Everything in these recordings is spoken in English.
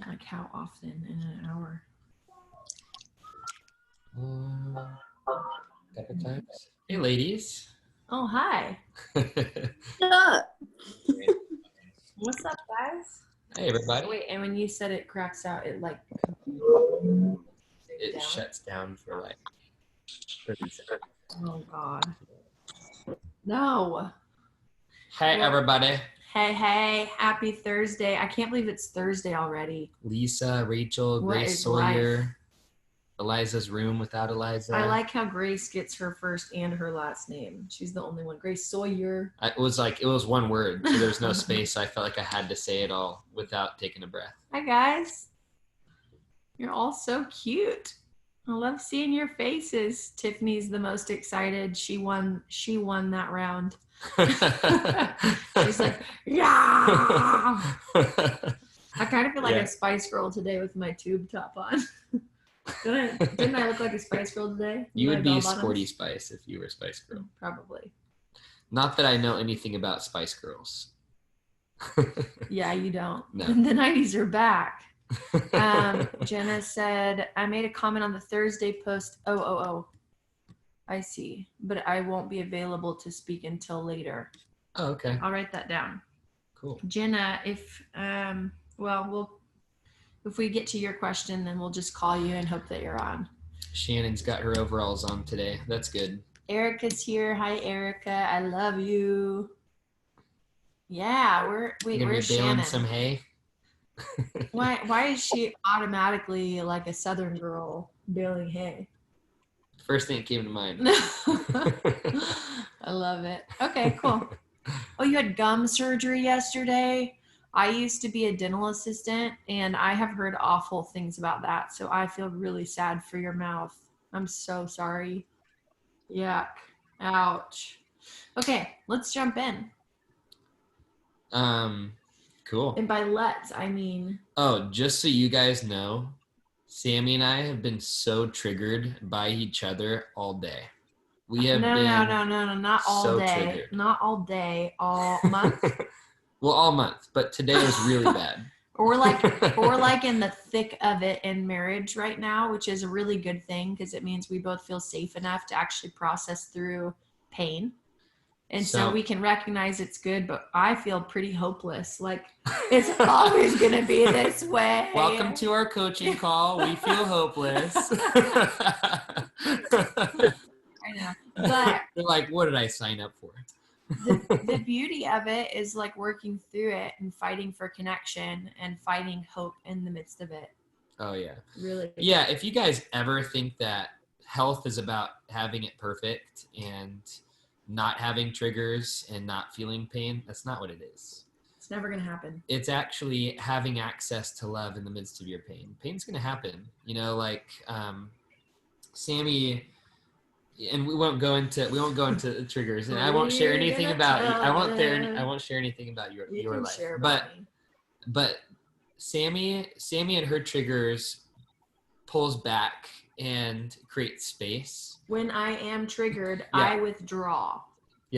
Like how often in an hour? Couple times. Hey, ladies. Oh, hi. Hey, What's up, guys? everybody. Wait, and when you said it cracks out, it like It down? shuts down for like 30 seconds. Oh God. No. Hey, Well, everybody. hey, happy Thursday. I can't believe it's Thursday already. Lisa, Rachel, What Grace is Sawyer, life? Eliza's room without Eliza. I like how Grace gets her first and her last name. She's the only one. Grace Sawyer. It was one word, so there's no space. So I felt like I had to say it all without taking a breath. Hi, guys. You're all so cute. I love seeing your faces. Tiffany's the most excited. She won that round. She's like, yeah. I kind of feel like a Spice Girl today with my tube top on. Didn't I look like a Spice Girl today? You would be Sporty Spice if you were Spice Girl. Probably. Not that I know anything about Spice Girls. Yeah, you don't. No. The 90s are back. Jenna said, I made a comment on the Thursday post. Oh. I see. But I won't be available to speak until later. Oh, okay. I'll write that down. Cool. Jenna, if we get to your question, then we'll just call you and hope that you're on. Shannon's got her overalls on today. That's good. Erica's here. Hi, Erica. I love you. Yeah, where's Shannon? Baling some hay. Why is she automatically like a Southern girl baling hay? First thing that came to mind. I love it. Okay, cool. Oh, you had gum surgery yesterday? I used to be a dental assistant, and I have heard awful things about that, so I feel really sad for your mouth. I'm so sorry. Yuck. Ouch. Okay, let's jump in. Cool. And by let's, I mean... Oh, just so you guys know, Sammy and I have been so triggered by each other all day. We have no, not all so day. Triggered. Not all day, all month. Well, all month, but today was really bad. We're like in the thick of it in marriage right now, which is a really good thing because it means we both feel safe enough to actually process through pain. And so we can recognize it's good, but I feel pretty hopeless. Like it's always going to be this way. Welcome to our coaching call. We feel hopeless. I know. But they're like, what did I sign up for? the beauty of it is like working through it and fighting for connection and finding hope in the midst of it. Oh, yeah. Really? Yeah, if you guys ever think that health is about having it perfect and not having triggers and not feeling pain, that's not what it is. It's never going to happen. It's actually having access to love in the midst of your pain. Pain's going to happen. You know, like Sammy... And we won't go into the triggers, and I won't share anything about you. I won't share anything about your life. But Sammy and her triggers pulls back and creates space. When I am triggered, I withdraw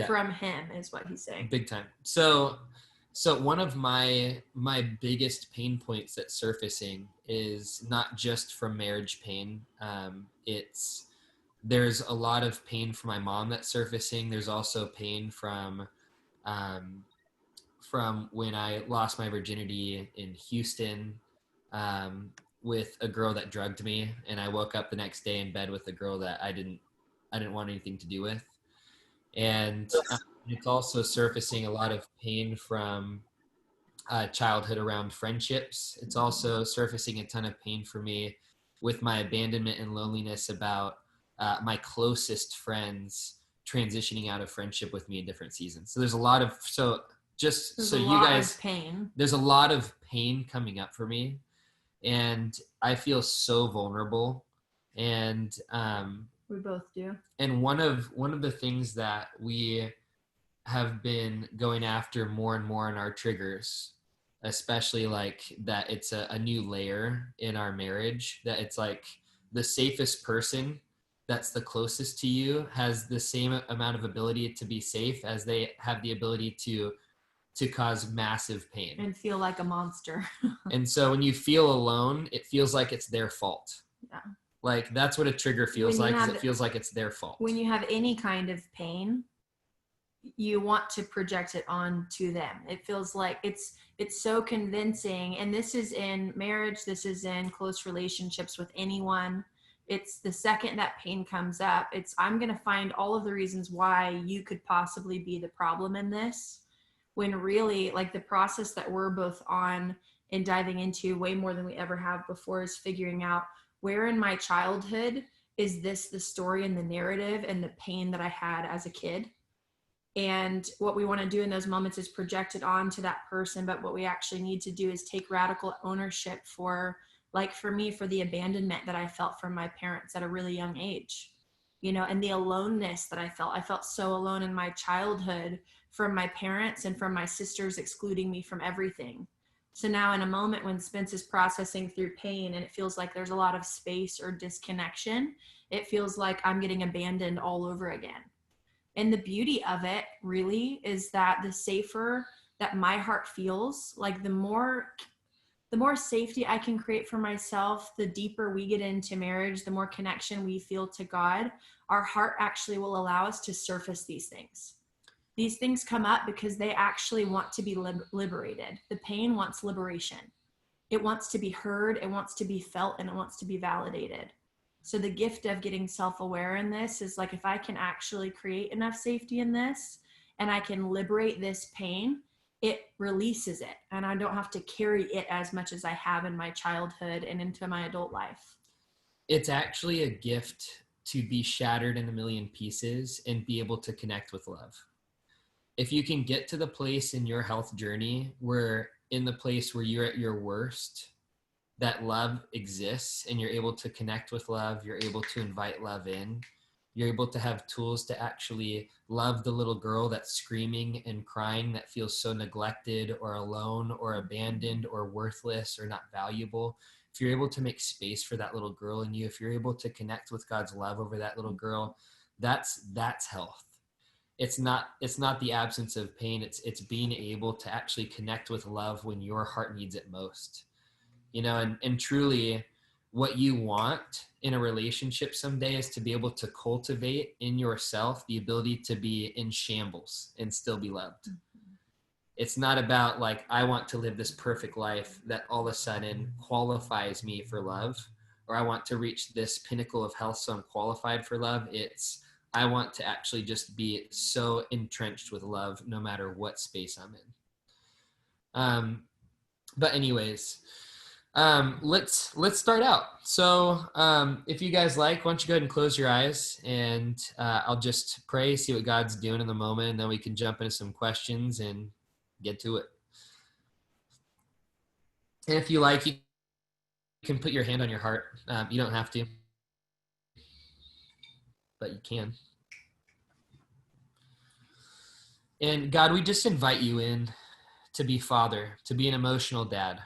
from him, is what he's saying. Big time. So one of my biggest pain points that's surfacing is not just from marriage pain. There's a lot of pain for my mom that's surfacing. There's also pain from when I lost my virginity in Houston with a girl that drugged me, and I woke up the next day in bed with a girl that I didn't want anything to do with. And it's also surfacing a lot of pain from childhood around friendships. It's also surfacing a ton of pain for me with my abandonment and loneliness about my closest friends transitioning out of friendship with me in different seasons. So there's a lot of pain. There's a lot of pain coming up for me, and I feel so vulnerable. And we both do. And one of the things that we have been going after more and more in our triggers, especially like that it's a new layer in our marriage, that it's like the safest person that's the closest to you has the same amount of ability to be safe as they have the ability to to cause massive pain. And feel like a monster. And so when you feel alone, it feels like it's their fault. Yeah. Like that's what a trigger feels like, is it feels like it's their fault. When you have any kind of pain, you want to project it onto them. It feels like it's so convincing. And this is in marriage, this is in close relationships with anyone. It's the second that pain comes up, it's I'm going to find all of the reasons why you could possibly be the problem in this, when really like the process that we're both on and diving into way more than we ever have before is figuring out where in my childhood is this the story and the narrative and the pain that I had as a kid. And what we want to do in those moments is project it onto that person. But what we actually need to do is take radical ownership for, like for me, for the abandonment that I felt from my parents at a really young age, you know, and the aloneness that I felt. I felt so alone in my childhood from my parents and from my sisters excluding me from everything. So now in a moment when Spence is processing through pain and it feels like there's a lot of space or disconnection, it feels like I'm getting abandoned all over again. And the beauty of it really is that the safer that my heart feels, like the more safety I can create for myself, the deeper we get into marriage, the more connection we feel to God, our heart actually will allow us to surface these things. These things come up because they actually want to be liberated. The pain wants liberation. It wants to be heard, it wants to be felt, and it wants to be validated. So the gift of getting self-aware in this is like, if I can actually create enough safety in this and I can liberate this pain, it releases it. And I don't have to carry it as much as I have in my childhood and into my adult life. It's actually a gift to be shattered in a million pieces and be able to connect with love. If you can get to the place in your health journey where in the place where you're at your worst, that love exists and you're able to connect with love, you're able to invite love in, you're able to have tools to actually love the little girl that's screaming and crying that feels so neglected or alone or abandoned or worthless or not valuable. If you're able to make space for that little girl in you, if you're able to connect with God's love over that little girl, that's health. It's not the absence of pain. It's being able to actually connect with love when your heart needs it most. You know, and truly what you want in a relationship someday is to be able to cultivate in yourself the ability to be in shambles and still be loved. It's not about like, I want to live this perfect life that all of a sudden qualifies me for love, or I want to reach this pinnacle of health so I'm qualified for love. It's, I want to actually just be so entrenched with love no matter what space I'm in. But anyways, let's start out. So if you guys like, why don't you go ahead and close your eyes, and I'll just pray, see what God's doing in the moment, and then we can jump into some questions and get to it. And if you like, you can put your hand on your heart. You don't have to, but you can. And God, we just invite you in to be Father, to be an emotional dad.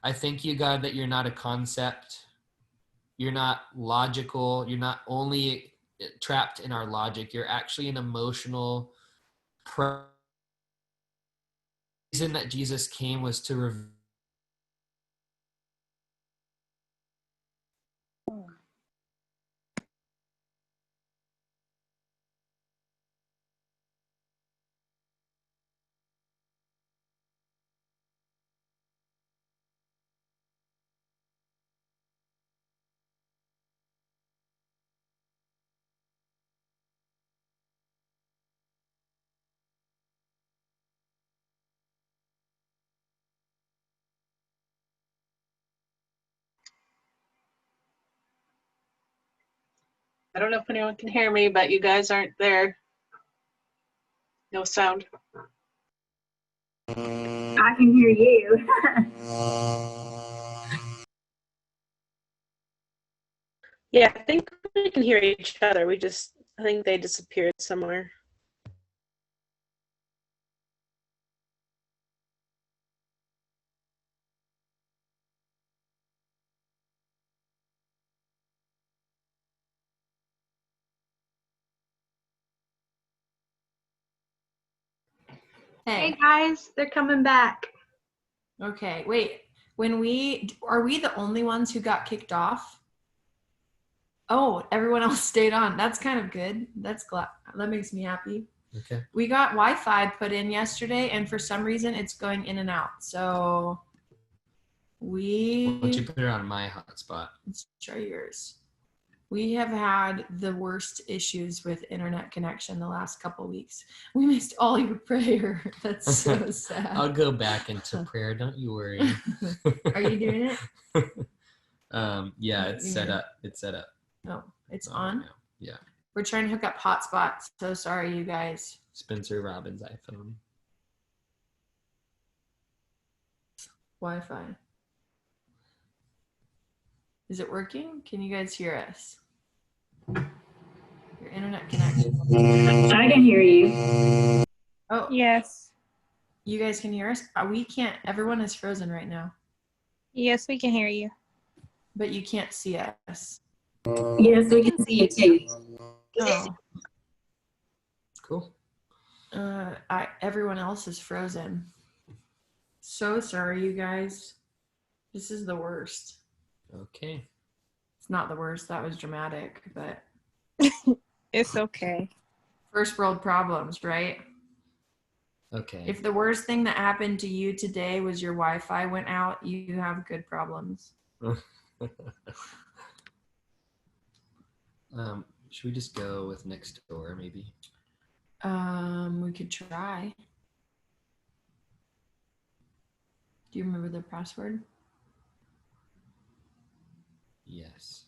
I thank you, God, that you're not a concept. You're not logical. You're not only trapped in our logic. You're actually an emotional reason that Jesus came was to reveal. I don't know if anyone can hear me, but you guys aren't there. No sound. I can hear you. Yeah, I think we can hear each other. I think they disappeared somewhere. Hey. guys, they're coming back. Okay, wait. Are we the only ones who got kicked off? Oh, everyone else stayed on. That's kind of good. That makes me happy. Okay. We got Wi-Fi put in yesterday, and for some reason it's going in and out. So Why don't you put it on my hotspot? let's try yours. We have had the worst issues with internet connection the last couple weeks. We missed all your prayer. That's so sad. I'll go back into prayer. Don't you worry. Are you doing it? Yeah, it's set up. It's set up. No, it's on. Yeah. We're trying to hook up hotspots. So sorry, you guys. Spencer Robbins' iPhone. Wi-Fi. Is it working? Can you guys hear us? Your internet connection. I can hear you. Oh, Yes. you guys can hear us? We can't. Everyone is frozen right now, Yes, we can hear you. but you can't see us. Yes, we can see you too. Oh, Cool. everyone else is frozen. So sorry, you guys. This is the worst. Okay. It's not the worst. That was dramatic, but It's okay. first world problems, right? Okay. If the worst thing that happened to you today was your Wi-Fi went out, you have good problems. Should we just go with next door, maybe? We could try. Do you remember the password? Yes.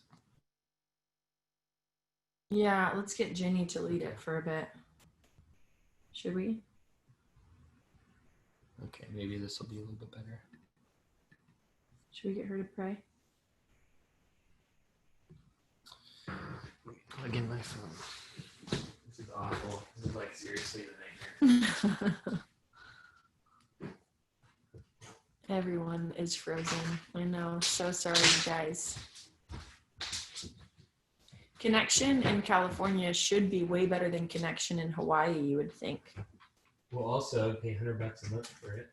Yeah, let's get Jenny to lead it for a bit. Should we? Okay, maybe this will be a little bit better. Should we get her to pray? Plug in my phone. This is awful. This is like seriously the nightmare. Everyone is frozen. I know. So sorry, you guys. Connection in California should be way better than connection in Hawaii, you would think. We'll also pay $100 a month for it.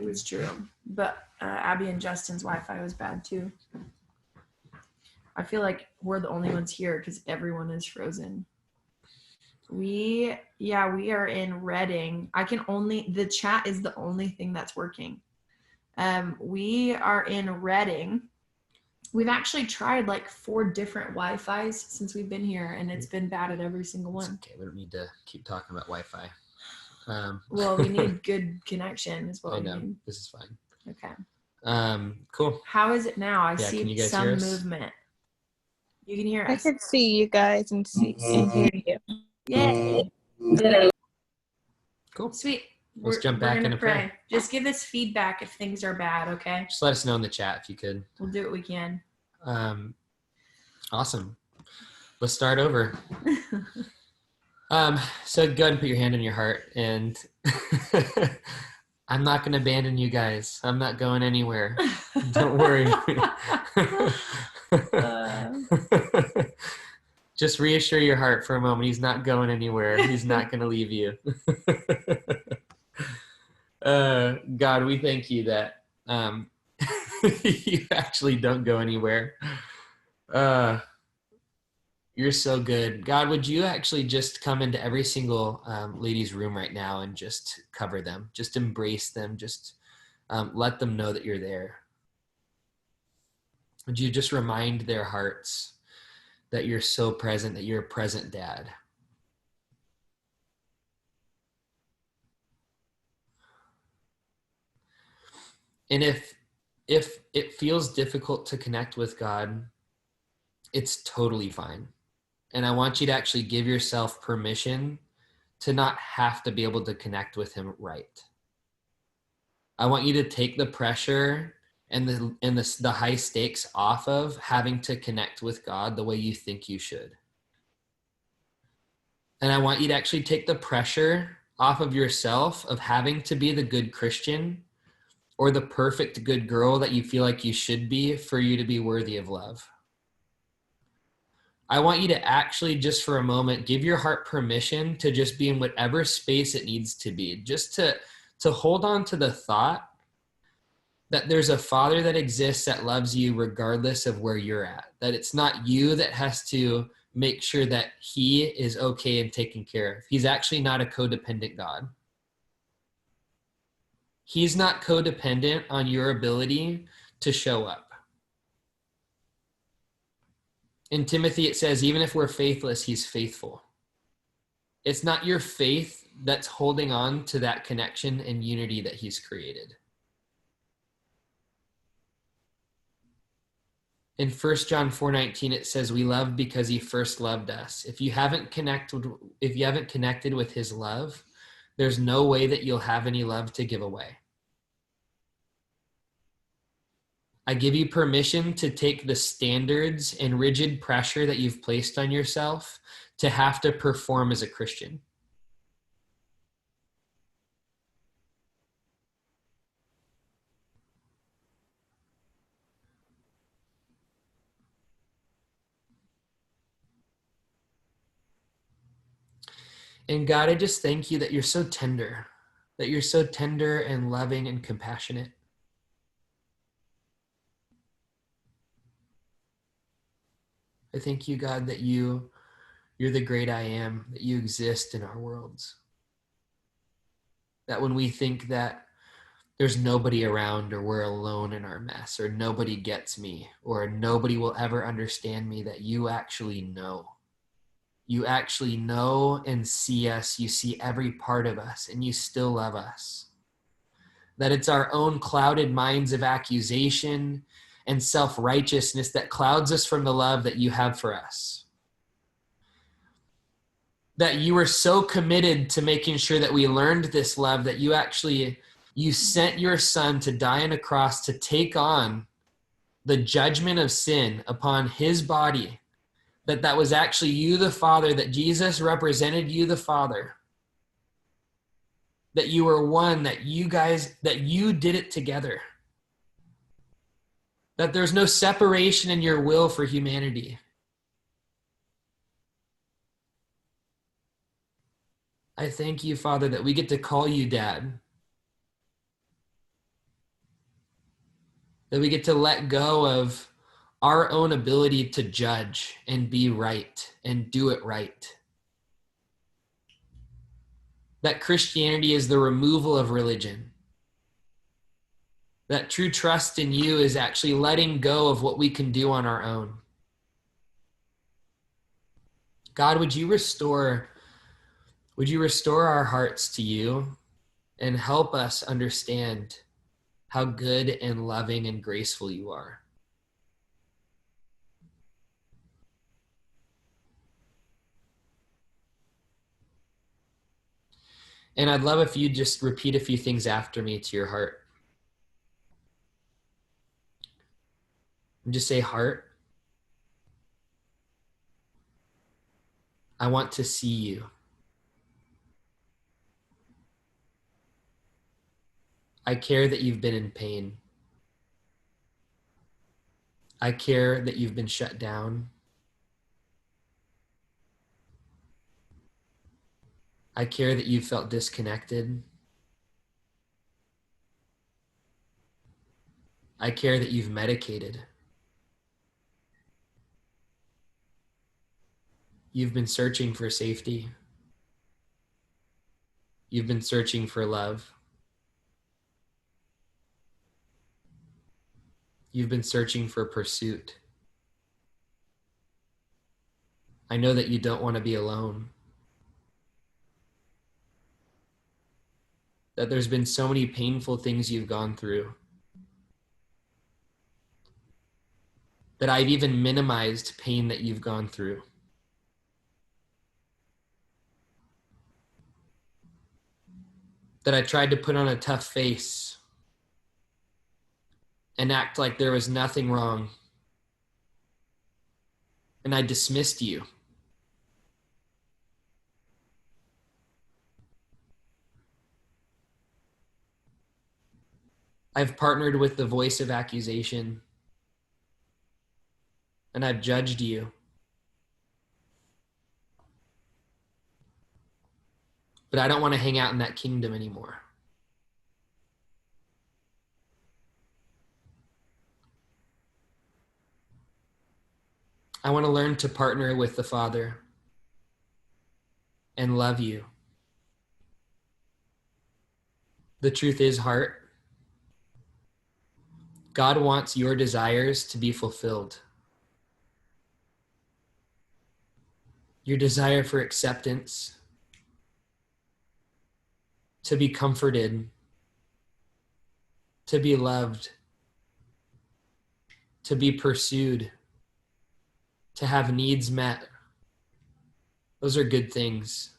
It's true. But Abby and Justin's Wi-Fi was bad too. I feel like we're the only ones here because everyone is frozen. We are in Reading. The chat is the only thing that's working. We are in Reading. We've actually tried like 4 different Wi-Fis since we've been here, and it's been bad at every single one. Okay, we don't need to keep talking about Wi-Fi. Well, we need good connection is what I we know. need. This is fine. Okay. Cool. How is it now? I Yeah, can see you guys some hear us? movement. You can hear I us. can see you guys and hear you. Yay. Cool. Sweet. Let's jump back gonna into prayer. Just give us feedback if things are bad, okay? Just let us know in the chat if you could. We'll do what we can. Awesome. Let's start over. So go ahead and put your hand on your heart, and I'm not going to abandon you guys. I'm not going anywhere. Don't worry. Just reassure your heart for a moment. He's not going anywhere. He's not going to leave you. God, we thank you that you actually don't go anywhere. You're so good. God, would you actually just come into every single lady's room right now and just cover them, just embrace them, just let them know that you're there. Would you just remind their hearts that you're so present, that you're a present dad? And if it feels difficult to connect with God, it's totally fine. And I want you to actually give yourself permission to not have to be able to connect with him right. I want you to take the pressure and the high stakes off of having to connect with God the way you think you should. And I want you to actually take the pressure off of yourself of having to be the good Christian or the perfect good girl that you feel like you should be for you to be worthy of love. I want you to actually, just for a moment, give your heart permission to just be in whatever space it needs to be, just to hold on to the thought that there's a Father that exists that loves you regardless of where you're at, that it's not you that has to make sure that he is okay and taken care of. He's actually not a codependent God. He's not codependent on your ability to show up. In Timothy, it says, even if we're faithless, he's faithful. It's not your faith that's holding on to that connection and unity that he's created. In 1 John 4:19, it says, we love because he first loved us. If you haven't connected with his love, there's no way that you'll have any love to give away. I give you permission to take the standards and rigid pressure that you've placed on yourself to have to perform as a Christian. And God, I just thank you that you're so tender, and loving and compassionate. I thank you, God, that you're the great I am, that you exist in our worlds. That when we think that there's nobody around, or we're alone in our mess, or nobody gets me, or nobody will ever understand me, that you actually know. You actually know and see us. You see every part of us, and you still love us. That it's our own clouded minds of accusation and self-righteousness that clouds us from the love that you have for us. That you were so committed to making sure that we learned this love that you sent your son to die on a cross to take on the judgment of sin upon his body. That was actually you, the Father, that Jesus represented you, the Father. That you were one, that you did it together. That there's no separation in your will for humanity. I thank you, Father, that we get to call you Dad. That we get to let go of our own ability to judge and be right and do it right. That Christianity is the removal of religion. That true trust in you is actually letting go of what we can do on our own. God, would you restore our hearts to you and help us understand how good and loving and graceful you are. And I'd love if you just repeat a few things after me to your heart. And just say, heart, I want to see you. I care that you've been in pain. I care that you've been shut down. I care that you felt disconnected. I care that you've medicated. You've been searching for safety. You've been searching for love. You've been searching for pursuit. I know that you don't want to be alone. That there's been so many painful things you've gone through. That I've even minimized pain that you've gone through. That I tried to put on a tough face and act like there was nothing wrong. And I dismissed you. I've partnered with the voice of accusation, and I've judged you. but I don't want to hang out in that kingdom anymore. I want to learn to partner with the Father and love you. The truth is, heart, God wants your desires to be fulfilled. Your desire for acceptance, to be comforted, to be loved, to be pursued, to have needs met. Those are good things.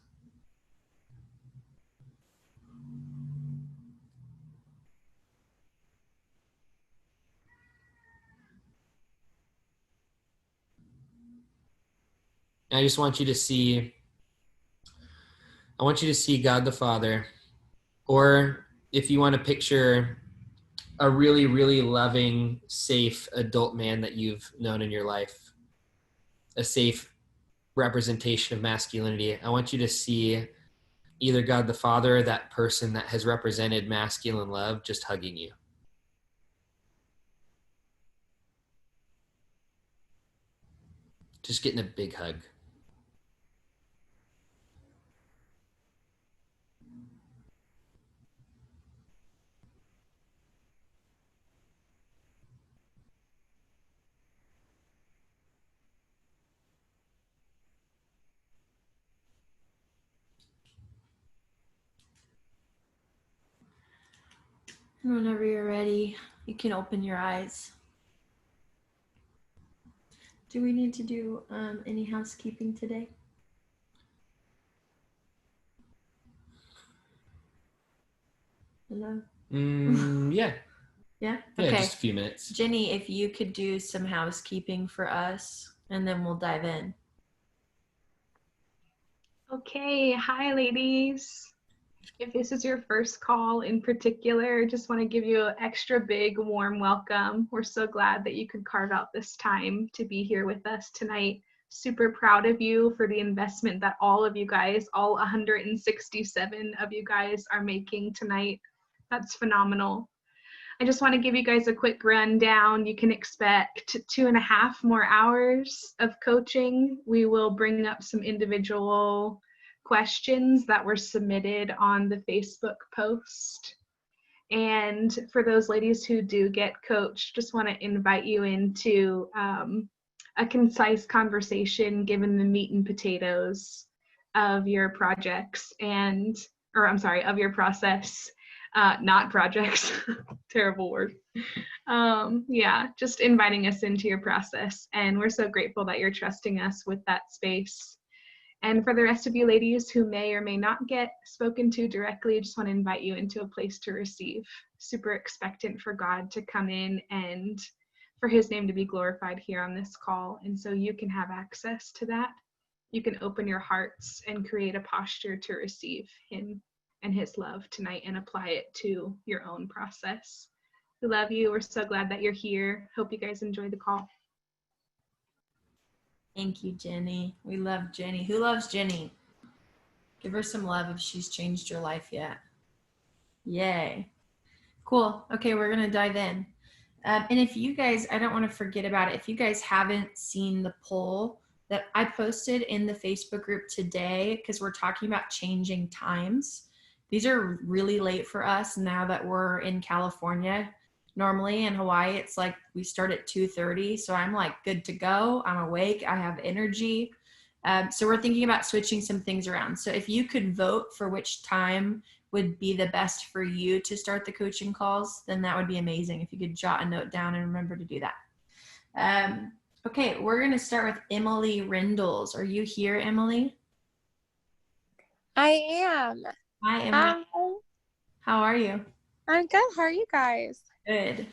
I just want you to see, I want you to see God the Father, or if you want to picture a really, really loving, safe adult man that you've known in your life, a safe representation of masculinity. I want you to see either God the Father or that person that has represented masculine love just hugging you. Just getting a big hug. And whenever you're ready, you can open your eyes. Do we need to do any housekeeping today? Hello? Yeah. Yeah? Yeah, Okay. just a few minutes. Jenny, if you could do some housekeeping for us, and then we'll dive in. Okay, hi ladies. If this is your first call in particular, just want to give you an extra big warm welcome. We're so glad that you could carve out this time to be here with us tonight. Super proud of you for the investment that all of you guys, all 167 of you guys are making tonight. That's phenomenal. I just want to give you guys a quick rundown. You can expect 2.5 more hours of coaching. We will bring up some individual questions that were submitted on the Facebook post. And for those ladies who do get coached, just want to invite you into a concise conversation given the meat and potatoes of your projects of your process. Not projects, terrible word. Yeah, just inviting us into your process. And we're so grateful that you're trusting us with that space. And for the rest of you ladies who may or may not get spoken to directly, I just want to invite you into a place to receive. Super expectant for God to come in and for his name to be glorified here on this call. And so you can have access to that. You can open your hearts and create a posture to receive him and his love tonight and apply it to your own process. We love you. We're so glad that you're here. Hope you guys enjoy the call. Thank you, Jenny. We love Jenny. Who loves Jenny? Give her some love if she's changed your life yet. Yay. Cool. Okay, we're going to dive in. And if you guys, I don't want to forget about it. If you guys haven't seen the poll that I posted in the Facebook group today, because we're talking about changing times. These are really late for us now that we're in California. Normally in Hawaii, it's like we start at 2:30. So I'm like good to go. I'm awake. I have energy. So we're thinking about switching some things around. So if you could vote for which time would be the best for you to start the coaching calls, then that would be amazing. If you could jot a note down and remember to do that. Okay, we're going to start with Emily Rindles. Are you here, Emily? I am. Hi, Emily. Hi. How are you? I'm good. How are you guys? Good.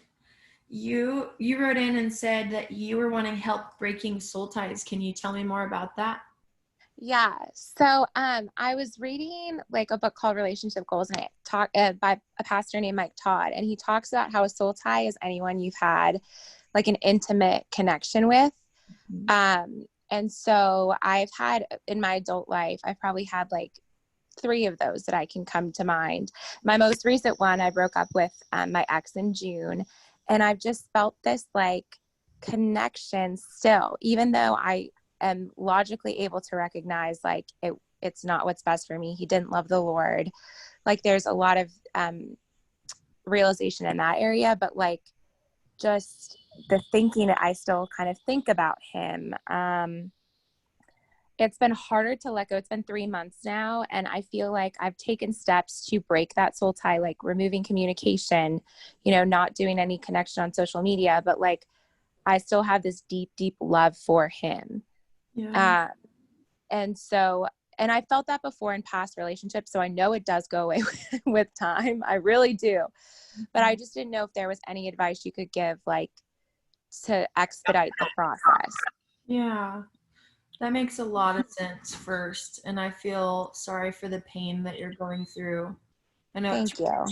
You wrote in and said that you were wanting help breaking soul ties. Can you tell me more about that? Yeah. So I was reading like a book called Relationship Goals, and it by a pastor named Mike Todd, and he talks about how a soul tie is anyone you've had like an intimate connection with. And so I've had in my adult life, I've probably had like three of those that I can come to mind. My most recent one, I broke up with my ex in June, and I've just felt this like connection still, even though I am logically able to recognize like it's not what's best for me. He didn't love the Lord. Like there's a lot of realization in that area, but like just the thinking that I still kind of think about him. It's been harder to let go. It's been 3 months now, and I feel like I've taken steps to break that soul tie, like removing communication, not doing any connection on social media, but like I still have this deep, deep love for him. Yeah. And I felt that before in past relationships, so I know it does go away with time. I really do. But I just didn't know if there was any advice you could give, like, to expedite the process. Yeah. That makes a lot of sense first. And I feel sorry for the pain that you're going through. I know Thank you.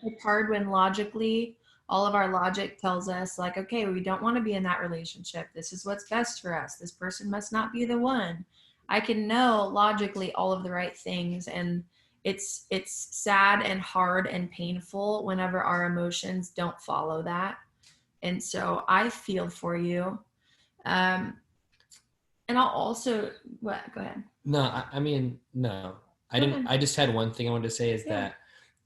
It's hard when logically, all of our logic tells us like, okay, we don't want to be in that relationship. This is what's best for us. This person must not be the one. I can know logically all of the right things. And it's sad and hard and painful whenever our emotions don't follow that. And so I feel for you. And I'll also, what? Go ahead. No, I mean, no. I didn't. I just had one thing I wanted to say is that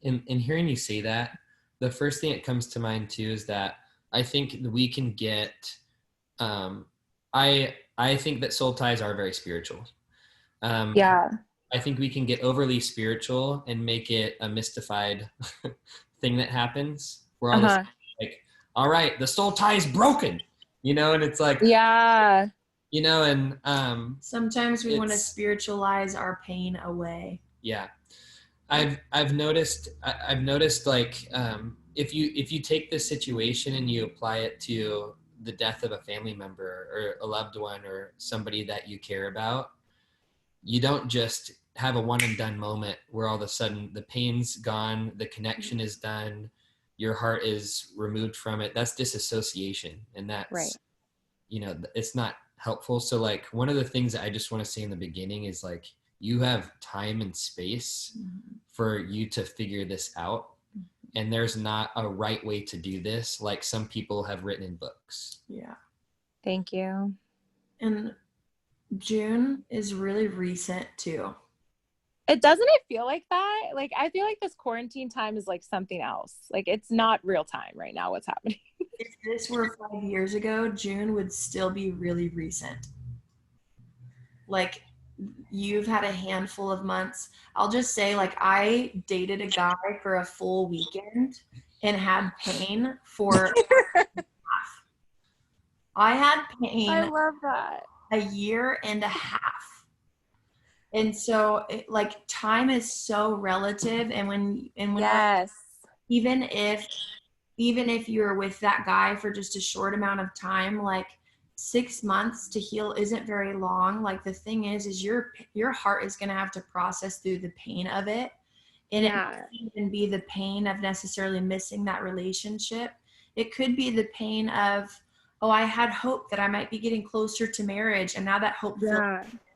in hearing you say that, the first thing that comes to mind too is that I think we can get, I think that soul ties are very spiritual. Yeah. I think we can get overly spiritual and make it a mystified thing that happens. We're all just like, all right, the soul tie is broken, and it's like, yeah. And sometimes we want to spiritualize our pain away. Yeah. I've noticed like if you take this situation and you apply it to the death of a family member or a loved one or somebody that you care about, you don't just have a one and done moment where all of a sudden the pain's gone, the connection is done, your heart is removed from it. That's disassociation, and that's right. It's not helpful. So like one of the things that I just want to say in the beginning is like you have time and space for you to figure this out, and there's not a right way to do this like some people have written in books. Yeah. Thank you. And June is really recent too. Doesn't it feel like that? Like I feel like this quarantine time is like something else. Like it's not real time right now what's happening. If this were 5 years ago, June would still be really recent. Like you've had a handful of months. I'll just say like I dated a guy for a full weekend and had pain for half. I had pain. I love that. A year and a half. And so like time is so relative. And when yes. even if you're with that guy for just a short amount of time, like 6 months to heal isn't very long. Like the thing is your heart is going to have to process through the pain of it. And it can't even be the pain of necessarily missing that relationship. It could be the pain of, oh, I had hope that I might be getting closer to marriage. And now that hope,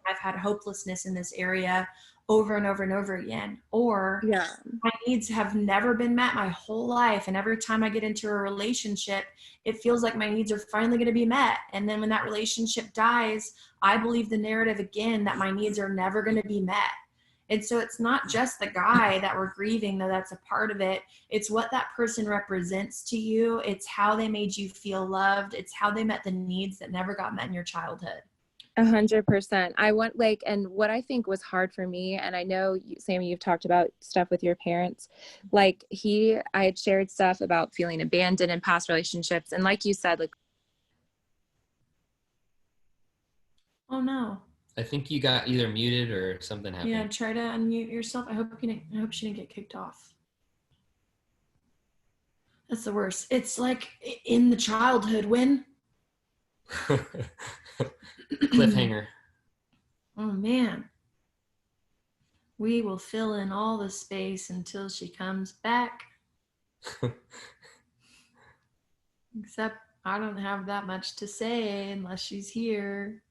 I've had hopelessness in this area over and over and over again. Or my needs have never been met my whole life. And every time I get into a relationship, it feels like my needs are finally going to be met. And then when that relationship dies, I believe the narrative again that my needs are never going to be met. And so it's not just the guy that we're grieving, though that's a part of it. It's what that person represents to you. It's how they made you feel loved. It's how they met the needs that never got met in your childhood. 100%. I want and what I think was hard for me, and I know Sammy, you've talked about stuff with your parents, like I had shared stuff about feeling abandoned in past relationships. And like you said, like, oh no. I think you got either muted or something happened. Yeah, try to unmute yourself. I hope she didn't get kicked off. That's the worst. It's like in the childhood when cliffhanger. Oh man. We will fill in all the space until she comes back. Except I don't have that much to say unless she's here.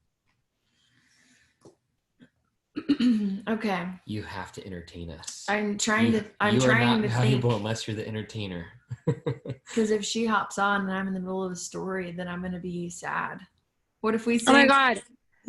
Okay. You have to entertain us. I'm trying you, to. I'm you trying are not to valuable think. unless you're the entertainer. Because if she hops on and I'm in the middle of a story, then I'm gonna be sad. What if we Oh my sing? God.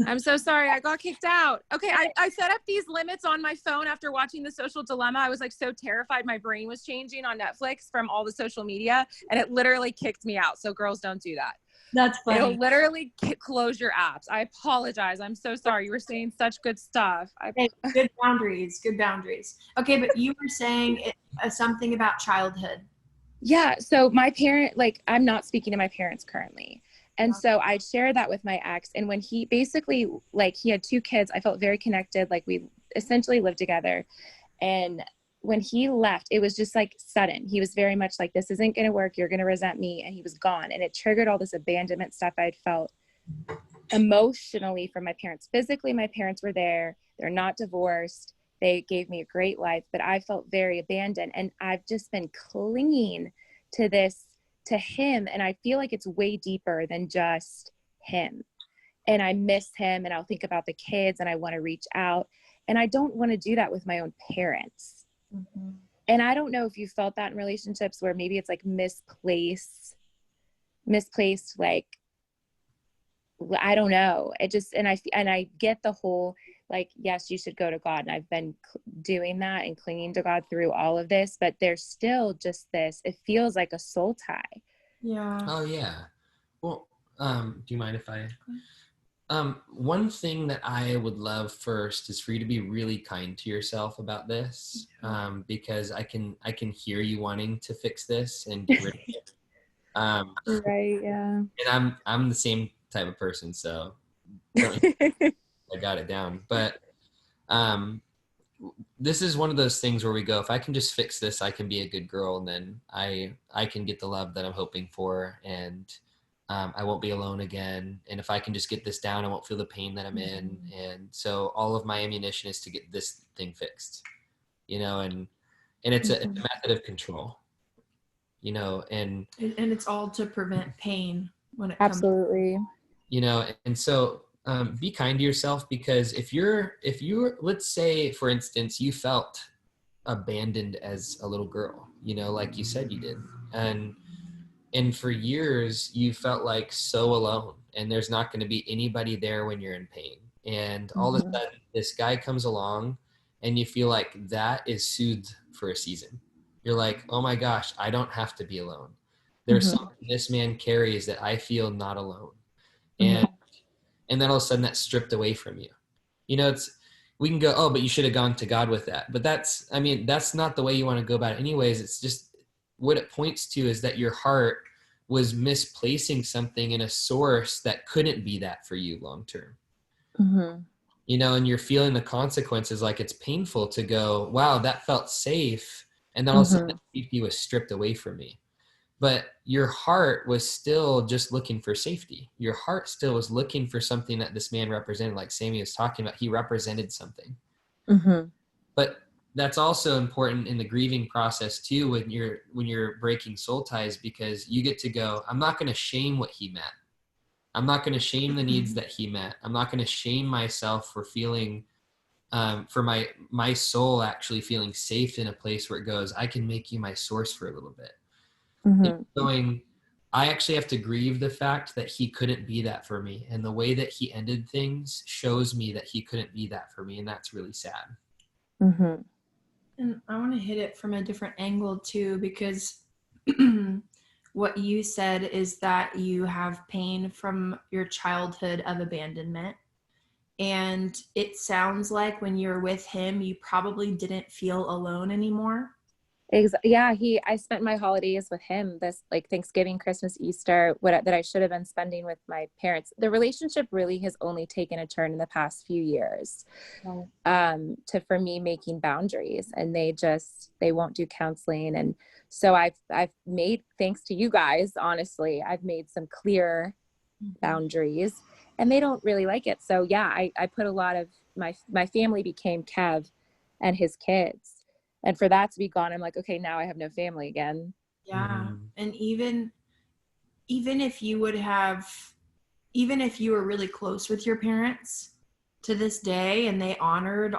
I'm so sorry. I got kicked out. Okay. I set up these limits on my phone after watching The Social Dilemma. I was like so terrified my brain was changing on Netflix from all the social media, and it literally kicked me out. So girls, don't do that. That's It'll funny. literally close your apps. I apologize. I'm so sorry. You were saying such good stuff. Hey, good boundaries. Good boundaries. Okay, but you were saying something about childhood. Yeah. So my parent, like, I'm not speaking to my parents currently. And so I shared that with my ex. And when he basically, like, he had 2 kids, I felt very connected. Like, we essentially lived together. And when he left, it was just like sudden. He was very much like, this isn't going to work. You're going to resent me. And he was gone. And it triggered all this abandonment stuff I'd felt emotionally from my parents. Physically, my parents were there. They're not divorced. They gave me a great life, but I felt very abandoned. And I've just been clinging to this, to him. And I feel like it's way deeper than just him. And I miss him, and I'll think about the kids, and I want to reach out. And I don't want to do that with my own parents. Mm-hmm. And I don't know if you felt that in relationships where maybe it's like misplaced, like, I don't know. It just, and I get the whole, like, yes, you should go to God. And I've been doing that and clinging to God through all of this, but there's still just this, it feels like a soul tie. Yeah. Oh yeah. Well, do you mind if I? One thing that I would love first is for you to be really kind to yourself about this, because I can hear you wanting to fix this and get rid of it. Right. Yeah. And I'm the same type of person, so I got it down. But this is one of those things where we go, if I can just fix this, I can be a good girl, and then I can get the love that I'm hoping for, and I won't be alone again. And if I can just get this down, I won't feel the pain that I'm in. And so all of my ammunition is to get this thing fixed, and it's a method of control, and it's all to prevent pain when it Absolutely. and so be kind to yourself, because if you're let's say, for instance, you felt abandoned as a little girl, like you said you did, and for years you felt like so alone, and there's not going to be anybody there when you're in pain, and all of a sudden this guy comes along and you feel like that is soothed for a season. You're like, oh my gosh, I don't have to be alone. There's something this man carries that I feel not alone. And then all of a sudden that's stripped away from you. We can go, oh, but you should have gone to God with that. But that's not the way you want to go about it anyways. It's just, what it points to is that your heart was misplacing something in a source that couldn't be that for you long term. And you're feeling the consequences, like it's painful to go, wow, that felt safe. And then all of a sudden that safety was stripped away from me. But your heart was still just looking for safety. Your heart still was looking for something that this man represented, like Sammy was talking about. He represented something. But that's also important in the grieving process too, when you're breaking soul ties, because you get to go, I'm not going to shame what he met. I'm not going to shame the needs that he met. I'm not going to shame myself for feeling, for my soul actually feeling safe in a place where it goes, I can make you my source for a little bit. Going, I actually have to grieve the fact that he couldn't be that for me. And the way that he ended things shows me that he couldn't be that for me. And that's really sad. And I want to hit it from a different angle too, because what you said is that you have pain from your childhood of abandonment. And it sounds like when you're with him, you probably didn't feel alone anymore. Yeah, I spent my holidays with him, this like Thanksgiving, Christmas, Easter, that I should have been spending with my parents. The relationship really has only taken a turn in the past few years, for me making boundaries, and they won't do counseling. And so I've made, thanks to you guys, honestly, I've made some clear boundaries, and they don't really like it. So yeah, I put a lot of my family became Kev and his kids. And for that to be gone, I'm like, okay, now I have no family again. Yeah. And even if you were really close with your parents, to this day and they honored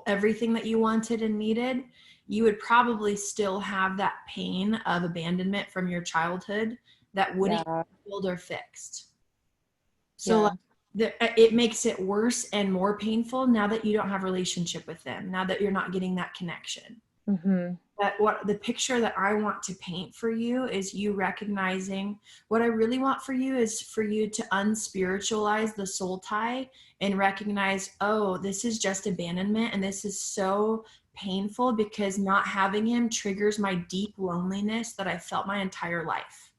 everything that you wanted and needed, you would probably still have that pain of abandonment from your childhood that wouldn't be healed or fixed. So like, it makes it worse and more painful now that you don't have a relationship with them, now that you're not getting that connection. But what the picture that I want to paint for you is you recognizing what I really want for you is for you to unspiritualize the soul tie and recognize, oh, this is just abandonment. And this is so painful because not having him triggers my deep loneliness that I felt my entire life.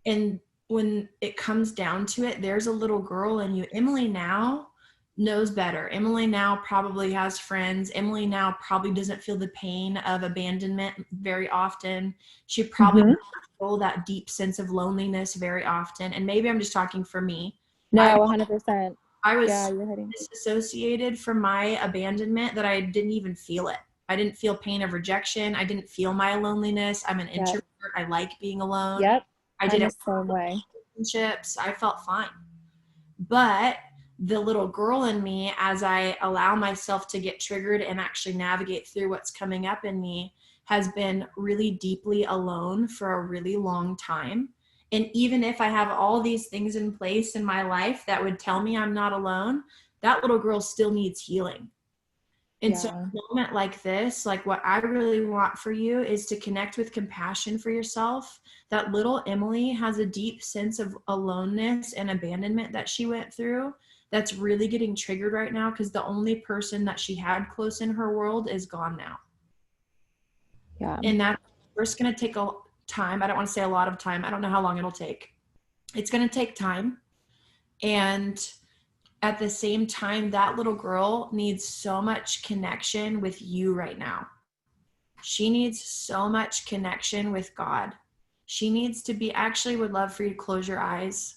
And when it comes down to it, there's a little girl in you. Emily now knows better. Emily now probably has friends. Emily now probably doesn't feel the pain of abandonment very often. She probably doesn't feel that deep sense of loneliness very often. And maybe I'm just talking for me. No, 100%. I was disassociated from my abandonment that I didn't even feel it. I didn't feel pain of rejection. I didn't feel my loneliness. I'm an introvert. I like being alone. I didn't the same way. Relationships. I felt fine. But the little girl in me, as I allow myself to get triggered and actually navigate through what's coming up in me, has been really deeply alone for a really long time. And even if I have all these things in place in my life that would tell me I'm not alone, that little girl still needs healing. And so a moment like this, like what I really want for you is to connect with compassion for yourself. That little Emily has a deep sense of aloneness and abandonment that she went through that's really getting triggered right now because the only person that she had close in her world is gone now. And that's first going to take a time. I don't want to say a lot of time. I don't know how long it'll take. It's going to take time. And at the same time, that little girl needs so much connection with you right now. She needs so much connection with God. She needs to be, actually would love for you to close your eyes.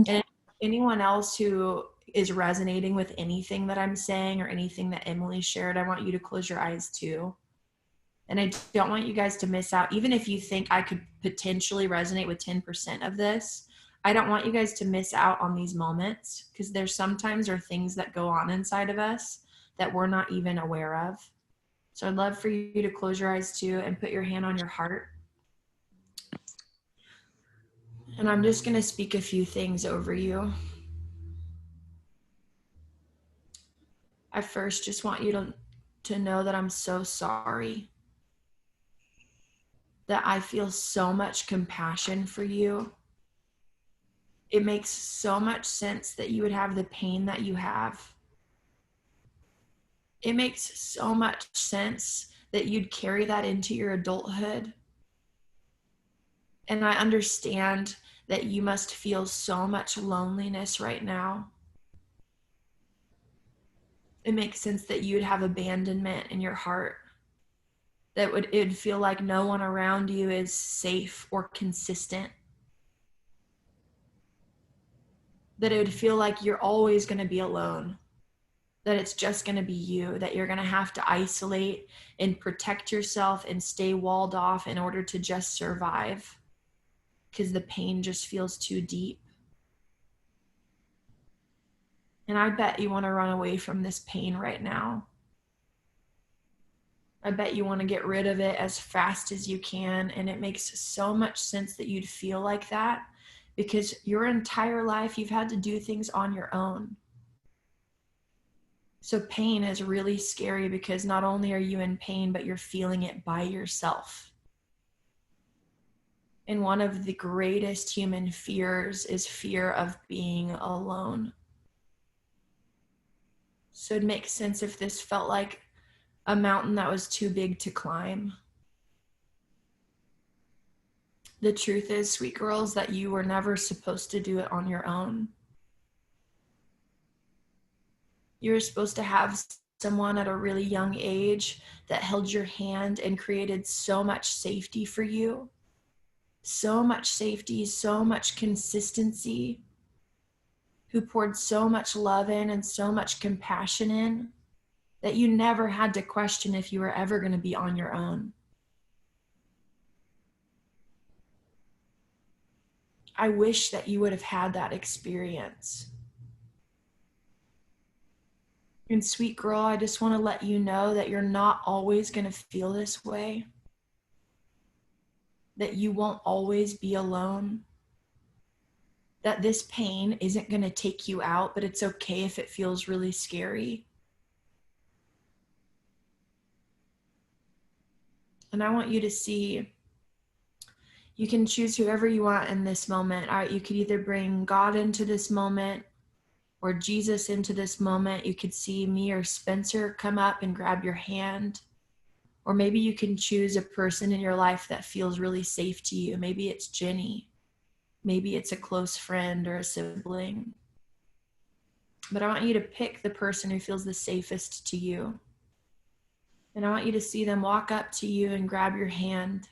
And anyone else who is resonating with anything that I'm saying or anything that Emily shared, I want you to close your eyes too. And I don't want you guys to miss out. Even if you think I could potentially resonate with 10% of this, I don't want you guys to miss out on these moments because there's sometimes are things that go on inside of us that we're not even aware of. So I'd love for you to close your eyes too and put your hand on your heart. And I'm just going to speak a few things over you. I first just want you to know that I'm so sorry. That I feel so much compassion for you. It makes so much sense that you would have the pain that you have. It makes so much sense that you'd carry that into your adulthood. And I understand that you must feel so much loneliness right now. It makes sense that you'd have abandonment in your heart. That it'd feel like no one around you is safe or consistent. That it would feel like you're always going to be alone. That it's just going to be you. That you're going to have to isolate and protect yourself and stay walled off in order to just survive. Because the pain just feels too deep. And I bet you want to run away from this pain right now. I bet you want to get rid of it as fast as you can. And it makes so much sense that you'd feel like that because your entire life you've had to do things on your own. So pain is really scary because not only are you in pain, but you're feeling it by yourself. And one of the greatest human fears is fear of being alone. So it makes sense if this felt like a mountain that was too big to climb. The truth is, sweet girls, that you were never supposed to do it on your own. You were supposed to have someone at a really young age that held your hand and created so much safety for you. So much safety, so much consistency. Who poured so much love in and so much compassion in. That you never had to question if you were ever going to be on your own. I wish that you would have had that experience. And sweet girl, I just want to let you know that you're not always going to feel this way. That you won't always be alone. That this pain isn't going to take you out, but it's okay if it feels really scary. And I want you to see, you can choose whoever you want in this moment. You could either bring God into this moment or Jesus into this moment. You could see me or Spencer come up and grab your hand. Or maybe you can choose a person in your life that feels really safe to you. Maybe it's Jenny. Maybe it's a close friend or a sibling. But I want you to pick the person who feels the safest to you. And I want you to see them walk up to you and grab your hand.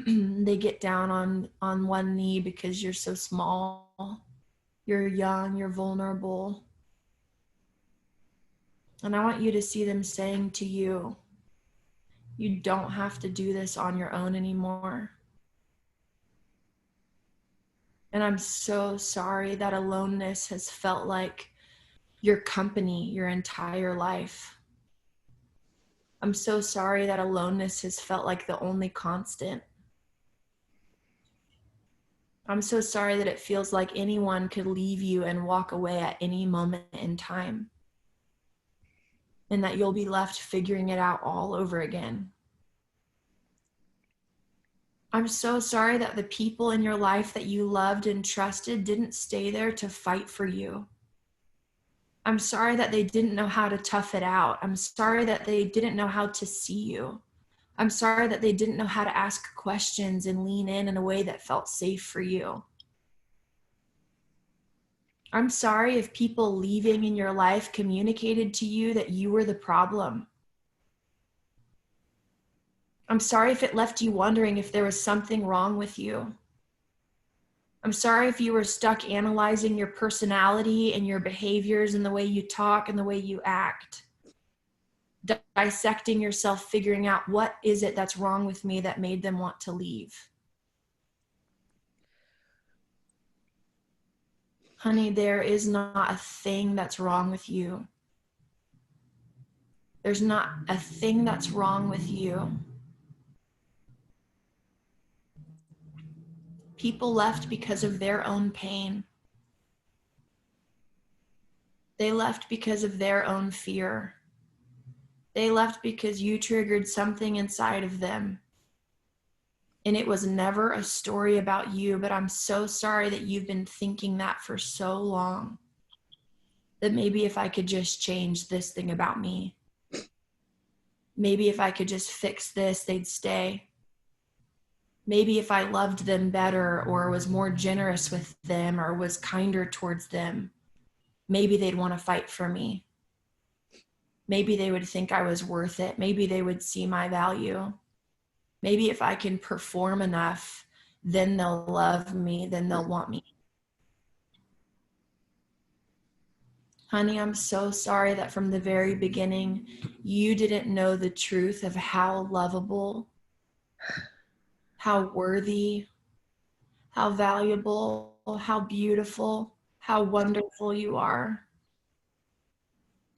They get down on one knee because you're so small. You're young, you're vulnerable. And I want you to see them saying to you, you don't have to do this on your own anymore. And I'm so sorry that aloneness has felt like your company your entire life. I'm so sorry that aloneness has felt like the only constant. I'm so sorry that it feels like anyone could leave you and walk away at any moment in time. And that you'll be left figuring it out all over again. I'm so sorry that the people in your life that you loved and trusted didn't stay there to fight for you. I'm sorry that they didn't know how to tough it out. I'm sorry that they didn't know how to see you. I'm sorry that they didn't know how to ask questions and lean in a way that felt safe for you. I'm sorry if people leaving in your life communicated to you that you were the problem. I'm sorry if it left you wondering if there was something wrong with you. I'm sorry if you were stuck analyzing your personality and your behaviors and the way you talk and the way you act. Dissecting yourself, figuring out what is it that's wrong with me that made them want to leave. Honey, there is not a thing that's wrong with you. There's not a thing that's wrong with you. People left because of their own pain. They left because of their own fear. They left because you triggered something inside of them. And it was never a story about you, but I'm so sorry that you've been thinking that for so long. That maybe if I could just change this thing about me, maybe if I could just fix this, they'd stay. Maybe if I loved them better or was more generous with them or was kinder towards them, maybe they'd want to fight for me. Maybe they would think I was worth it. Maybe they would see my value. Maybe if I can perform enough, then they'll love me, then they'll want me. Honey, I'm so sorry that from the very beginning, you didn't know the truth of how lovable, how worthy, how valuable, how beautiful, how wonderful you are.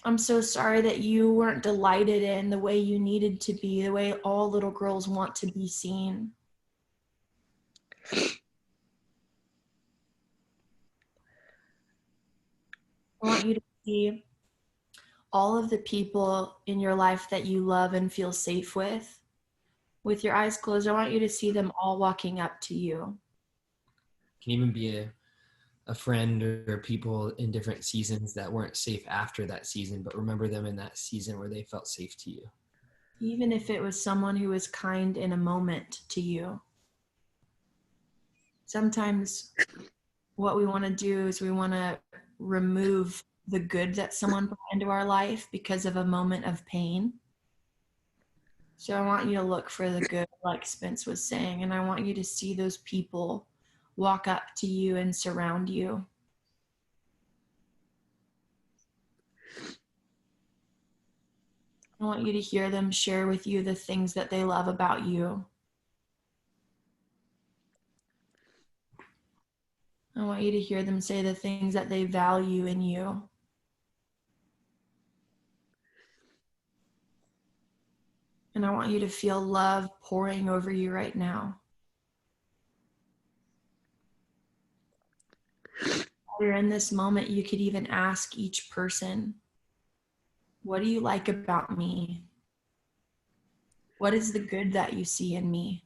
I'm so sorry that you weren't delighted in the way you needed to be, the way all little girls want to be seen. I want you to see all of the people in your life that you love and feel safe with. With your eyes closed, I want you to see them all walking up to you. Can even be a friend or people in different seasons that weren't safe after that season, but remember them in that season where they felt safe to you. Even if it was someone who was kind in a moment to you. Sometimes what we want to do is we want to remove the good that someone brought into our life because of a moment of pain. So I want you to look for the good, like Spence was saying, and I want you to see those people walk up to you and surround you. I want you to hear them share with you the things that they love about you. I want you to hear them say the things that they value in you. And I want you to feel love pouring over you right now. While you're in this moment, you could even ask each person, what do you like about me? What is the good that you see in me?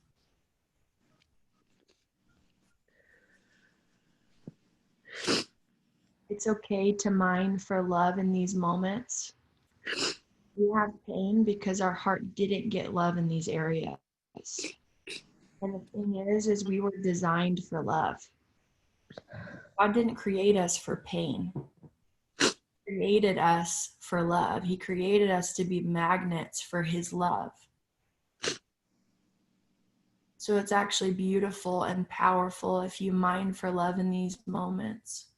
It's okay to mine for love in these moments. We have pain because our heart didn't get love in these areas. And the thing is we were designed for love. God didn't create us for pain. He created us for love. He created us to be magnets for his love. So it's actually beautiful and powerful if you mine for love in these moments.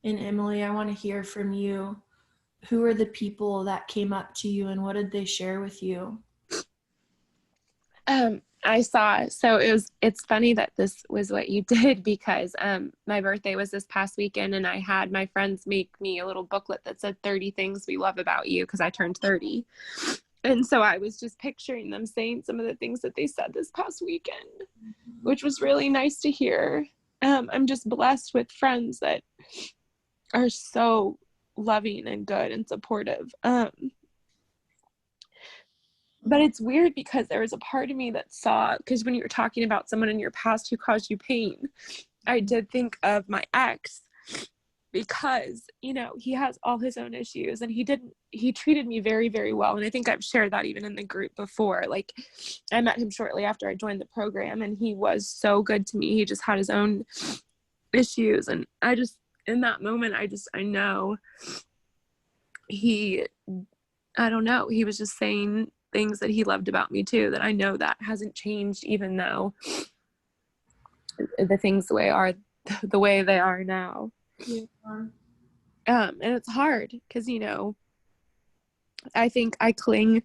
And Emily, I want to hear from you. Who are the people that came up to you and what did they share with you? I saw, so it's funny that this was what you did because my birthday was this past weekend and I had my friends make me a little booklet that said 30 things we love about you because I turned 30. And so I was just picturing them saying some of the things that they said this past weekend, which was really nice to hear. I'm just blessed with friends that are so loving and good and supportive. But it's weird because there was a part of me that saw, because when you were talking about someone in your past who caused you pain, I did think of my ex because, you know, he has all his own issues and he treated me very, very well. And I think I've shared that even in the group before. Like, I met him shortly after I joined the program and he was so good to me. He just had his own issues. And I just, in that moment, I know he was just saying things that he loved about me too, that I know that hasn't changed even though the things the way they are now. Yeah. And it's hard because, you know, I think I cling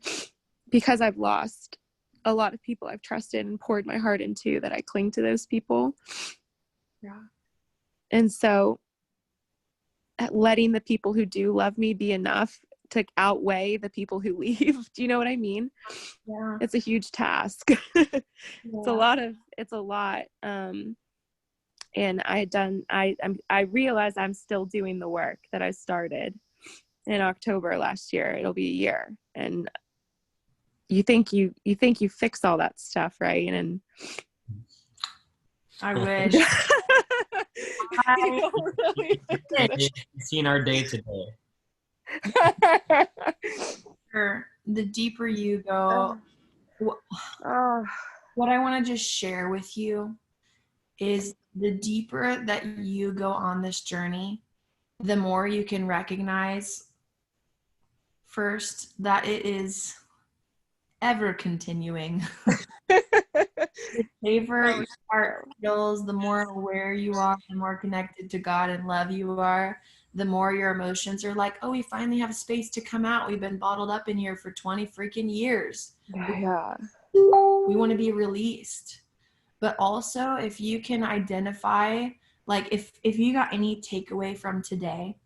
because I've lost a lot of people I've trusted and poured my heart into, that I cling to those people. Yeah. And so letting the people who do love me be enough to outweigh the people who leave. Do you know what I mean? Yeah. It's a huge task. It's a lot. And I realize I'm still doing the work that I started in October last year. It'll be a year. And you think you fix all that stuff, right? And I wish. You don't really fix it. Seen our day today. The deeper you go, what I want to just share with you is the deeper that you go on this journey, the more you can recognize first that it is ever continuing. The braver your heart feels, the more aware you are, the more connected to God and love you are, the more your emotions are like, oh, we finally have space to come out. We've been bottled up in here for 20 freaking years. Yeah. We want to be released. But also, if you can identify, like if you got any takeaway from today,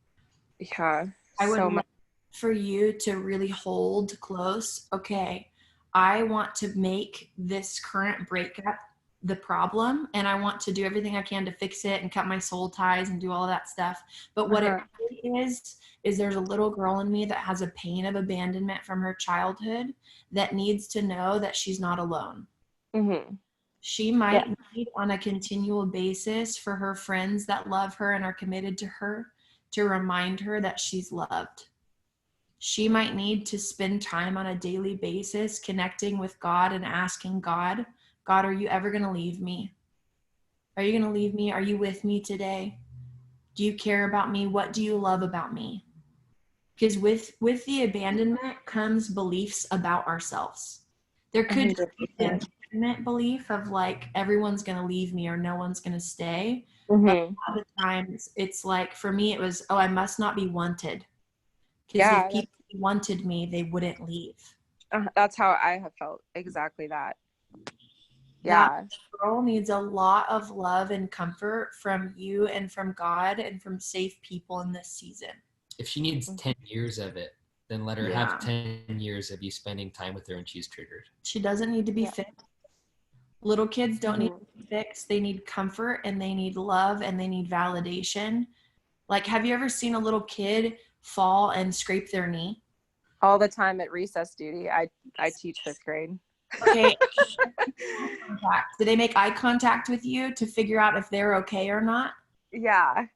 Yeah. I would love for you to really hold close. Okay, I want to make this current breakup the problem, and I want to do everything I can to fix it and cut my soul ties and do all of that stuff. But what it really is there's a little girl in me that has a pain of abandonment from her childhood that needs to know that she's not alone. Mm-hmm. She might need on a continual basis for her friends that love her and are committed to her to remind her that she's loved. She might need to spend time on a daily basis connecting with God and asking God, are you ever going to leave me? Are you going to leave me? Are you with me today? Do you care about me? What do you love about me? Because with the abandonment comes beliefs about ourselves. There could be an abandonment belief of like, everyone's going to leave me or no one's going to stay. Mm-hmm. But a lot of times it's like, for me, it was, I must not be wanted. Because if people wanted me, they wouldn't leave. That's how I have felt. Exactly that. Yeah. That girl needs a lot of love and comfort from you and from God and from safe people in this season. If she needs 10 years of it, then let her Yeah. have 10 years of you spending time with her when she's triggered. She doesn't need to be fixed. Little kids don't need Mhm. to be fixed. They need comfort and they need love and they need validation. Like, have you ever seen a little kid fall and scrape their knee? All the time at recess duty. I teach 5th grade. Okay. Do they make eye contact with you to figure out if they're okay or not? Yeah.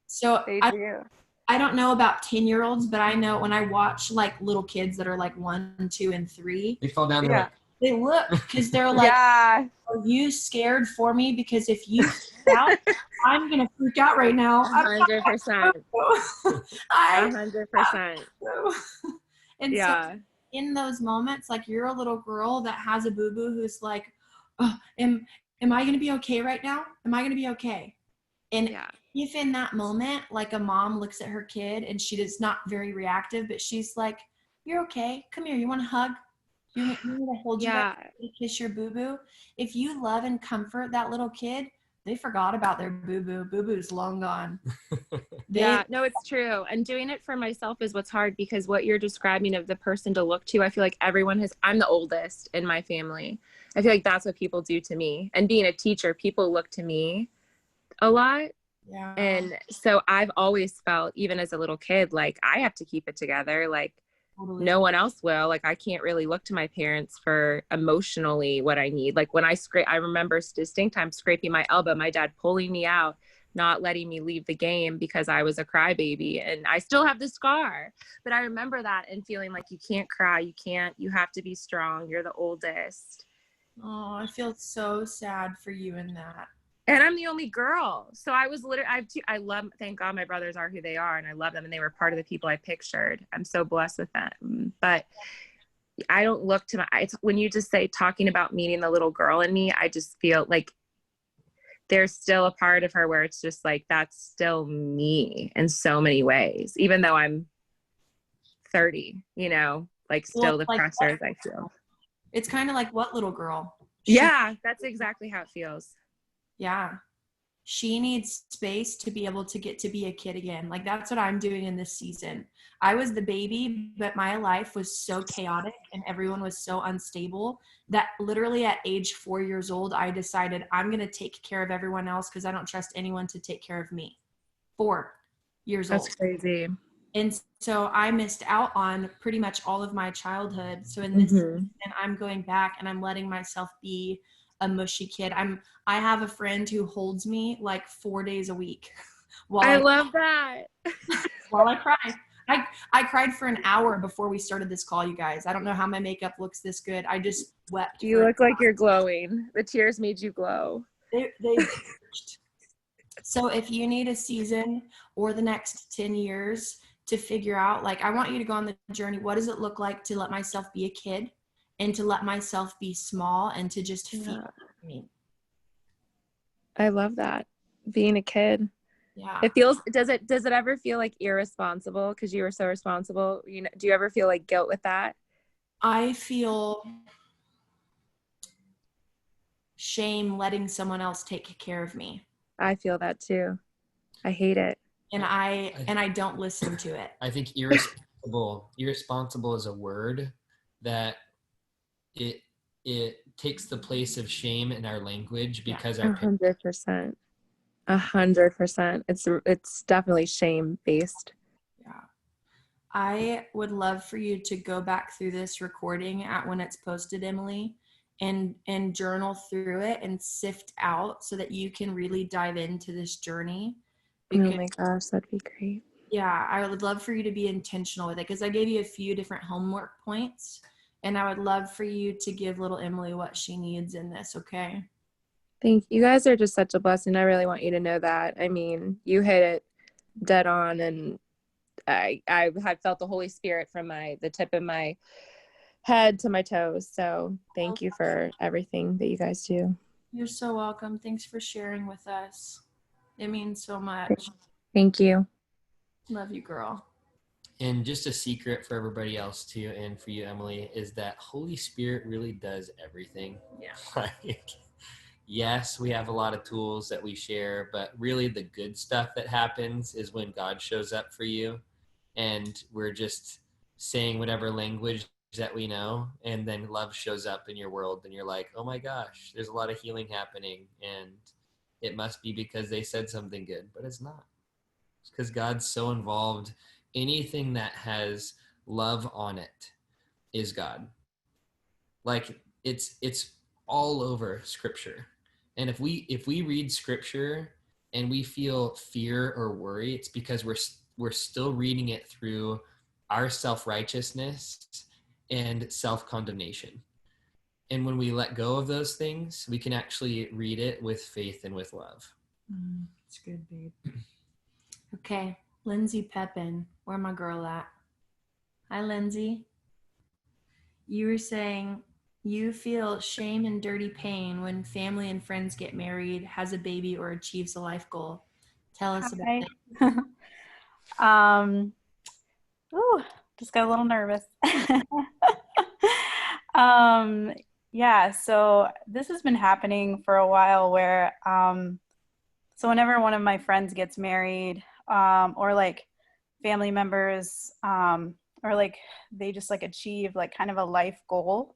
So They do. I don't know about 10-year-olds, but I know when I watch like little kids that are like 1, 2, and 3, They fall down there Yeah. like, they look because they're like, Yeah. are you scared for me? Because if you freak out, I'm going to freak out right now. 100%. I 100%. And so Yeah. in those moments, like you're a little girl that has a boo-boo who's like, oh, am I going to be okay right now? Am I going to be okay? And Yeah. if in that moment, like a mom looks at her kid and she is not very reactive, but she's like, you're okay. Come here. You want a hug? You want me to hold you Yeah. right now, kiss your boo-boo? If you love and comfort that little kid, they forgot about their boo-boo. Boo-boo's long gone. Yeah, no, it's true. And doing it for myself is what's hard, because what you're describing of the person to look to, I feel like I'm the oldest in my family. I feel like that's what people do to me. And being a teacher, people look to me a lot. Yeah. And so I've always felt, even as a little kid, like I have to keep it together. Like Totally. no one else will. Like I can't really look to my parents for emotionally what I need. Like when I remember distinct time scraping my elbow, my dad pulling me out, not letting me leave the game because I was a crybaby, and I still have the scar. But I remember that and feeling like you can't cry, you have to be strong. You're the oldest. Oh, I feel so sad for you in that. And I'm the only girl. So I was literally, thank God my brothers are who they are and I love them and they were part of the people I pictured. I'm so blessed with them. But I don't look to when you just say talking about meeting the little girl in me, I just feel like there's still a part of her where it's just like, that's still me in so many ways, even though I'm 30, like still the like pressures I feel. It's kind of like what little girl? Yeah, that's exactly how it feels. Yeah. She needs space to be able to get to be a kid again. Like that's what I'm doing in this season. I was the baby, but my life was so chaotic and everyone was so unstable that literally at age 4 years old, I decided I'm going to take care of everyone else because I don't trust anyone to take care of me. 4 years old. That's crazy. And so I missed out on pretty much all of my childhood. So in this season, I'm going back and I'm letting myself be a mushy kid. I have a friend who holds me like 4 days a week while I love that. while I cry. I cried for an hour before we started this call, you guys. I don't know how my makeup looks this good. I just wept. You look like you're glowing. The tears made you glow. They So if you need a season or the next 10 years to figure out, like, I want you to go on the journey. What does it look like to let myself be a kid and to let myself be small and to just feel me? I love that. Being a kid. Yeah. Does it ever feel like irresponsible because you were so responsible? Do you ever feel like guilt with that? I feel shame letting someone else take care of me. I feel that too. I hate it. And I don't listen to it. I think irresponsible is a word that it takes the place of shame in our language because our 100%. 100%. It's definitely shame based. Yeah. I would love for you to go back through this recording at when it's posted, Emily, and journal through it and sift out so that you can really dive into this journey. Because, oh my gosh, that'd be great. Yeah, I would love for you to be intentional with it because I gave you a few different homework points and I would love for you to give little Emily what she needs in this, okay? Thank you. You guys are just such a blessing. I really want you to know that. I mean, you hit it dead on, and I had felt the Holy Spirit from the tip of my head to my toes. So thank you for everything that you guys do. You're so welcome. Thanks for sharing with us. It means so much. Thank you. Love you, girl. And just a secret for everybody else too, and for you, Emily, is that Holy Spirit really does everything. Yeah. Like, yes, we have a lot of tools that we share, but really the good stuff that happens is when God shows up for you. and we're just saying whatever language that we know, and then love shows up in your world and you're like, oh my gosh, there's a lot of healing happening, and it must be because they said something good, but it's not. It's because God's so involved. Anything that has love on it is God. Like it's all over scripture. And if we read scripture and we feel fear or worry, it's because we're still reading it through our self-righteousness and self-condemnation. And when we let go of those things, we can actually read it with faith and with love. It's good, babe. Okay, Lindsay Pepin, where my girl at? Hi, Lindsay. You were saying you feel shame and dirty pain when family and friends get married, has a baby, or achieves a life goal. Tell us about it. Ooh, just got a little nervous. Yeah, so this has been happening for a while where, so whenever one of my friends gets married, or like family members, or like they just like achieve like kind of a life goal,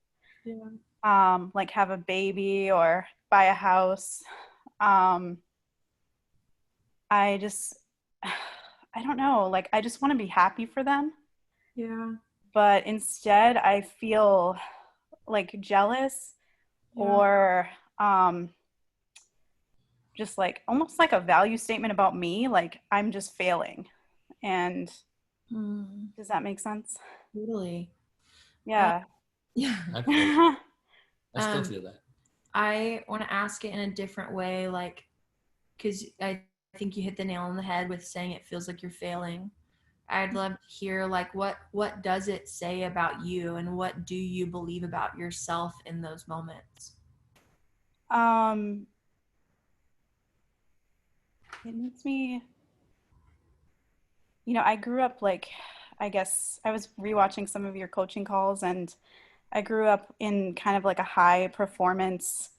like have a baby or buy a house, I don't know, like I just want to be happy for them. Yeah. But instead I feel like jealous or just like almost like a value statement about me, like I'm just failing. And does that make sense? Totally. Yeah. I still feel that. I want to ask it in a different way, like, because I think you hit the nail on the head with saying it feels like you're failing. I'd love to hear, like, what does it say about you, and what do you believe about yourself in those moments? It makes me, I grew up like, I guess I was rewatching some of your coaching calls, and I grew up in kind of like a high performance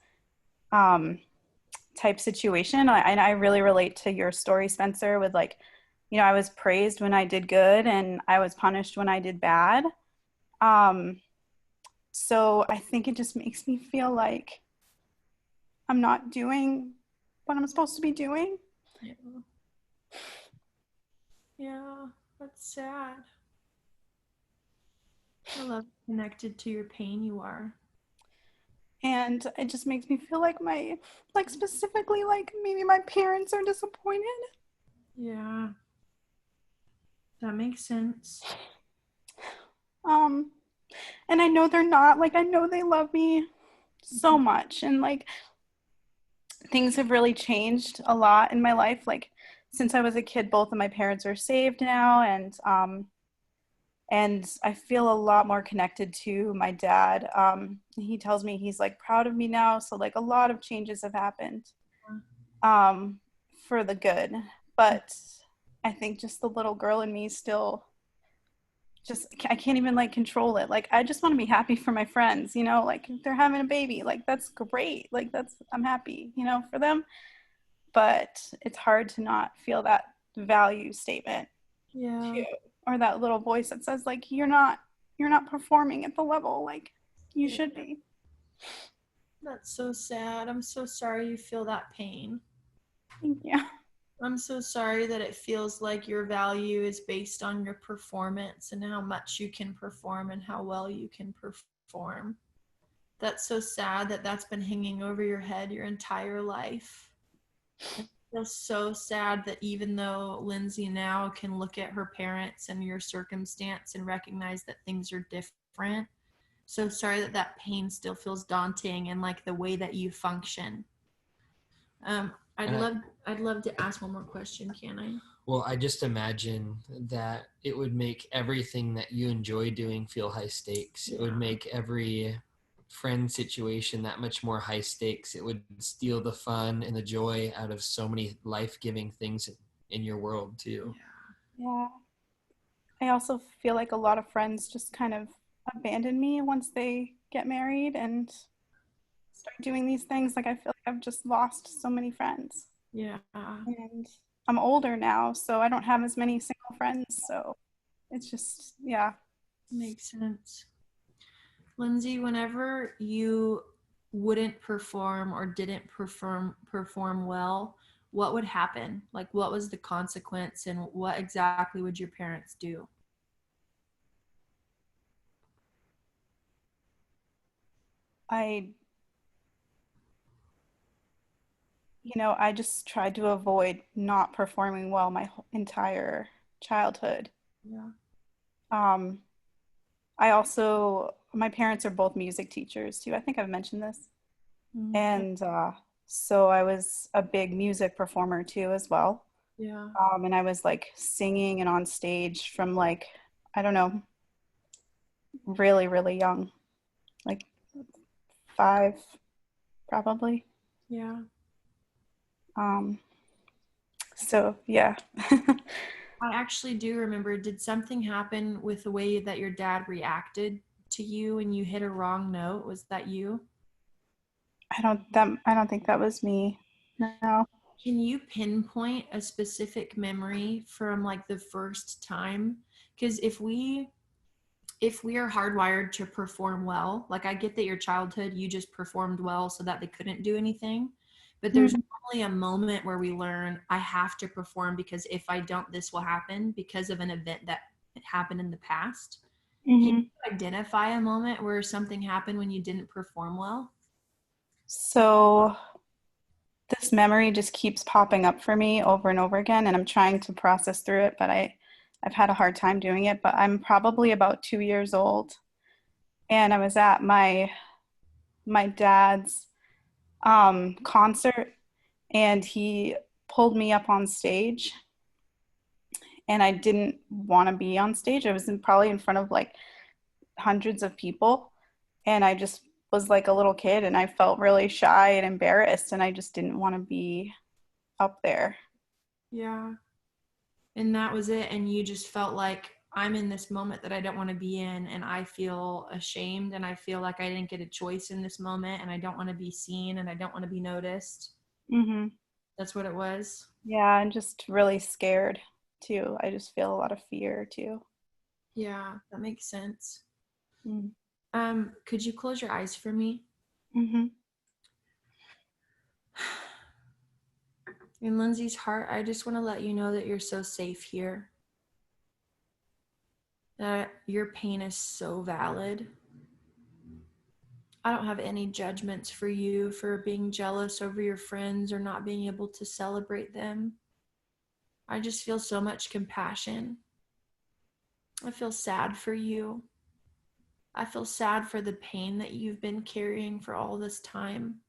type situation. And I really relate to your story, Spencer, with like, I was praised when I did good and I was punished when I did bad. So I think it just makes me feel like I'm not doing what I'm supposed to be doing. Yeah, that's sad. I love connected to your pain you are. And it just makes me feel like specifically, like maybe my parents are disappointed. Yeah. That makes sense. And I know they're not, like, I know they love me so much. And like, things have really changed a lot in my life. Like, since I was a kid, both of my parents are saved now. And I feel a lot more connected to my dad. He tells me he's like proud of me now. So like a lot of changes have happened for the good. But I think just the little girl in me still I can't even like control it. Like, I just want to be happy for my friends, like if they're having a baby, like that's great. Like I'm happy, for them. But it's hard to not feel that value statement. Yeah. Too. Or that little voice that says like, you're not performing at the level like you should be. That's so sad. I'm so sorry you feel that pain. Thank you. I'm so sorry that it feels like your value is based on your performance and how much you can perform and how well you can perform. That's so sad that that's been hanging over your head your entire life. I feel so sad that even though Lindsay now can look at her parents and your circumstance and recognize that things are different, so sorry that that pain still feels daunting and like the way that you function. I'd love to ask one more question, can I? Well, I just imagine that it would make everything that you enjoy doing feel high stakes. It would make every friend situation that much more high stakes. It would steal the fun and the joy out of so many life-giving things in your world too. Yeah. I also feel like a lot of friends just kind of abandon me once they get married and start doing these things. Like, I feel like I've just lost so many friends. Yeah. And I'm older now, so I don't have as many single friends. So it's just, yeah. Makes sense. Lindsay, whenever you wouldn't perform or didn't perform well, what would happen? Like, what was the consequence, and what exactly would your parents do? I just tried to avoid not performing well my entire childhood. Yeah. My parents are both music teachers too. I think I've mentioned this. Mhm. And so I was a big music performer too as well. Yeah. And I was like singing and on stage from like, I don't know, really, really young, like 5 probably. Yeah. So yeah. I actually do remember, did something happen with the way that your dad reacted to you when you hit a wrong note? Was that you? I don't think that was me. No. Can you pinpoint a specific memory from like the first time? Because if we are hardwired to perform well, like I get that your childhood, you just performed well so that they couldn't do anything. But there's normally a moment where we learn, I have to perform because if I don't, this will happen because of an event that happened in the past. Can you identify a moment where something happened when you didn't perform well? So this memory just keeps popping up for me over and over again, and I'm trying to process through it, but I've had a hard time doing it. But I'm probably about 2 years old, and I was at my dad's concert, and he pulled me up on stage, and I didn't want to be on stage. I was probably in front of like hundreds of people, and I just was like a little kid, and I felt really shy and embarrassed, and I just didn't want to be up there. Yeah. And that was it. And you just felt like, I'm in this moment that I don't want to be in, and I feel ashamed, and I feel like I didn't get a choice in this moment, and I don't want to be seen, and I don't want to be noticed. Mm-hmm. That's what it was. Yeah, I'm just really scared too. I just feel a lot of fear too. Yeah, that makes sense. Mm. Could you close your eyes for me? Mm-hmm. In Lindsay's heart, I just want to let you know that you're so safe here. That your pain is so valid. I don't have any judgments for you for being jealous over your friends or not being able to celebrate them. I just feel so much compassion. I feel sad for you. I feel sad for the pain that you've been carrying for all this time.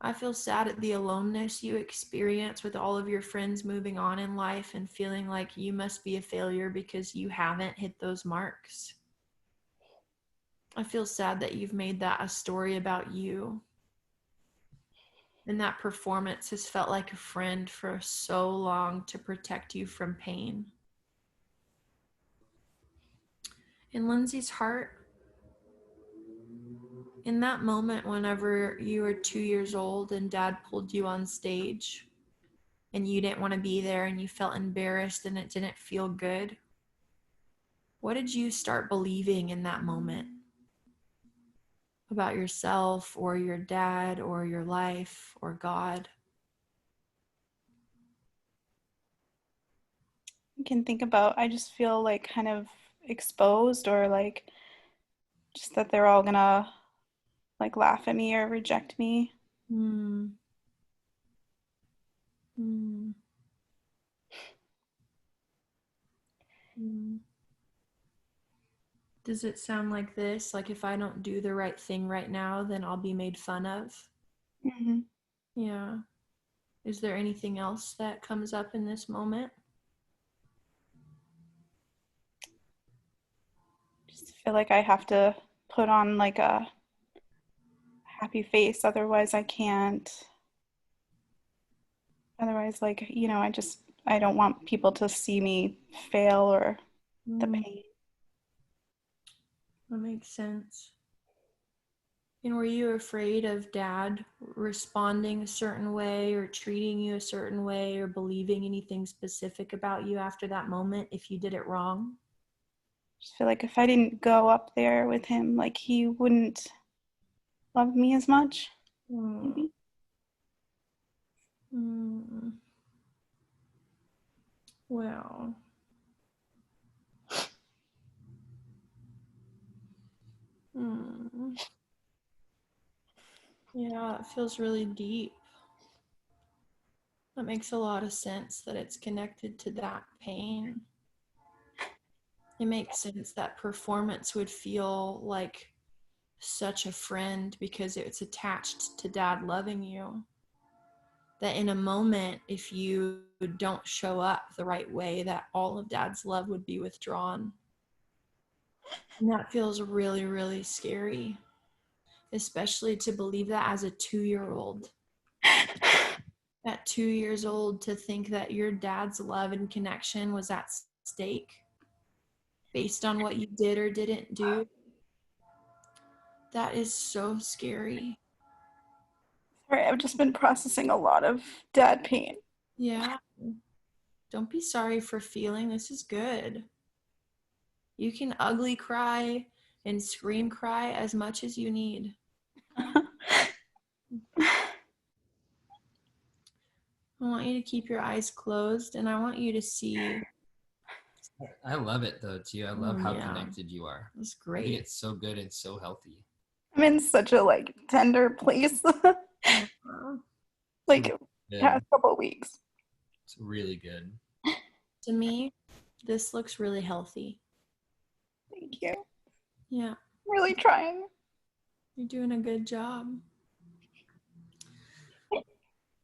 I feel sad at the aloneness you experience with all of your friends moving on in life and feeling like you must be a failure because you haven't hit those marks. I feel sad that you've made that a story about you. And that performance has felt like a friend for so long to protect you from pain. In Lindsay's heart, in that moment whenever you were 2 years old and Dad pulled you on stage and you didn't want to be there and you felt embarrassed and it didn't feel good, what did you start believing in that moment about yourself or your dad or your life or God? I just feel like kind of exposed, or like just that they're all gonna like laugh at me or reject me. Hmm. Hmm. Hmm. Does it sound like this? Like if I don't do the right thing right now, then I'll be made fun of? Mm-hmm. Yeah. Is there anything else that comes up in this moment? Just feel like I have to put on like a happy face, otherwise I can't. Otherwise, like, I don't want people to see me fail or the pain. That makes sense. And were you afraid of Dad responding a certain way or treating you a certain way or believing anything specific about you after that moment if you did it wrong? Just feel like if I didn't go up there with him, like he wouldn't love me as much. Maybe. Well, yeah, it feels really deep. That makes a lot of sense that it's connected to that pain. It makes sense that performance would feel like such a friend because it's attached to Dad loving you. That in a moment, if you don't show up the right way, that all of Dad's love would be withdrawn. And that feels really, really scary, especially to believe that as a 2-year-old. At 2 years old, to think that your dad's love and connection was at stake based on what you did or didn't do. That is so scary. Sorry, I've just been processing a lot of dad pain. Yeah. Don't be sorry for feeling. This is good. You can ugly cry and scream cry as much as you need. I want you to keep your eyes closed and I want you to see. I love it though too. I love how Yeah. connected you are. It's I great. think it's so good and so healthy. I'm in such a like tender place. Like Good. past couple of weeks. It's really good. To me, this looks really healthy. Thank you. Yeah, I'm really trying. you're doing a good job.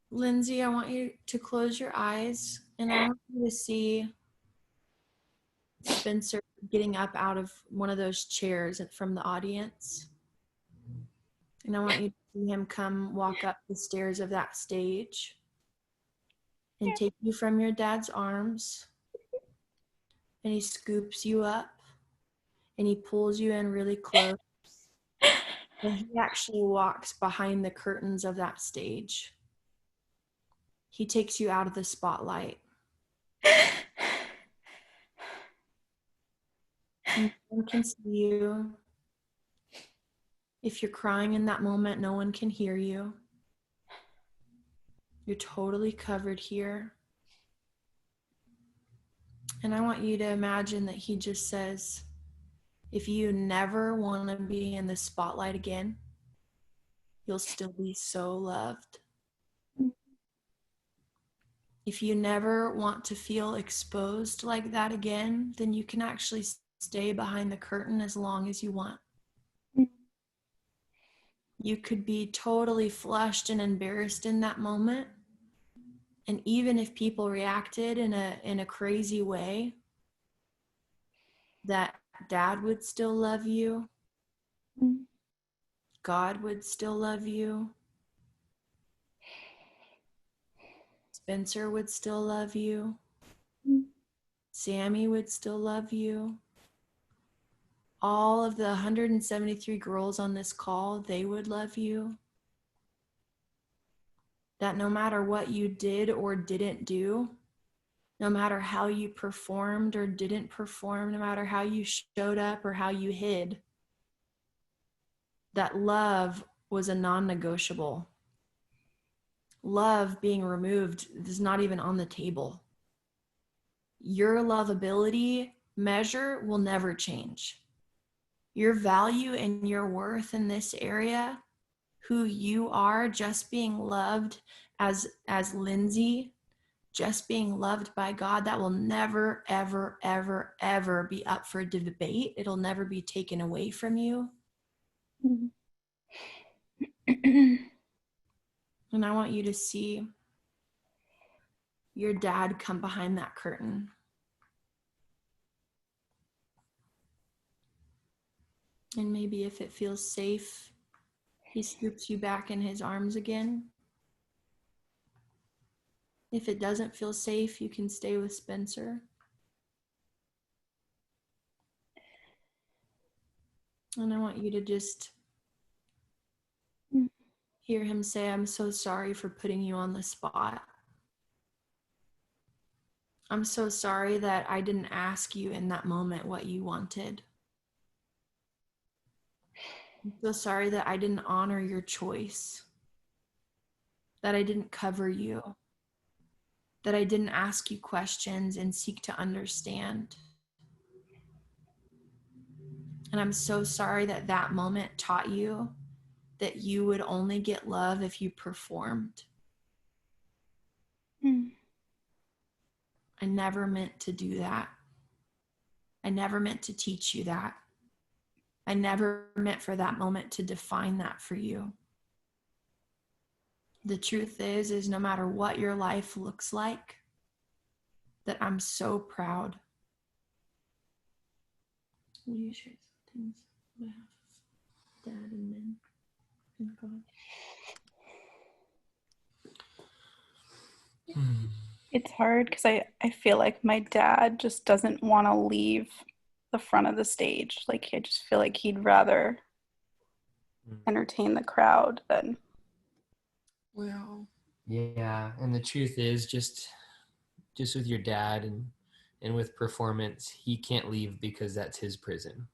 Lindsay, I want you to close your eyes and I want you to see Spencer getting up out of one of those chairs from the audience. And I want you to see him come walk up the stairs of that stage and take you from your dad's arms. And he scoops you up and he pulls you in really close. And he actually walks behind the curtains of that stage. He takes you out of the spotlight. No one can see you. If you're crying in that moment, no one can hear you. You're totally covered here. And I want you to imagine that he just says, if you never want to be in the spotlight again, you'll still be so loved. If you never want to feel exposed like that again, then you can actually stay behind the curtain as long as you want. You could be totally flushed and embarrassed in that moment. And even if people reacted in a crazy way, that Dad would still love you. God would still love you. Spencer would still love you. Sammy would still love you. All of the 173 girls on this call, they would love you. That no matter what you did or didn't do, no matter how you performed or didn't perform, no matter how you showed up or how you hid, that love was a non-negotiable. Love being removed is not even on the table. Your lovability measure will never change. Your value and your worth in this area, who you are, just being loved as Lindsay, just being loved by God, that will never, ever, ever, ever be up for debate. It'll never be taken away from you. And I want you to see your dad come behind that curtain. And maybe if it feels safe, he scoops you back in his arms again. If it doesn't feel safe, you can stay with Spencer. And I want you to just Hear him say, I'm so sorry for putting you on the spot. I'm so sorry that I didn't ask you in that moment what you wanted. I'm so sorry that I didn't honor your choice, that I didn't cover you, that I didn't ask you questions and seek to understand. And I'm so sorry that that moment taught you that you would only get love if you performed. I never meant to do that. I never meant to teach you that. I never meant for that moment to define that for you. The truth is no matter what your life looks like, that I'm so proud. Will you share some things on behalf of Dad and men and God? It's hard because I feel like my dad just doesn't want to leave the front of the stage. Like, I just feel like he'd rather entertain the crowd than. Well, Yeah, and the truth is just with your dad and with performance, he can't leave because that's his prison.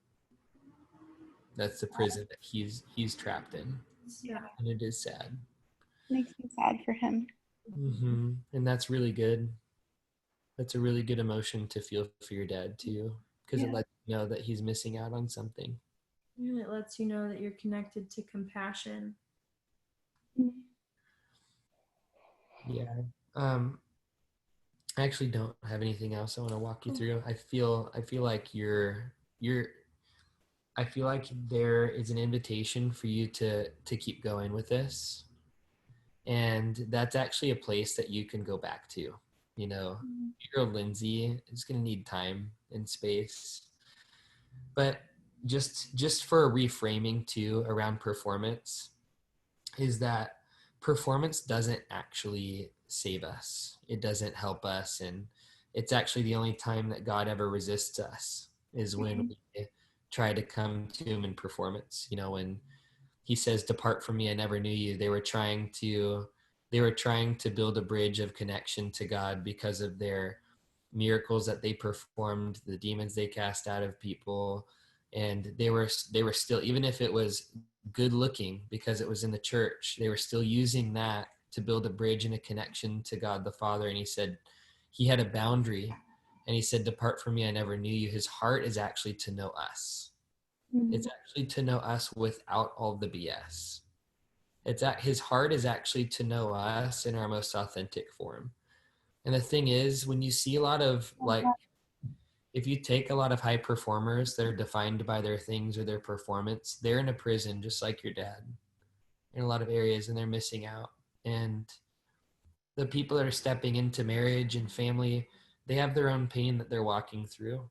That's the prison that he's trapped in. yeah. And it is sad. Makes me sad for him. And that's really good. That's a really good emotion to feel for your dad too, because it lets you know that he's missing out on something. And it lets you know that you're connected to compassion. Yeah. I actually don't have anything else I want to walk you through. I feel like I feel like there is an invitation for you to keep going with this. And that's actually a place that you can go back to. You know, your Lindsay is going to need time and space. But just for a reframing too around performance is that performance doesn't actually save us. It doesn't help us. And it's actually the only time that God ever resists us is when we try to come to him in performance. You know, when he says, "Depart from me, I never knew you." They were trying to build a bridge of connection to God because of their miracles that they performed, the demons they cast out of people. And they were still, even if it was good looking because it was in the church, they were still using that to build a bridge and a connection to God the Father. And he said, he had a boundary, and he said, "Depart from me, I never knew you." His heart is actually to know us. It's actually to know us without all the BS. His heart is actually to know us in our most authentic form. And the thing is, when you see a lot of if you take a lot of high performers that are defined by their things or their performance, they're in a prison just like your dad in a lot of areas, and they're missing out. And the people that are stepping into marriage and family, they have their own pain that they're walking through.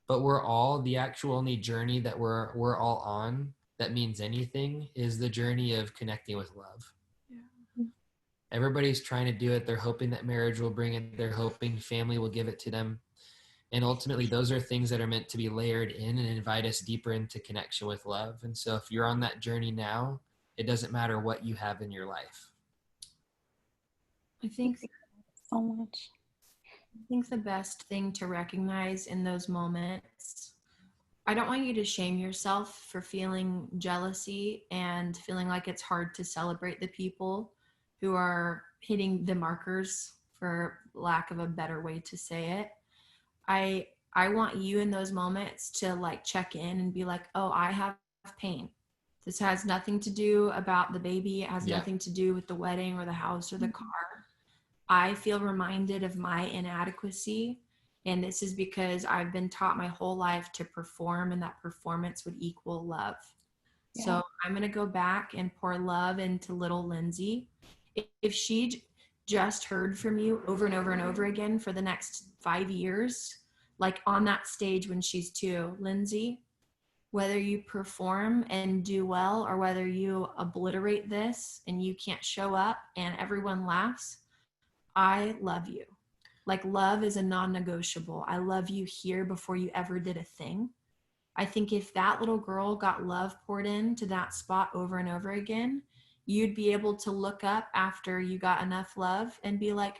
But we're all, the actual only journey that we're all on that means anything is the journey of connecting with love. Yeah. Everybody's trying to do it. They're hoping that marriage will bring it. They're hoping family will give it to them. And ultimately, those are things that are meant to be layered in and invite us deeper into connection with love. And so if you're on that journey now, it doesn't matter what you have in your life. I think so much. I think the best thing to recognize in those moments, I don't want you to shame yourself for feeling jealousy and feeling like it's hard to celebrate the people who are hitting the markers, for lack of a better way to say it. I want you in those moments to like check in and be like, oh, I have pain. This has nothing to do about the baby. It has nothing to do with the wedding or the house or the car. I feel reminded of my inadequacy, and this is because I've been taught my whole life to perform, and that performance would equal love. Yeah. So I'm going to go back and pour love into little Lindsay. If she just heard from you over and over and over again for the next 5 years, like on that stage when she's 2, Lindsay, whether you perform and do well or whether you obliterate this and you can't show up and everyone laughs, I love you. Like, love is a non-negotiable. I love you here before you ever did a thing. I think if that little girl got love poured into that spot over and over again, you'd be able to look up after you got enough love and be like,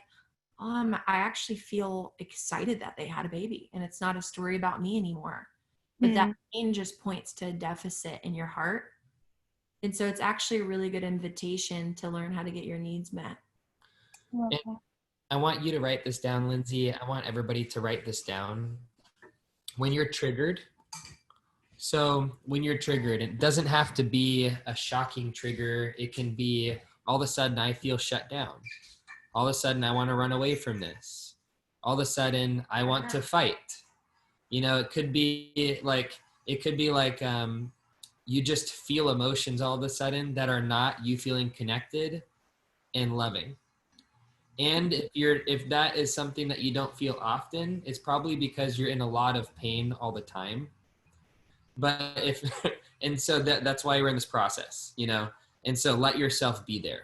I actually feel excited that they had a baby and it's not a story about me anymore. But that pain just points to a deficit in your heart. And so it's actually a really good invitation to learn how to get your needs met. I want you to write this down, Lindsay. I want everybody to write this down. When you're triggered, it doesn't have to be a shocking trigger. It can be all of a sudden I feel shut down. All of a sudden I want to run away from this. All of a sudden I want to fight. You know, it could be like you just feel emotions all of a sudden that are not you feeling connected and loving. And if that is something that you don't feel often, it's probably because you're in a lot of pain all the time. But and so that's why we're in this process, you know, and so let yourself be there.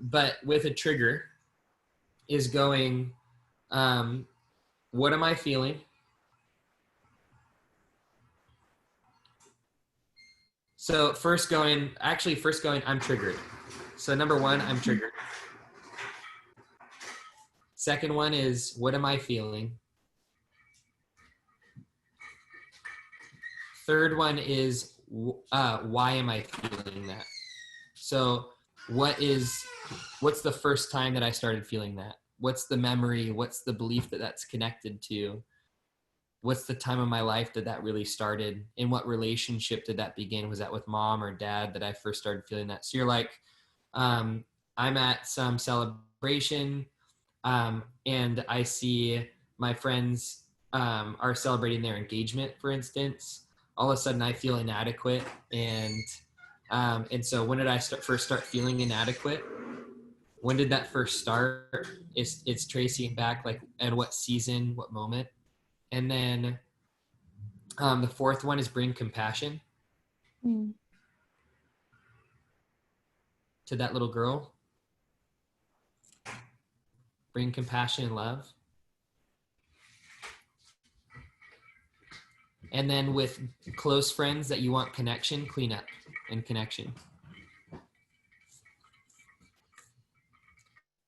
But with a trigger is going, what am I feeling? So first going, I'm triggered. So number one, I'm triggered. Second one is, what am I feeling? Third one is, why am I feeling that? So what's the first time that I started feeling that? What's the memory? What's the belief that that's connected to? What's the time of my life that really started? In what relationship did that begin? Was that with mom or dad that I first started feeling that? So you're like, I'm at some celebration, and I see my friends are celebrating their engagement, for instance. All of a sudden I feel inadequate. And so when did I first start feeling inadequate? When did that first start? It's tracing back, like, at what season, what moment. And then the fourth one is bring compassion to that little girl. Bring compassion and love. And then with close friends that you want connection, clean up and connection.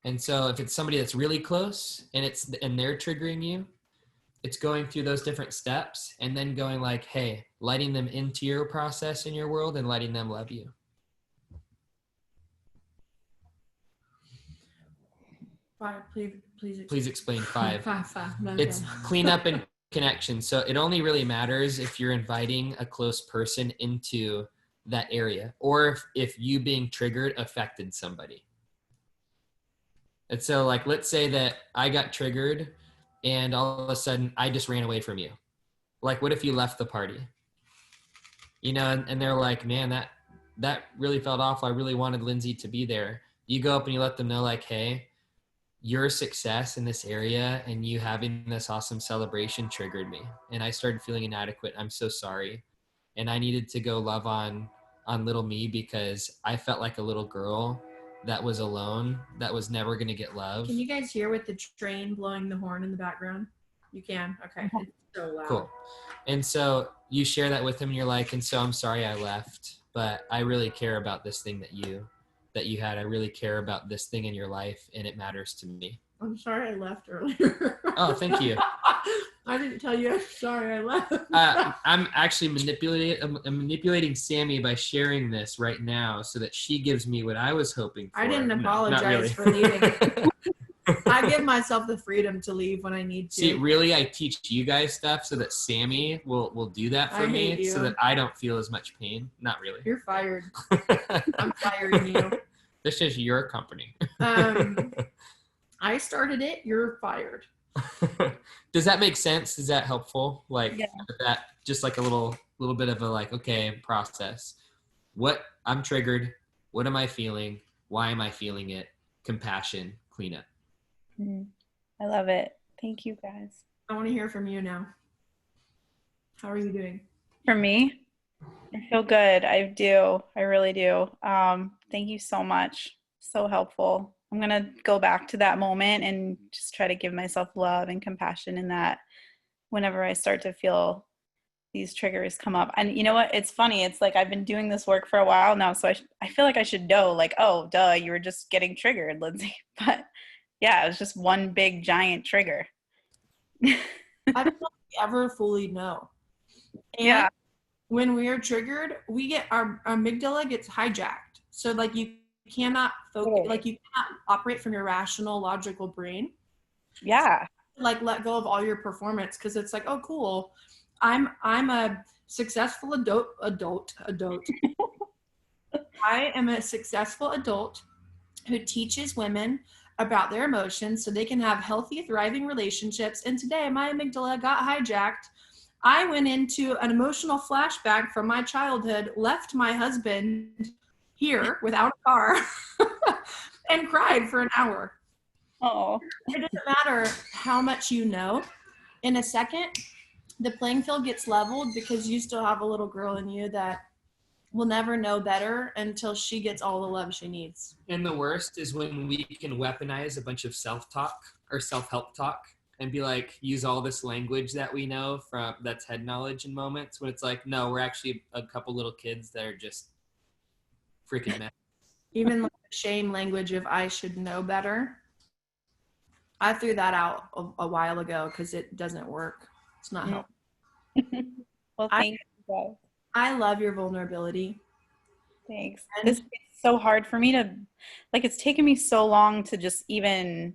And so if it's somebody that's really close and they're triggering you, it's going through those different steps and then going like, hey, letting them into your process in your world and letting them love you. Five, please explain five. Five. No, it's no. Clean up and connection. So it only really matters if you're inviting a close person into that area, or if you being triggered affected somebody. And so, like, let's say that I got triggered and all of a sudden I just ran away from you. Like, what if you left the party? You know, and they're like, man, that really felt awful. I really wanted Lindsay to be there. You go up and you let them know, like, hey, your success in this area and you having this awesome celebration triggered me. And I started feeling inadequate. I'm so sorry. And I needed to go love on little me because I felt like a little girl that was alone, that was never going to get love. Can you guys hear with the train blowing the horn in the background? You can? Okay. It's so loud. Cool. And so you share that with him and you're like, and so I'm sorry I left, but I really care about this thing that you had. I really care about this thing in your life and it matters to me. I'm sorry I left earlier. Oh, thank you. I didn't tell you I'm sorry I left. I'm actually manipulating Sammy by sharing this right now so that she gives me what I was hoping for. I didn't apologize really. for leaving. I give myself the freedom to leave when I need to. See, really, I teach you guys stuff so that Sammy will do that for me so that I don't feel as much pain. Not really. You're fired. I'm firing you. This is your company. I started it. You're fired. Does that make sense? Is that helpful? Like, yeah. That just like a little bit of a like, okay, process. What I'm triggered. What am I feeling? Why am I feeling it? Compassion, clean up. I love it. Thank you guys. I want to hear from you now. How are you doing? For me, I feel good. I do. I really do. Thank you so much. So helpful. I'm going to go back to that moment and just try to give myself love and compassion in that whenever I start to feel these triggers come up. And you know what? It's funny. It's like I've been doing this work for a while now, so I feel like I should know, like, oh, duh, you were just getting triggered, Lindsay. But yeah, it was just one big giant trigger. I don't ever fully know. And Yeah. when we are triggered, we get our amygdala gets hijacked. So like you cannot focus, like you cannot operate from your rational, logical brain. Yeah. Like let go of all your performance because it's like, oh, cool. I'm a successful adult. I am a successful adult who teaches women about their emotions so they can have healthy, thriving relationships. And today my amygdala got hijacked. I went into an emotional flashback from my childhood, left my husband here without a car, and cried for an hour. Oh. It doesn't matter how much you know. In a second, the playing field gets leveled because you still have a little girl in you that will never know better until she gets all the love she needs. And the worst is when we can weaponize a bunch of self-talk or self-help talk and be like, use all this language that we know from that's head knowledge in moments when it's like, no, we're actually a couple little kids that are just freaking mad. Even like the shame language of I should know better. I threw that out a while ago because it doesn't work. It's not helpful. Well, thank you guys. I love your vulnerability. Thanks. This is so hard for me to, like, it's taken me so long to just even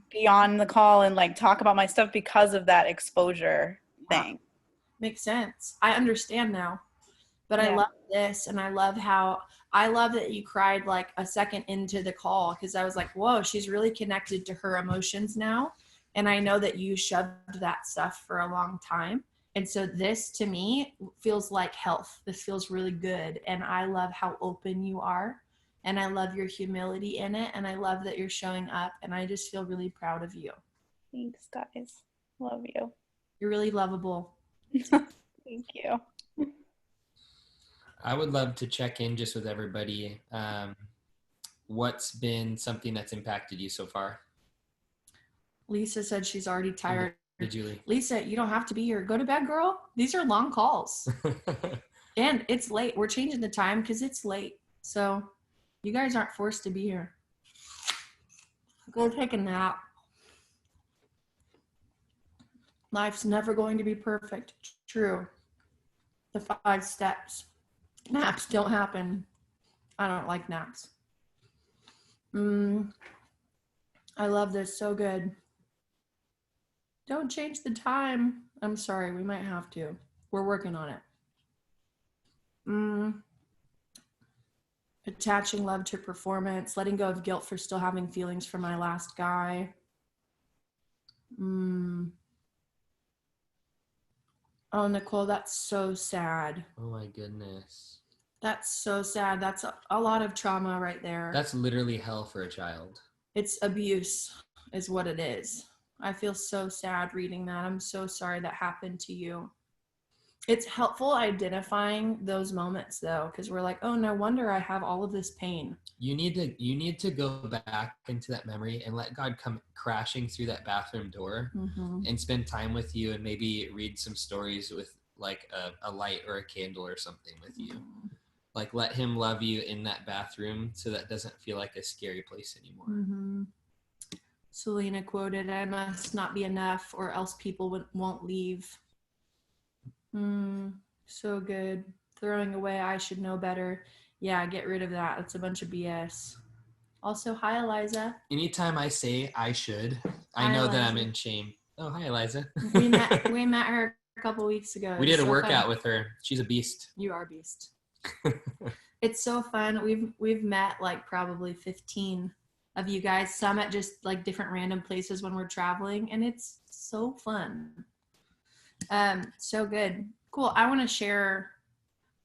be on the call and like talk about my stuff because of that exposure thing. Makes sense. I understand now. But I love this, and I love that you cried like a second into the call because I was like, whoa, she's really connected to her emotions now. And I know that you shoved that stuff for a long time. And so this to me feels like health. This feels really good. And I love how open you are. And I love your humility in it. And I love that you're showing up. And I just feel really proud of you. Thanks, guys. Love you. You're really lovable. Thank you. I would love to check in just with everybody. What's been something that's impacted you so far? Lisa said she's already tired. Julie. Lisa, you don't have to be here. Go to bed, girl. These are long calls. And it's late. We're changing the time because it's late. So you guys aren't forced to be here. Go take a nap. Life's never going to be perfect. True. The 5 steps. Naps don't happen. I don't like naps. I love this. So good. Don't change the time. I'm sorry. We might have to. We're working on it. Attaching love to performance. Letting go of guilt for still having feelings for my last guy. Oh, Nicole, that's so sad. Oh my goodness. That's so sad. That's a lot of trauma right there. That's literally hell for a child. It's abuse is what it is. I feel so sad reading that. I'm so sorry that happened to you. It's helpful identifying those moments though, because we're like, oh, no wonder I have all of this pain. You need to go back into that memory and let God come crashing through that bathroom door and spend time with you and maybe read some stories with like a light or a candle or something with you. Like let him love you in that bathroom so that doesn't feel like a scary place anymore. Selena quoted, I must not be enough or else people won't leave. So good. Throwing away, I should know better. Yeah, get rid of that. That's a bunch of BS. Also, hi, Eliza. Anytime I say I should, I know that I'm in shame. Oh, hi, Eliza. we met her a couple weeks ago. We did a workout with her. She's a beast. You are a beast. It's so fun. We've met like probably 15 of you guys, some at just like different random places when we're traveling, and it's so fun. So good. Cool. I want to share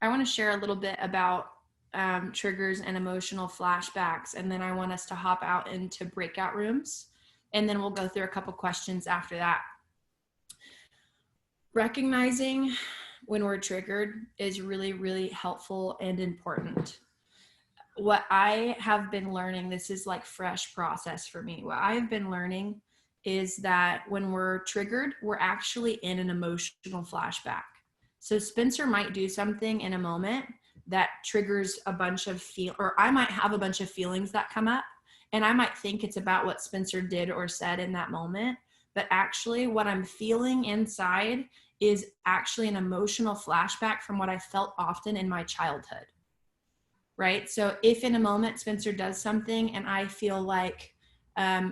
a little bit about triggers and emotional flashbacks, and then I want us to hop out into breakout rooms, and then we'll go through a couple questions after that. Recognizing when we're triggered is really, really helpful and important. What I have been learning, this is like fresh process for me. What I've been learning is that when we're triggered, we're actually in an emotional flashback. So Spencer might do something in a moment that triggers a bunch of or I might have a bunch of feelings that come up, and I might think it's about what Spencer did or said in that moment. But actually what I'm feeling inside is actually an emotional flashback from what I felt often in my childhood. Right? So if in a moment Spencer does something and I feel like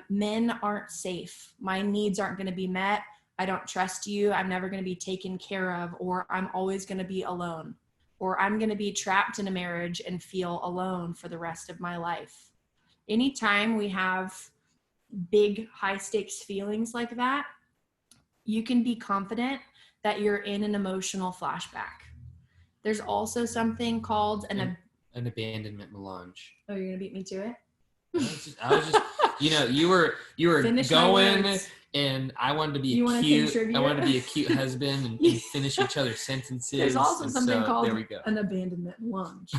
men aren't safe, my needs aren't going to be met, I don't trust you, I'm never going to be taken care of, or I'm always going to be alone, or I'm going to be trapped in a marriage and feel alone for the rest of my life. Anytime we have big high stakes feelings like that, you can be confident that you're in an emotional flashback. There's also something called an abandonment melange. Oh, you're gonna beat me to it? I was just you were Finish going, and I wanted to be I wanted to be a cute husband and finish each other's sentences. There's also something called there we go. an abandonment lunge.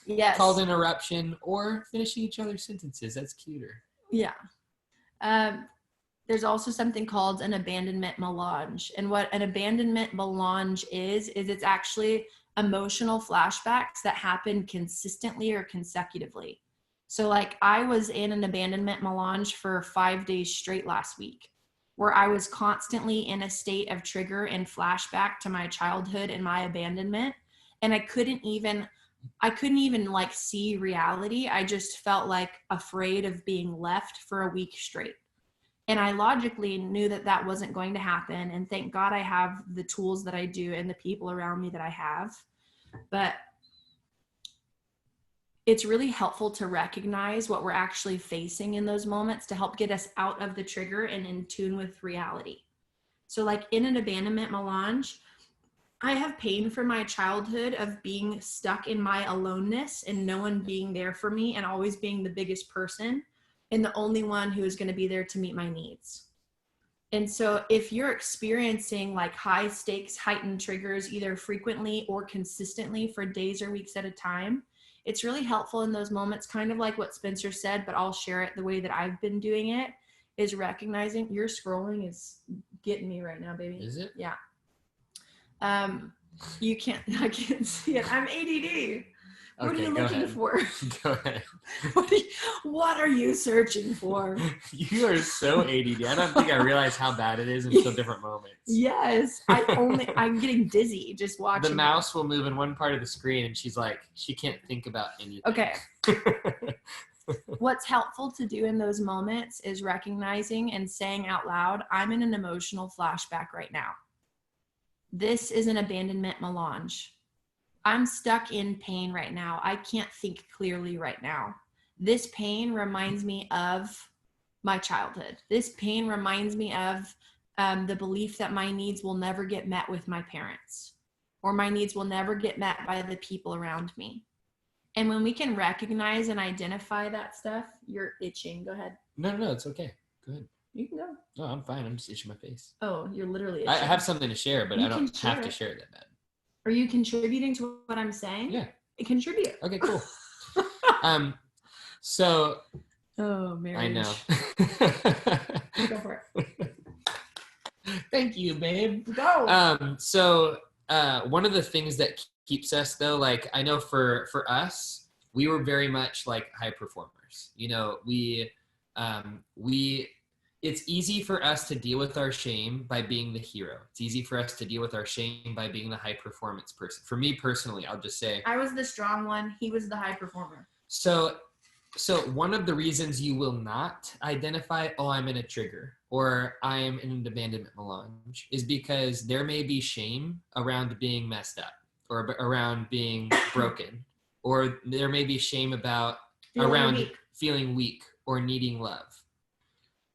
Yes. Called interruption or finishing each other's sentences. That's cuter. Yeah. There's also something called an abandonment melange. And what an abandonment melange is it's actually emotional flashbacks that happen consistently or consecutively. So like I was in an abandonment melange for 5 days straight last week, where I was constantly in a state of trigger and flashback to my childhood and my abandonment. And I couldn't even like see reality. I just felt like afraid of being left for a week straight. And I logically knew that that wasn't going to happen. And thank God I have the tools that I do and the people around me that I have. But it's really helpful to recognize what we're actually facing in those moments to help get us out of the trigger and in tune with reality. So like in an abandonment melange, I have pain from my childhood of being stuck in my aloneness and no one being there for me and always being the biggest person and the only one who is going to be there to meet my needs. And so if you're experiencing like high stakes, heightened triggers, either frequently or consistently for days or weeks at a time, it's really helpful in those moments, kind of like what Spencer said, but I'll share it the way that I've been doing it, is recognizing your scrolling is getting me right now, baby. Is it? Yeah. I can't see it. I'm ADD. What are you looking for? Go ahead. What are you searching for? You are so ADD. I don't think I realize how bad it is until different moments. Yes. I'm getting dizzy just watching. The mouse will move in one part of the screen and she's like, she can't think about anything. Okay. What's helpful to do in those moments is recognizing and saying out loud, I'm in an emotional flashback right now. This is an abandonment melange. I'm stuck in pain right now. I can't think clearly right now. This pain reminds me of my childhood. This pain reminds me of the belief that my needs will never get met with my parents, or my needs will never get met by the people around me. And when we can recognize and identify that stuff, you're itching. Go ahead. No, it's okay. Go ahead. You can go. No, I'm fine. I'm just itching my face. Oh, you're literally itching. I have something to share, but I don't have to share it that bad. Are you contributing to what I'm saying? Yeah. Contribute. Okay, cool. So. Oh, marriage. I know. Go for it. Thank you, babe. Go. So one of the things that keeps us though, like I know for us, we were very much like high performers. You know, it's easy for us to deal with our shame by being the hero. It's easy for us to deal with our shame by being the high performance person. For me personally, I'll just say I was the strong one. He was the high performer. So one of the reasons you will not identify, oh, I'm in a trigger or I am in an abandonment melange is because there may be shame around being messed up or around being broken, or there may be shame feeling weak or needing love.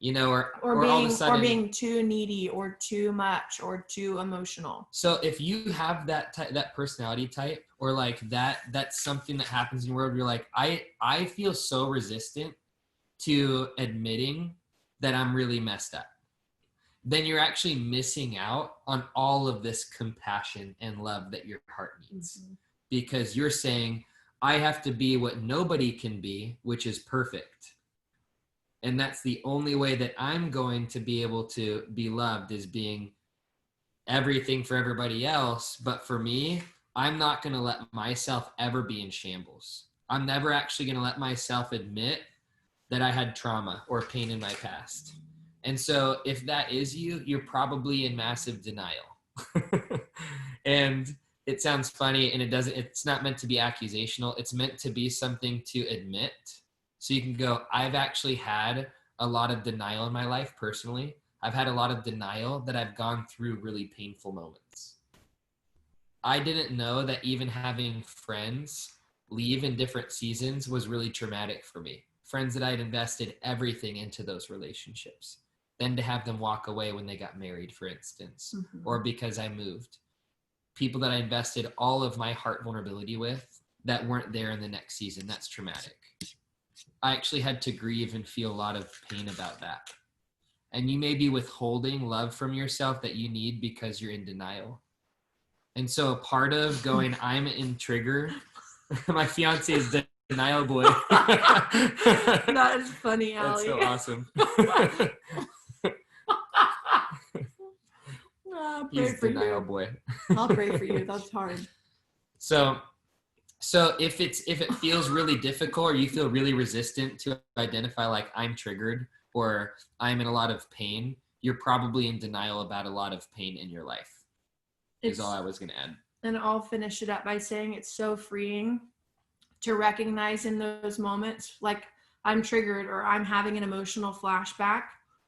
You know, or all of a sudden, or being too needy or too much or too emotional. So if you have that personality type, or like that's something that happens in the world, you're like, I feel so resistant to admitting that I'm really messed up. Then you're actually missing out on all of this compassion and love that your heart needs. Mm-hmm. Because you're saying, I have to be what nobody can be, which is perfect. And that's the only way that I'm going to be able to be loved, is being everything for everybody else. But for me, I'm not going to let myself ever be in shambles. I'm never actually going to let myself admit that I had trauma or pain in my past. And so if that is you, you're probably in massive denial. And it sounds funny, and it's not meant to be accusational. It's meant to be something to admit. So you can go, I've actually had a lot of denial in my life personally. I've had a lot of denial that I've gone through really painful moments. I didn't know that even having friends leave in different seasons was really traumatic for me. Friends that I'd invested everything into those relationships. Then to have them walk away when they got married, for instance, or because I moved. People that I invested all of my heart vulnerability with that weren't there in the next season. That's traumatic. I actually had to grieve and feel a lot of pain about that. And you may be withholding love from yourself that you need because you're in denial. And so a part of going, I'm in trigger. My fiance is denial boy. That is funny, Allie. That's so awesome. He's denial boy. I'll pray for you. That's hard. So if it feels really difficult, or you feel really resistant to identify like I'm triggered or I'm in a lot of pain, you're probably in denial about a lot of pain in your life. Is all I was going to add. And I'll finish it up by saying it's so freeing to recognize in those moments, like I'm triggered or I'm having an emotional flashback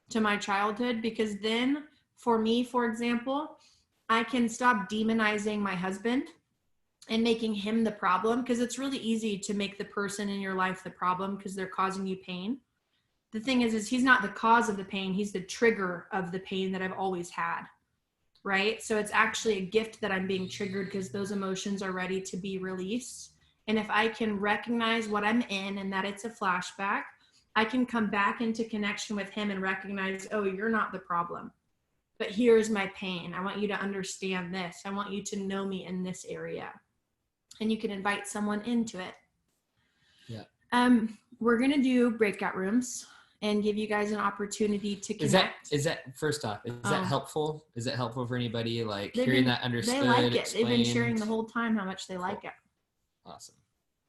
to my childhood, because then for me, for example, I can stop demonizing my husband and making him the problem, because it's really easy to make the person in your life the problem because they're causing you pain. The thing is he's not the cause of the pain. He's the trigger of the pain that I've always had, right? So it's actually a gift that I'm being triggered because those emotions are ready to be released. And if I can recognize what I'm in and that it's a flashback, I can come back into connection with him and recognize, oh, you're not the problem, but here's my pain. I want you to understand this. I want you to know me in this area. And you can invite someone into it. Yeah. We're going to do breakout rooms and give you guys an opportunity to connect. Is that first off, is that helpful? Is it helpful for anybody, like hearing that understood? They like it. Explained? They've been sharing the whole time how much they like it. Awesome.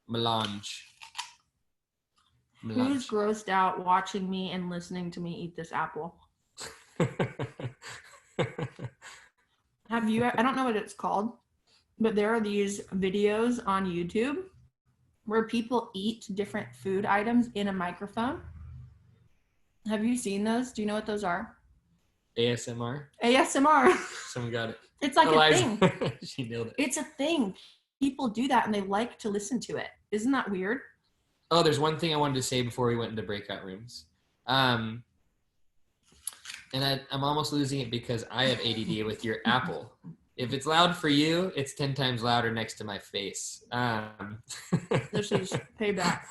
Melange. Who's grossed out watching me and listening to me eat this apple? Have you, I don't know what it's called, but there are these videos on YouTube where people eat different food items in a microphone. Have you seen those? Do you know what those are? ASMR? ASMR. Someone got it. It's like Eliza. a thing. She nailed it. It's a thing. People do that and they like to listen to it. Isn't that weird? Oh, there's one thing I wanted to say before we went into breakout rooms. And I'm almost losing it because I have ADD with your apple. If it's loud for you, it's 10 times louder next to my face. This is payback.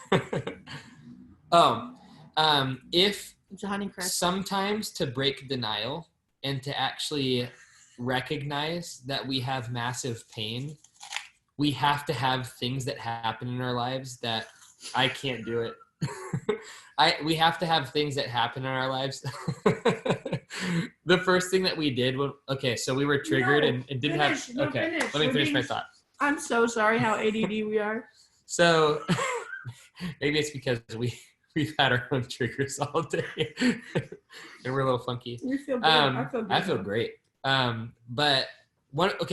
If it's a Honeycrisp. Sometimes to break denial and to actually recognize that we have massive pain, we have to have things that happen in our lives that I can't do it. We have to have things that happen in our lives. The first thing that we did was, so we were triggered and didn't let me finish my thought. I'm so sorry how ADD we are. So maybe it's because we've had our own triggers all day and we're a little funky. You feel good. I feel good. I feel great. But so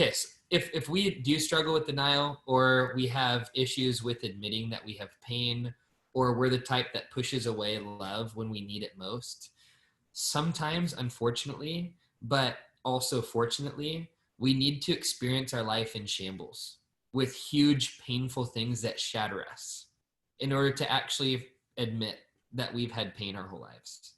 if we do struggle with denial, or we have issues with admitting that we have pain, or we're the type that pushes away love when we need it most, sometimes, unfortunately, but also fortunately, we need to experience our life in shambles with huge, painful things that shatter us in order to actually admit that we've had pain our whole lives.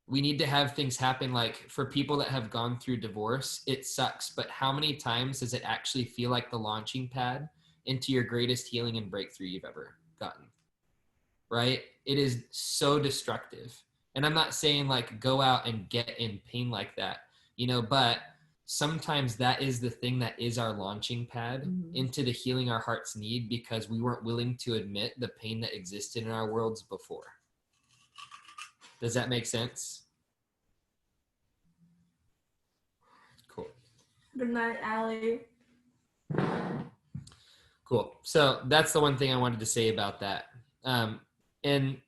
We need to have things happen, like for people that have gone through divorce, it sucks, but how many times does it actually feel like the launching pad into your greatest healing and breakthrough you've ever gotten? Right? It is so destructive. And I'm not saying like go out and get in pain like that, but sometimes that is the thing that is our launching pad into the healing our hearts need, because we weren't willing to admit the pain that existed in our worlds before. Does that make sense? Cool. Good night, Allie. Cool. So that's the one thing I wanted to say about that. And,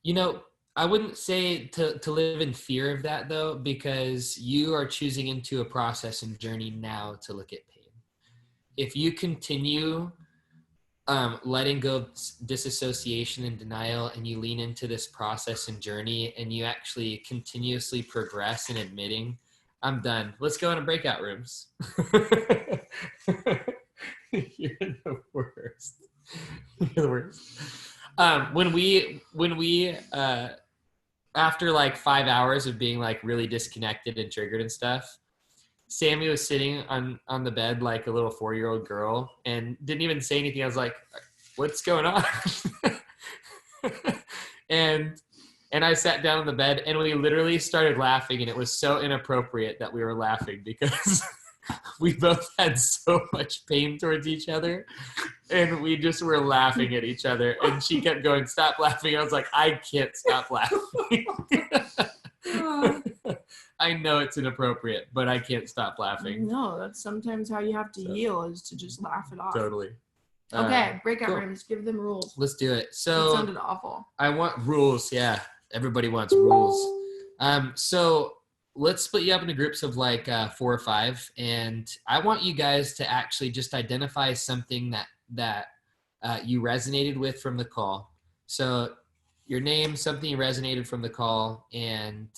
you know, I wouldn't say to live in fear of that, though, because you are choosing into a process and journey now to look at pain. If you continue letting go of disassociation and denial, and you lean into this process and journey, and you actually continuously progress in admitting, I'm done. Let's go into breakout rooms. You're the worst. You're the worst. When we after like 5 hours of being like really disconnected and triggered and stuff, Sammy was sitting on the bed like a little 4-year-old girl and didn't even say anything. I was like, what's going on? and I sat down on the bed and we literally started laughing, and it was so inappropriate that we were laughing because we both had so much pain towards each other, and we just were laughing at each other, and she kept going, stop laughing. I was like, I can't stop laughing. I know it's inappropriate, but I can't stop laughing. No, that's sometimes how you have to heal, is to just laugh it off. Totally. Okay, breakout cool. rooms. Give them rules. Let's do it. That So sounded awful. I want rules. Yeah, everybody wants rules. So let's split you up into groups of like 4 or 5, and I want you guys to actually just identify something that you resonated with from the call. So your name, something you resonated from the call, and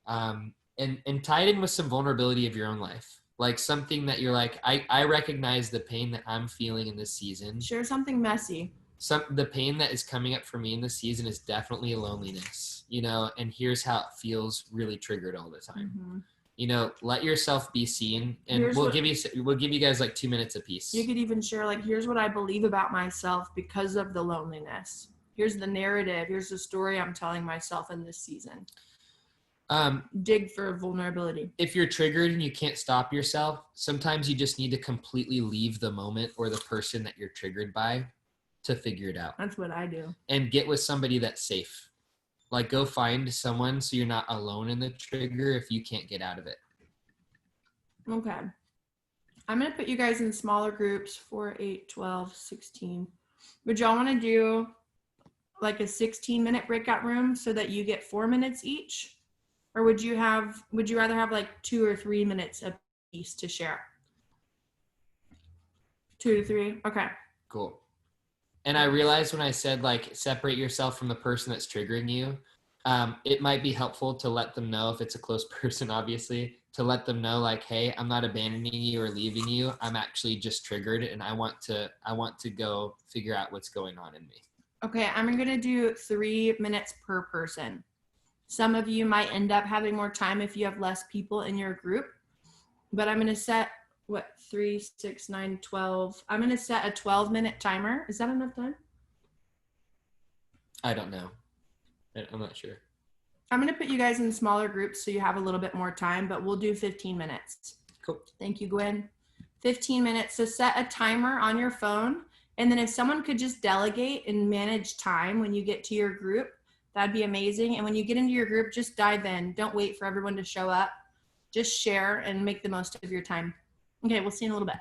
tie it in with some vulnerability of your own life. Like something that you're like, I recognize the pain that I'm feeling in this season. Share something messy. The pain that is coming up for me in this season is definitely loneliness, you know, and here's how it feels really triggered all the time. Mm-hmm. You know, let yourself be seen, and we'll give you guys like 2 minutes apiece. You could even share like, here's what I believe about myself because of the loneliness. Here's the narrative. Here's the story I'm telling myself in this season. Dig for vulnerability. If you're triggered and you can't stop yourself, sometimes you just need to completely leave the moment or the person that you're triggered by to figure it out. That's what I do. And get with somebody that's safe. Like go find someone so you're not alone in the trigger if you can't get out of it. Okay. I'm going to put you guys in smaller groups, 4, 8, 12, 16. Would y'all want to do like a 16-minute breakout room so that you get 4 minutes each? Or would you rather have like 2 or 3 minutes a piece to share? 2 to 3? Okay. Cool. And I realized when I said like separate yourself from the person that's triggering you, it might be helpful to let them know, if it's a close person, obviously, to let them know like, hey, I'm not abandoning you or leaving you. I'm actually just triggered, and I want to go figure out what's going on in me. Okay, I'm going to do 3 minutes per person. Some of you might end up having more time if you have less people in your group, but I'm going to set 3, 6, 9, 12. I'm going to set a 12-minute timer. Is that enough time? I don't know. I'm not sure. I'm going to put you guys in smaller groups so you have a little bit more time, but we'll do 15 minutes. Cool. Thank you, Gwen. 15 minutes. So set a timer on your phone, and then if someone could just delegate and manage time when you get to your group, that'd be amazing. And when you get into your group, just dive in. Don't wait for everyone to show up. Just share and make the most of your time. Okay, we'll see you in a little bit.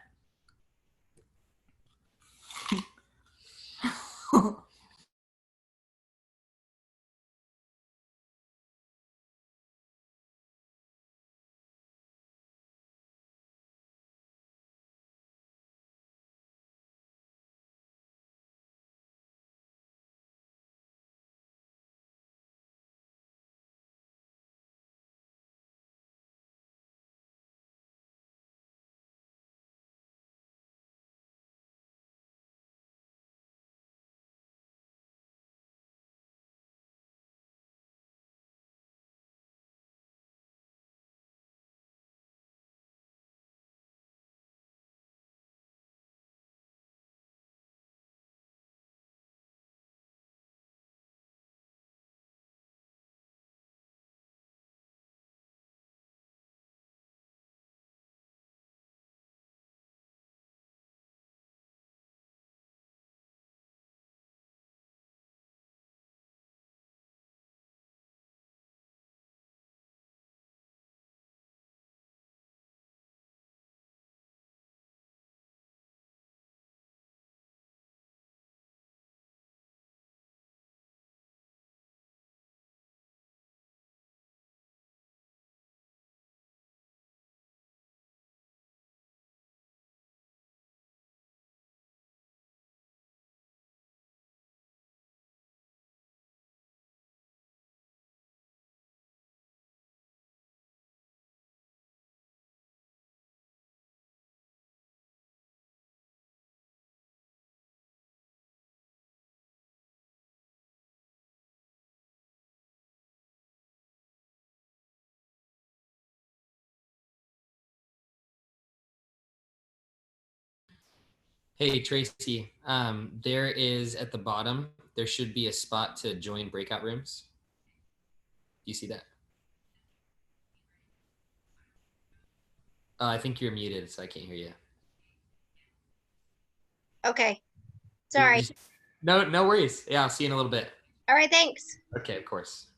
Hey, Tracy, there is at the bottom, there should be a spot to join breakout rooms. Do you see that? I think you're muted, so I can't hear you. Okay. Sorry. No worries. Yeah, I'll see you in a little bit. All right, thanks. Okay, of course.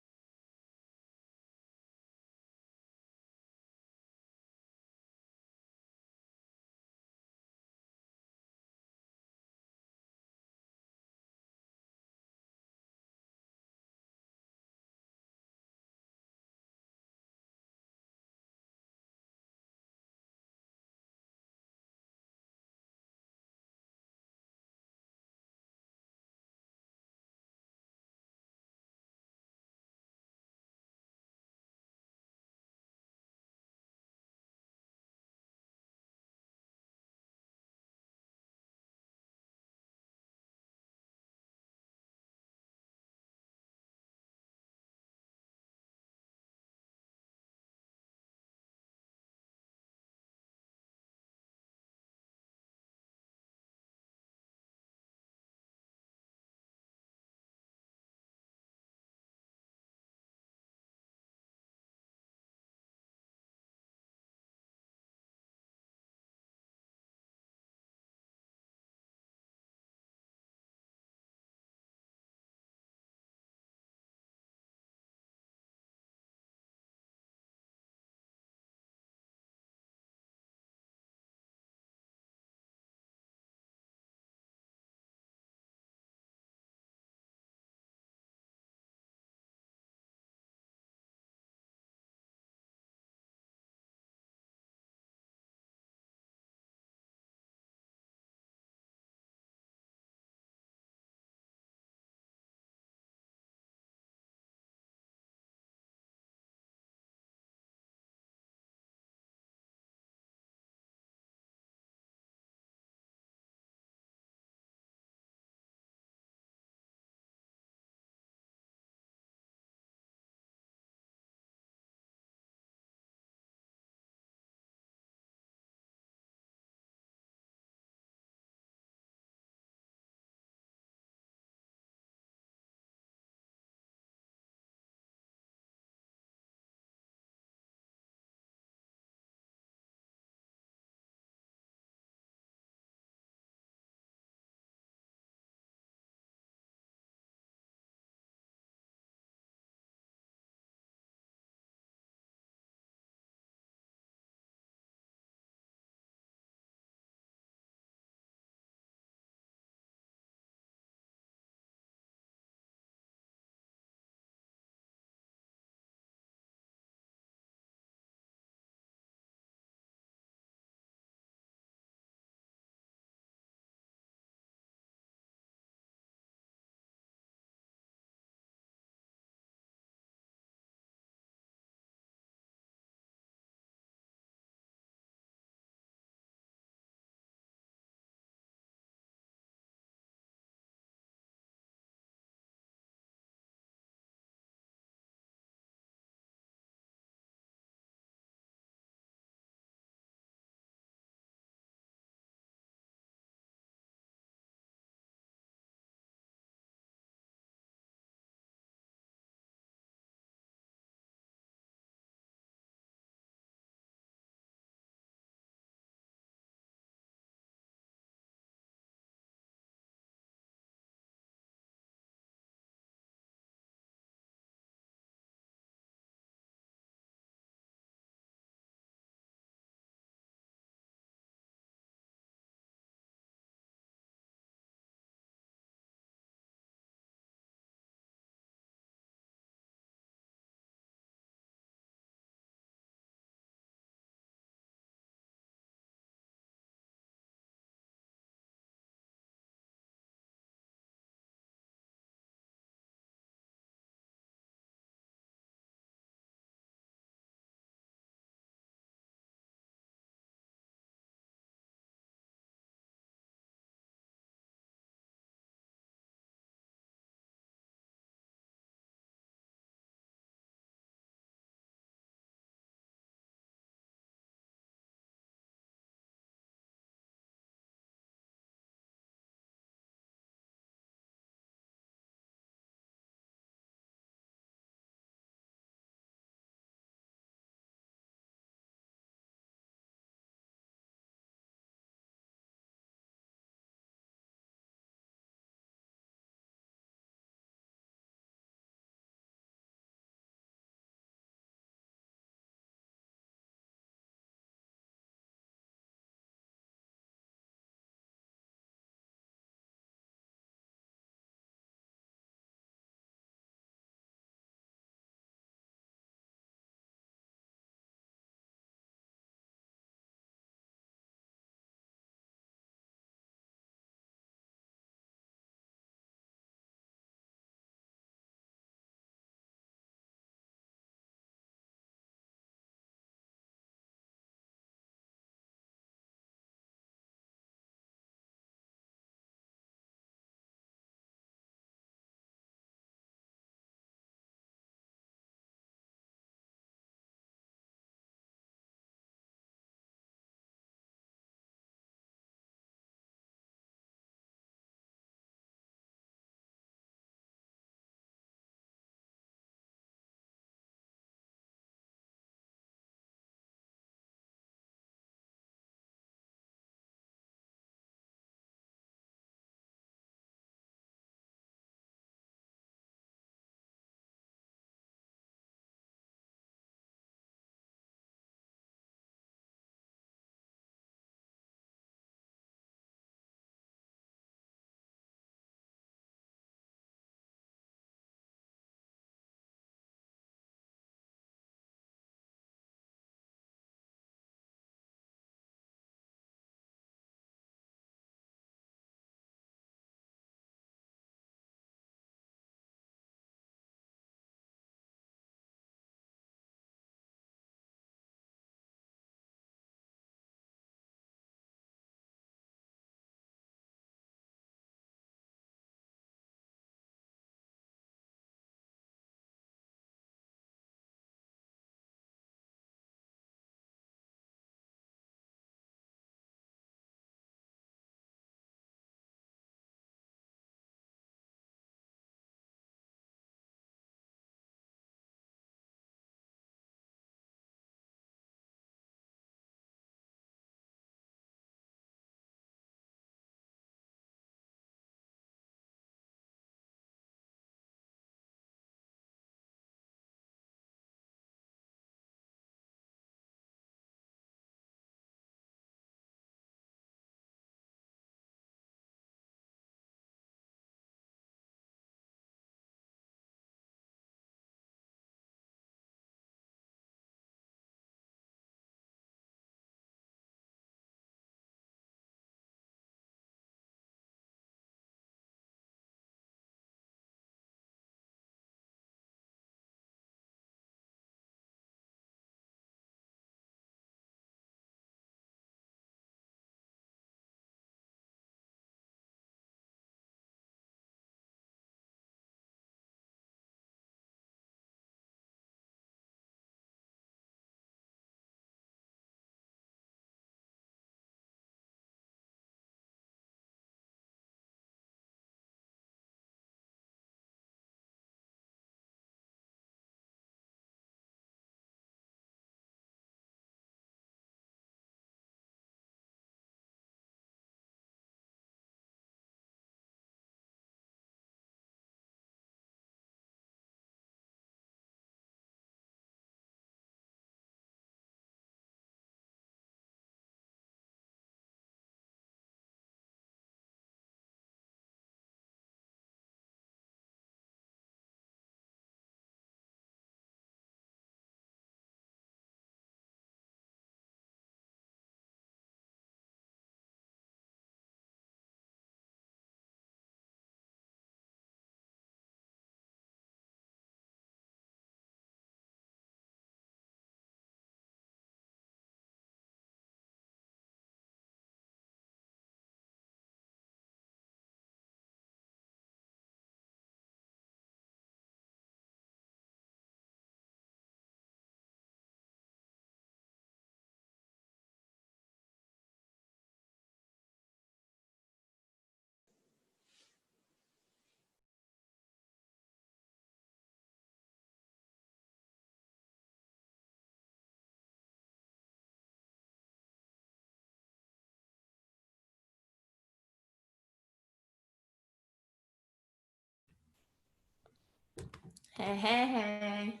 Hey.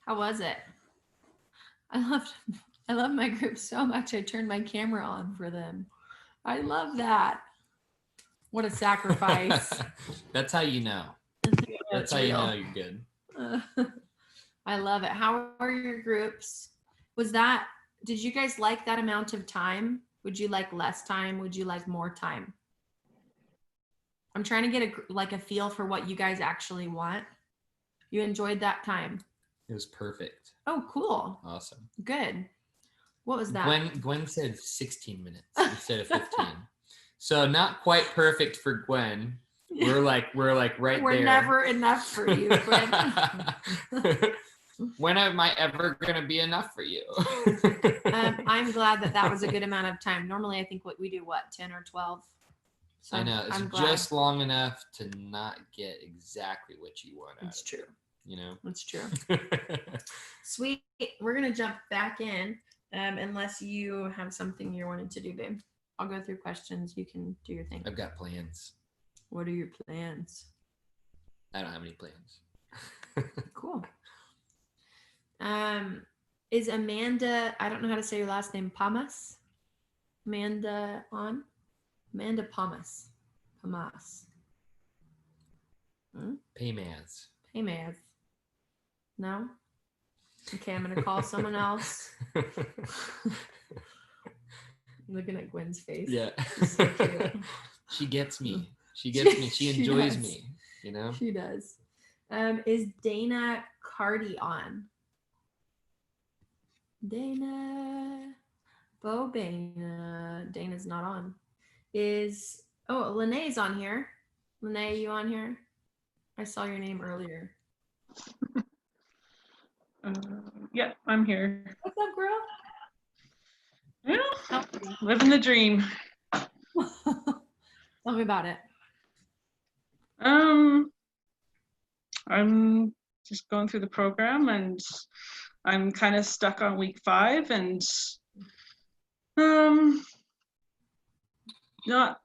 How was it? I love my group so much. I turned my camera on for them. I love that. What a sacrifice. That's how you know. That's how you know you're good. I love it. How are your groups? Did you guys like that amount of time? Would you like less time? Would you like more time? I'm trying to get a feel for what you guys actually want. You enjoyed that time? It was perfect. Oh, cool. Awesome. Good. What was that? Gwen said 16 minutes instead of 15. So not quite perfect for Gwen. We're like right there. We're never enough for you, Gwen. When am I ever gonna be enough for you? I'm glad that was a good amount of time. Normally, I think we do 10 or 12. So I know it's just long enough to not get exactly what you want. It's true. You know, it's true. Sweet. We're gonna jump back in, unless you have something you're wanting to do, babe. I'll go through questions. You can do your thing. I've got plans. What are your plans? I don't have any plans. Cool. Is Amanda, I don't know how to say your last name, Pamas? Amanda on? Amanda Pamas. Pamas. Paymaz. Paymaz. No? Okay, I'm gonna call someone else. Looking at Gwen's face. Yeah. So cute. She gets me. She gets me. She enjoys me. You know? She does. Is Dana Cardi on? Dana. Bobana. Dana's not on. Lene's on here. Lene, you on here? I saw your name earlier. Yeah, I'm here. What's up, girl? Yeah, living the dream. Tell me about it. I'm just going through the program and I'm kind of stuck on week 5 and not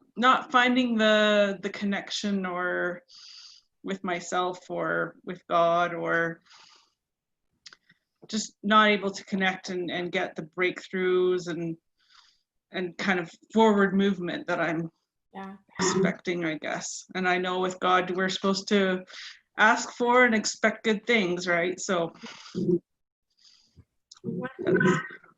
finding the connection or with myself or with God, or just not able to connect and get the breakthroughs and kind of forward movement that I'm expecting, I guess. And I know with God, we're supposed to ask for and expect good things, right? So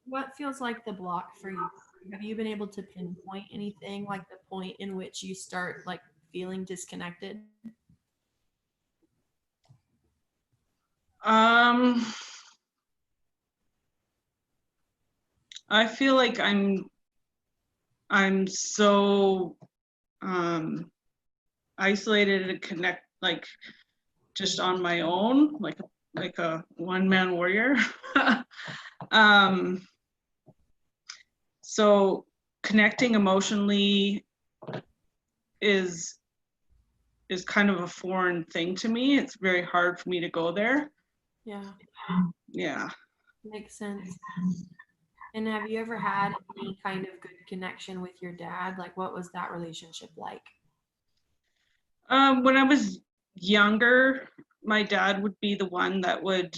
what feels like the block for you? Have you been able to pinpoint anything, like the point in which you start like feeling disconnected? I feel like I'm so isolated and connect, like just on my own, like a one-man warrior. So connecting emotionally is kind of a foreign thing to me. It's very hard for me to go there. Yeah. Makes sense. And have you ever had any kind of good connection with your dad? Like, what was that relationship like? When I was younger, my dad would be the one that would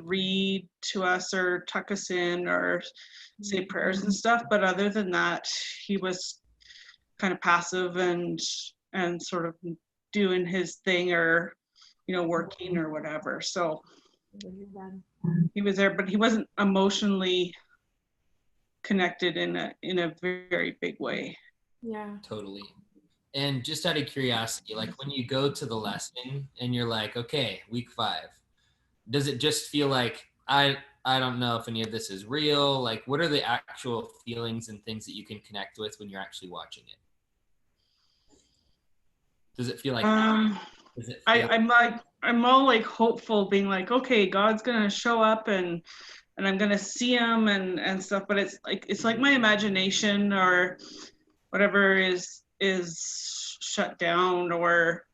read to us or tuck us in or say prayers and stuff. But other than that, he was kind of passive and sort of doing his thing, or working or whatever. So he was there, but he wasn't emotionally connected in a very big way. Yeah, totally. And just out of curiosity, like when you go to the lesson and you're like, okay, week 5, does it just feel like I don't know if any of this is real? Like, what are the actual feelings and things that you can connect with when you're actually watching it? Does it feel like I'm all like hopeful, being like, okay, God's gonna show up and I'm gonna see him and stuff, but it's like my imagination or whatever is shut down, or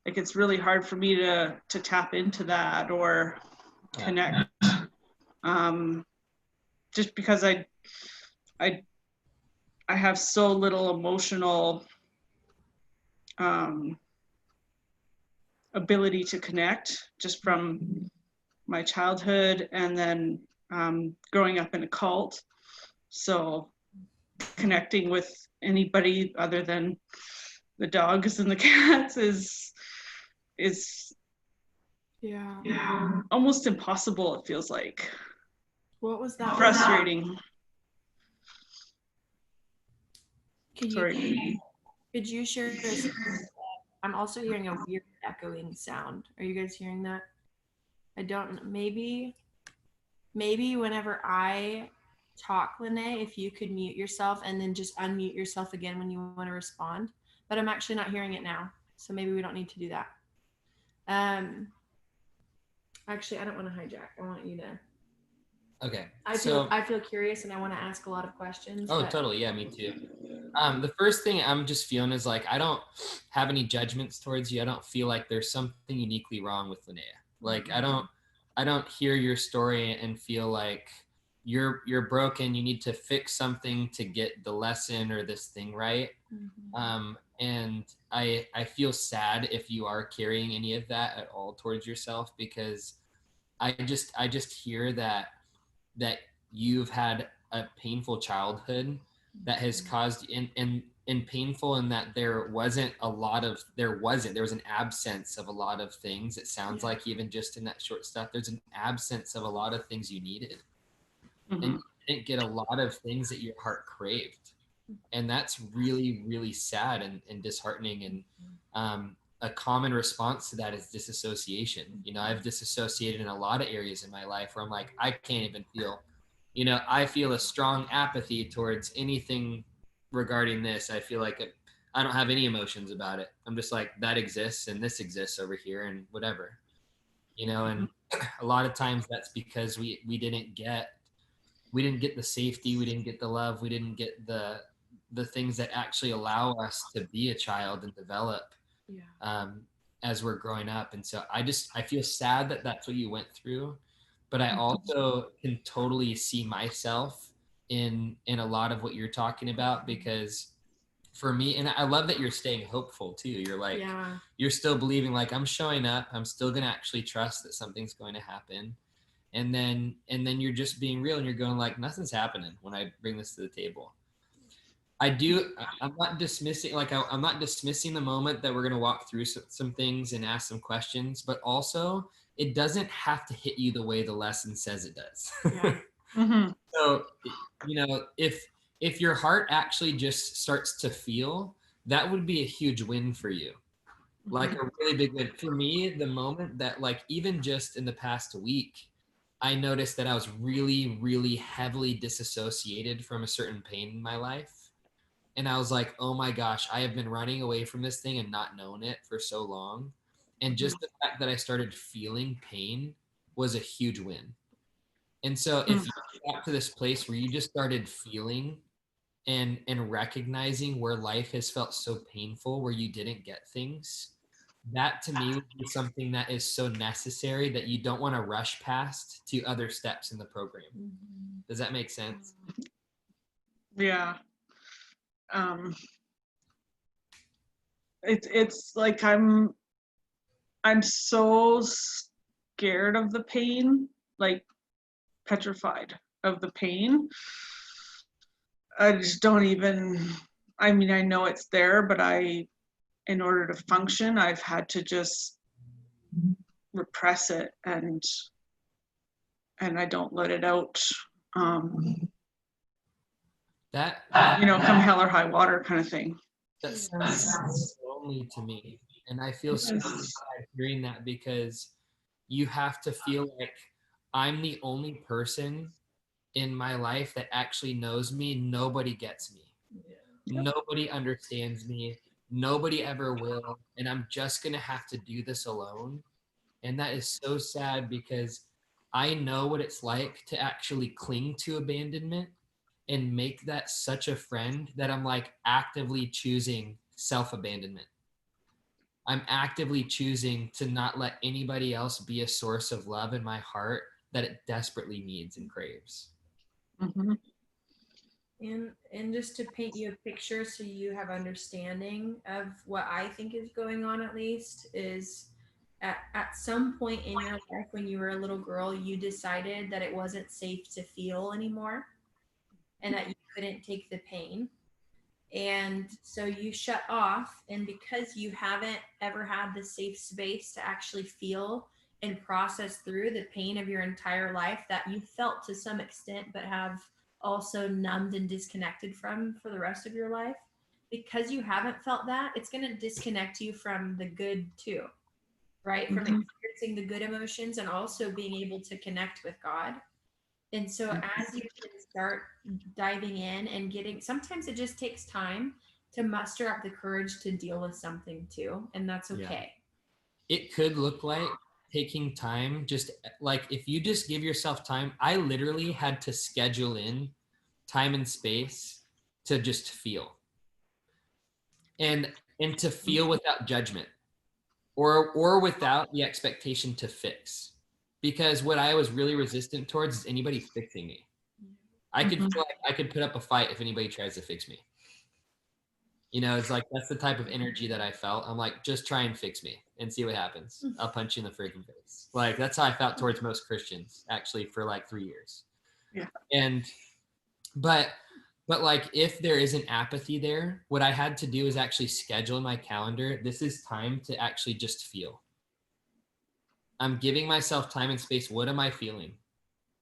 like it's really hard for me to tap into that or connect, just because I have so little emotional ability to connect just from my childhood and then growing up in a cult. So connecting with anybody other than the dogs and the cats is almost impossible, it feels like. What was that? Frustrating. Could you share this? I'm also hearing a weird echoing sound. Are you guys hearing that? I don't know. Maybe whenever I talk, Lene, if you could mute yourself and then just unmute yourself again when you want to respond. But I'm actually not hearing it now. So maybe we don't need to do that. Actually, I don't want to hijack. I want you to. Okay. I feel curious and I want to ask a lot of questions. Oh, totally. Yeah, me too. The first thing I'm just feeling is like, I don't have any judgments towards you. I don't feel like there's something uniquely wrong with Linnea. Like, I don't hear your story and feel like you're broken. You need to fix something to get the lesson or this thing right. And I feel sad if you are carrying any of that at all towards yourself, because I just hear that you've had a painful childhood that has caused and painful in that there was an absence of a lot of things. It sounds like even just in that short stuff, there's an absence of a lot of things you needed. And you didn't get a lot of things that your heart craved. And that's really, really sad and disheartening. And a common response to that is disassociation. You know, I've disassociated in a lot of areas in my life where I'm like, I can't even feel, you know, I feel a strong apathy towards anything regarding this. I feel like I don't have any emotions about it. I'm just like, that exists and this exists over here and whatever, you know. And a lot of times that's because we didn't get the safety, we didn't get the love, we didn't get the things that actually allow us to be a child and develop as we're growing up. And so I feel sad that that's what you went through, but I also can totally see myself in a lot of what you're talking about, because for me, and I love that you're staying hopeful too. You're like, you're still believing, like, I'm showing up, I'm still going to actually trust that something's going to happen. And then you're just being real and you're going like, nothing's happening when I bring this to the table. I'm not dismissing the moment that we're going to walk through some things and ask some questions, but also it doesn't have to hit you the way the lesson says it does. So, you know, if your heart actually just starts to feel, that would be a huge win for you. Like a really big win. For me, the moment that, like, even just in the past week, I noticed that I was really, really heavily disassociated from a certain pain in my life. And I was like, oh my gosh, I have been running away from this thing and not known it for so long. And just the fact that I started feeling pain was a huge win. And so if you got to this place where you just started feeling and recognizing where life has felt so painful, where you didn't get things, that to me would be something that is so necessary that you don't want to rush past to other steps in the program. Does that make sense? Yeah. It's like I'm so scared of the pain, like petrified of the pain. I just don't even, I mean, I know it's there, but in order to function, I've had to just repress it and I don't let it out. You know, come hell or high water kind of thing. That sounds lonely to me. And I feel so sad hearing that, because you have to feel like I'm the only person in my life that actually knows me. Nobody gets me. Nobody understands me. Nobody ever will. And I'm just going to have to do this alone. And that is so sad, because I know what it's like to actually cling to abandonment and make that such a friend that I'm like actively choosing self-abandonment. I'm actively choosing to not let anybody else be a source of love in my heart that it desperately needs and craves. And just to paint you a picture so you have understanding of what I think is going on, at least, is at some point in your life when you were a little girl, you decided that it wasn't safe to feel anymore and that you couldn't take the pain. And so you shut off. And because you haven't ever had the safe space to actually feel and process through the pain of your entire life that you felt to some extent, but have also numbed and disconnected from for the rest of your life, because you haven't felt that, it's going to disconnect you from the good too, right? From experiencing the good emotions and also being able to connect with God. And so as you can start diving in and getting, sometimes it just takes time to muster up the courage to deal with something too. And that's okay. Yeah. It could look like taking time, just like if you just give yourself time. I literally had to schedule in time and space to just feel and to feel without judgment or without the expectation to fix. Because what I was really resistant towards is anybody fixing me. I could feel like I could put up a fight if anybody tries to fix me. You know, it's like, that's the type of energy that I felt. I'm like, just try and fix me and see what happens. I'll punch you in the freaking face. Like, that's how I felt towards most Christians, actually, for like 3 years. Yeah. And, but like, if there is an apathy there, what I had to do is actually schedule in my calendar. This is time to actually just feel. I'm giving myself time and space. What am I feeling?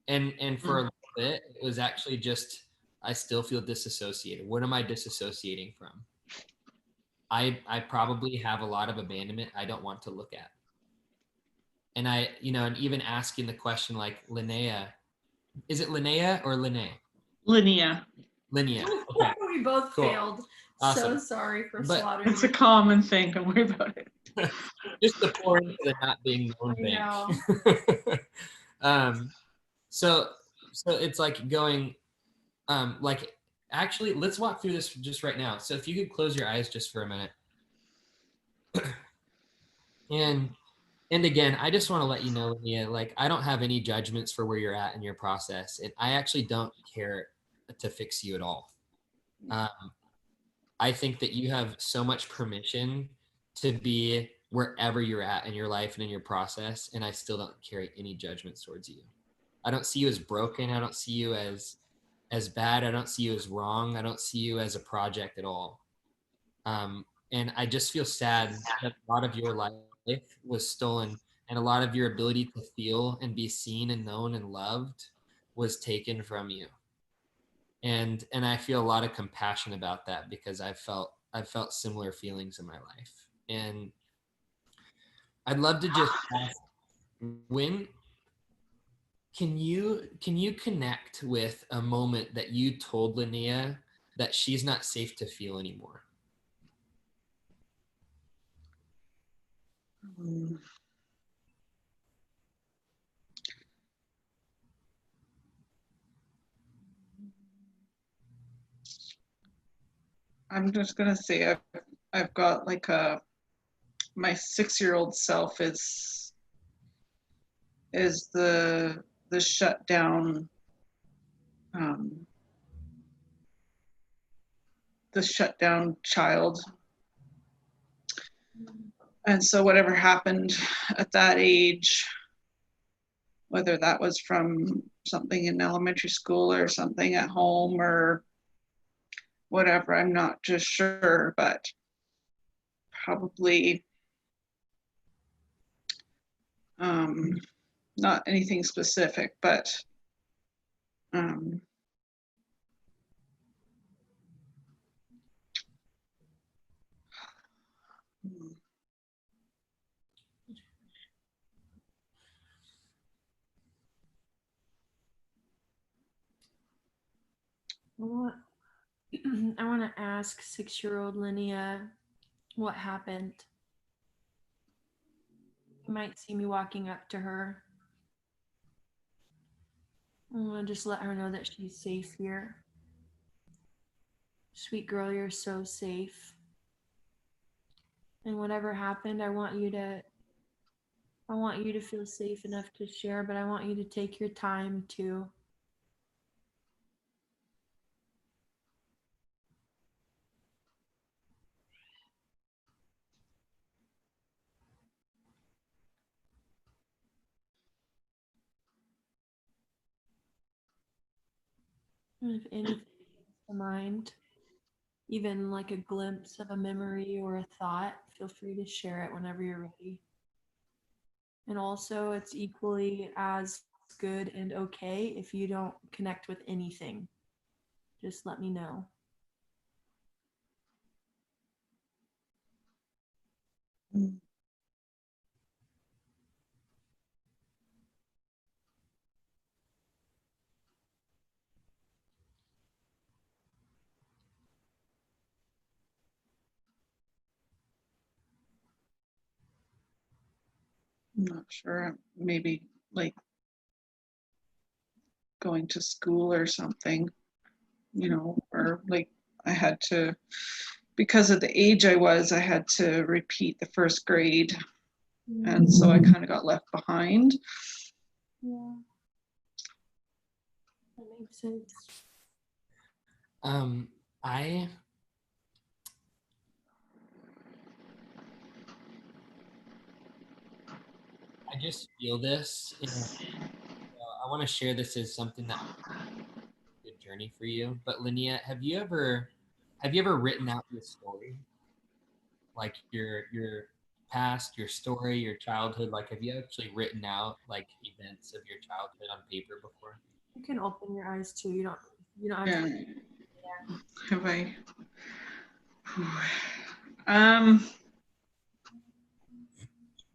And for a little bit, it was actually just, I still feel disassociated. What am I disassociating from? I probably have a lot of abandonment I don't want to look at. And I, you know, and even asking the question like, Linnea, is it Linnea or Linnea? Linnea. Linnea. Okay. We both Cool. failed. Awesome. So sorry for But slaughtering. It's a common thing. Don't worry about it. Just the pour into the not being known thing. So it's like going, like, actually, let's walk through this just right now. So if you could close your eyes just for a minute. And again, I just want to let you know, Linnea, like, I don't have any judgments for where you're at in your process. And I actually don't care to fix you at all. I think that you have so much permission to be wherever you're at in your life and in your process. And I still don't carry any judgments towards you. I don't see you as broken. I don't see you as bad. I don't see you as wrong. I don't see you as a project at all. And I just feel sad that a lot of your life was stolen and a lot of your ability to feel and be seen and known and loved was taken from you. And I feel a lot of compassion about that because I've felt similar feelings in my life. And I'd love to just ask, when can you connect with a moment that you told Linnea that she's not safe to feel anymore? I'm just gonna say I've got like my 6-year-old self is the shut down child. And so whatever happened at that age, whether that was from something in elementary school or something at home or whatever, I'm not just sure, but probably not anything specific, but I want to ask 6-year-old Linnea what happened. You might see me walking up to her. I want to just let her know that she's safe here. Sweet girl, you're so safe. And whatever happened, I want you to feel safe enough to share, but I want you to take your time too. If anything comes to mind, even like a glimpse of a memory or a thought, feel free to share it whenever you're ready. And also, it's equally as good and okay if you don't connect with anything. Just let me know. I'm not sure. Maybe like going to school or something, or like I had to, because of the age I was, I had to repeat the first grade. And so I kind of got left behind. Yeah. That makes sense. I just feel this, and I want to share this as something that good journey for you. But Linnea, have you ever written out your story, like your past, your story, your childhood? Like, have you actually written out like events of your childhood on paper before? You can open your eyes too. You don't have Yeah. to. Have I?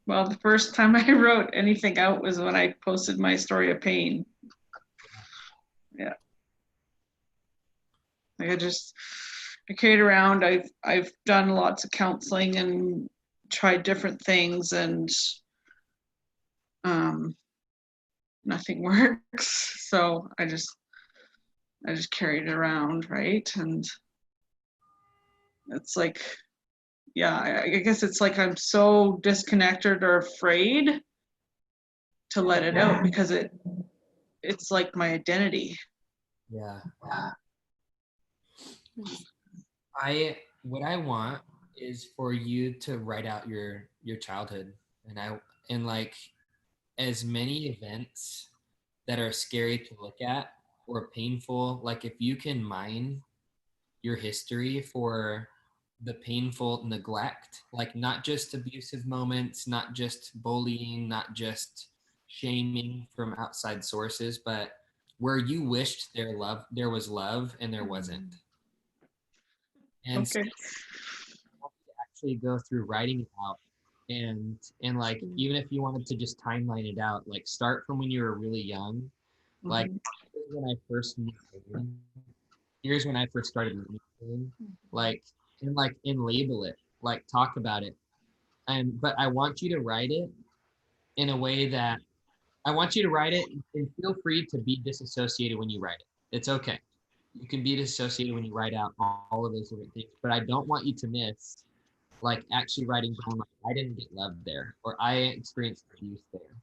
Well, the first time I wrote anything out was when I posted my story of pain. Yeah. Like I carried around. I've done lots of counseling and tried different things, and nothing works. So I just carried it around, right? And it's like, yeah, I guess it's like I'm so disconnected or afraid to let it out because it's like my identity. Yeah. What I want is for you to write out your childhood, and like as many events that are scary to look at or painful, like if you can mine your history for the painful neglect, like not just abusive moments, not just bullying, not just shaming from outside sources, but where you wished there was love and there wasn't. And okay. So actually go through writing it out, and like even if you wanted to just timeline it out, like start from when you were really young, like when I first knew pain, here's when I first started learning pain, like and label it, like talk about it, but I want you to write it in a way that I want you to write it, and feel free to be disassociated when you write it. It's okay. You can be disassociated when you write out all of those different things, but I don't want you to miss like actually writing down like I didn't get loved there, or I experienced abuse there,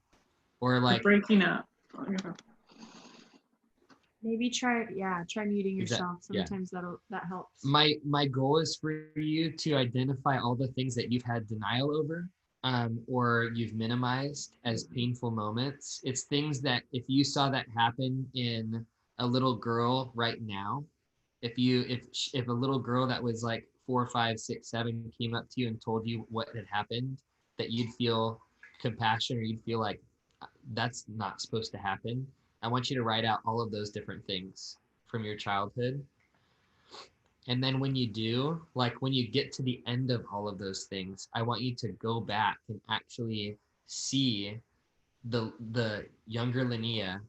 or like breaking up. Maybe try muting yourself. Yeah. Sometimes that helps. My goal is for you to identify all the things that you've had denial over, or you've minimized as painful moments. It's things that if you saw that happen in a little girl right now, if a little girl that was like 4, 5, 6, 7 came up to you and told you what had happened, that you'd feel compassion, or you'd feel like that's not supposed to happen. I want you to write out all of those different things from your childhood. And then when you do, like when you get to the end of all of those things, I want you to go back and actually see the younger Linnea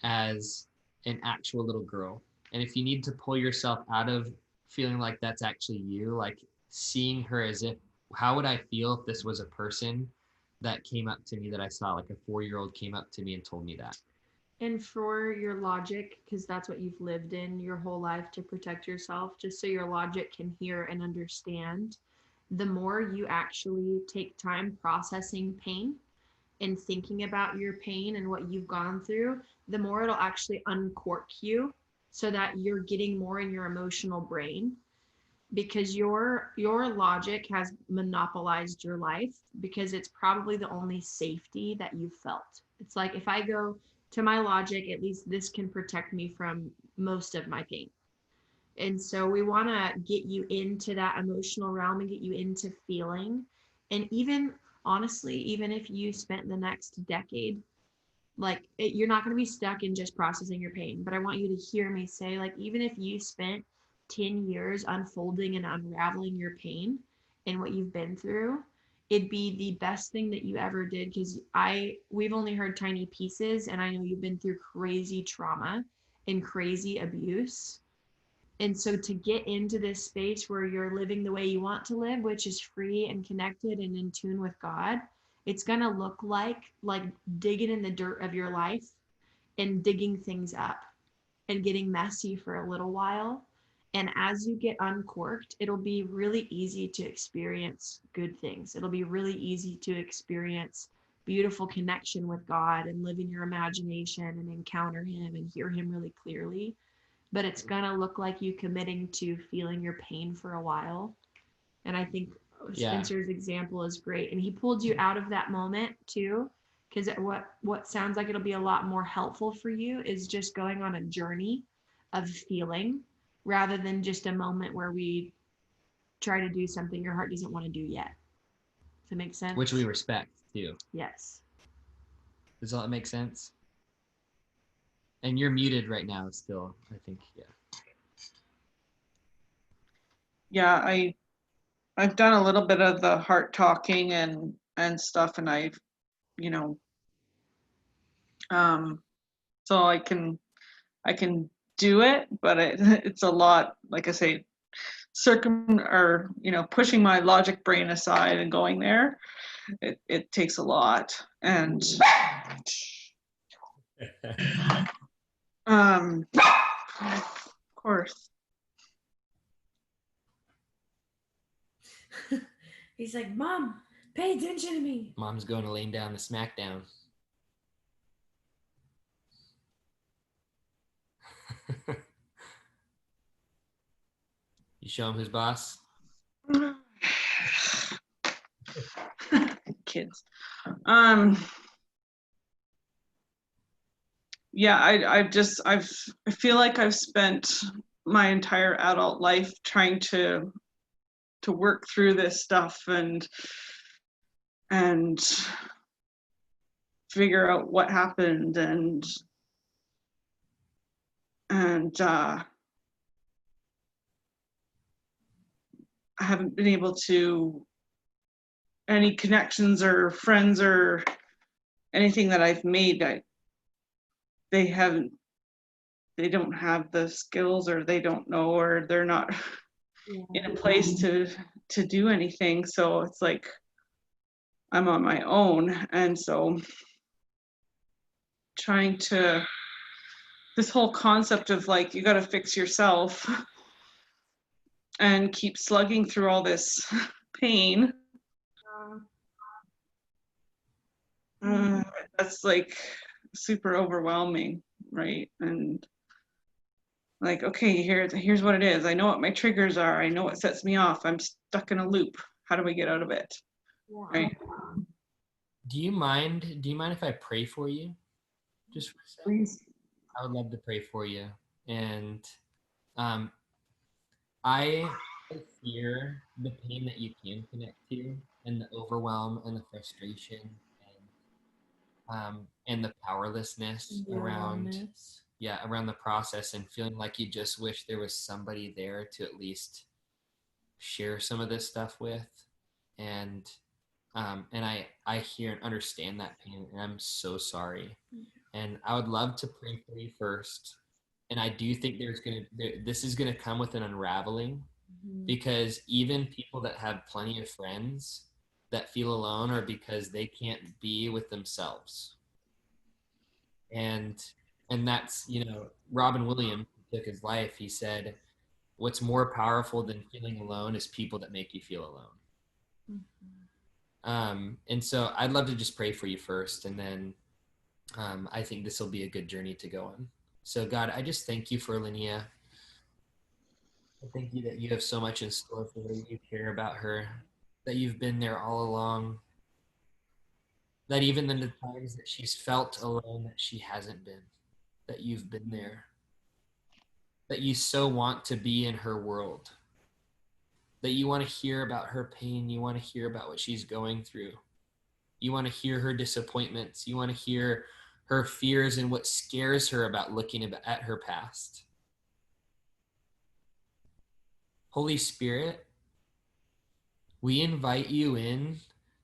as an actual little girl. And if you need to pull yourself out of feeling like that's actually you, like seeing her as if, how would I feel if this was a person that came up to me that I saw, like a 4-year-old came up to me and told me that. And for your logic, because that's what you've lived in your whole life to protect yourself, just so your logic can hear and understand, the more you actually take time processing pain and thinking about your pain and what you've gone through, the more it'll actually uncork you so that you're getting more in your emotional brain, because your logic has monopolized your life because it's probably the only safety that you've felt. It's like, if I go to my logic, at least this can protect me from most of my pain. And so we want to get you into that emotional realm and get you into feeling. And even honestly, even if you spent the next decade, like you're not going to be stuck in just processing your pain, but I want you to hear me say, like, even if you spent 10 years unfolding and unraveling your pain and what you've been through, it'd be the best thing that you ever did, because we've only heard tiny pieces, and I know you've been through crazy trauma and crazy abuse. And so to get into this space where you're living the way you want to live, which is free and connected and in tune with God, it's going to look like digging in the dirt of your life and digging things up and getting messy for a little while. And as you get uncorked, it'll be really easy to experience good things. It'll be really easy to experience beautiful connection with God and live in your imagination and encounter him and hear him really clearly. But it's going to look like you committing to feeling your pain for a while. And I think Spencer's example is great. And he pulled you out of that moment too, because what sounds like it'll be a lot more helpful for you is just going on a journey of feeling, rather than just a moment where we try to do something your heart doesn't want to do yet. Does that make sense? Which we respect too. Yes. Does all that make sense? And you're muted right now still, I think. Yeah. Yeah, I've done a little bit of the heart talking and stuff, and I've, you know, so I can do it, but it's a lot, like I say, pushing my logic brain aside and going there. It takes a lot, and of course. He's like, Mom, pay attention to me. Mom's going to lay down the smackdown. You show him who's boss? Kids. Yeah, I feel like I've spent my entire adult life trying to work through this stuff and figure out what happened, and I haven't been able to, any connections or friends or anything that I've made, they don't have the skills, or they don't know, or they're not in a place to do anything. So it's like I'm on my own. And so this whole concept of like, you got to fix yourself and keep slugging through all this pain. That's like super overwhelming, right? And like, okay, here's what it is. I know what my triggers are. I know what sets me off. I'm stuck in a loop. How do we get out of it? Right? Do you mind if I pray for you? Just for a second. Please. I would love to pray for you. And I hear the pain that you can connect to, and the overwhelm and the frustration and the powerlessness around the process, and feeling like you just wish there was somebody there to at least share some of this stuff with. And I hear and understand that pain, and I'm so sorry. And I would love to pray for you first. And I do think this is gonna come with an unraveling, because even people that have plenty of friends that feel alone are because they can't be with themselves. And that's, Robin Williams took his life. He said, what's more powerful than feeling alone is people that make you feel alone. And so I'd love to just pray for you first, and then I think this will be a good journey to go on. So God, I just thank you for Linnea. I thank you that you have so much in store for her. You care about her, that you've been there all along, that even in the times that she's felt alone, that she hasn't been, that you've been there. that you so want to be in her world, that you want to hear about her pain, you want to hear about what she's going through. You want to hear her disappointments. You want to hear her fears and what scares her about looking at her past. Holy Spirit, we invite you in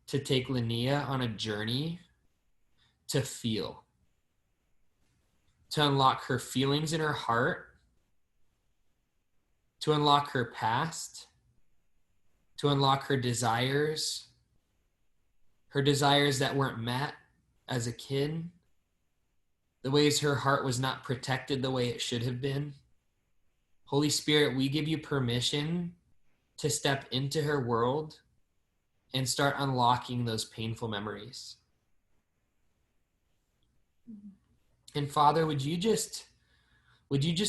to take Linnea on a journey to feel, to unlock her feelings in her heart, to unlock her past, to unlock her desires that weren't met as a kid, the ways her heart was not protected the way it should have been. Holy Spirit, we give you permission to step into her world and start unlocking those painful memories. And Father, would you just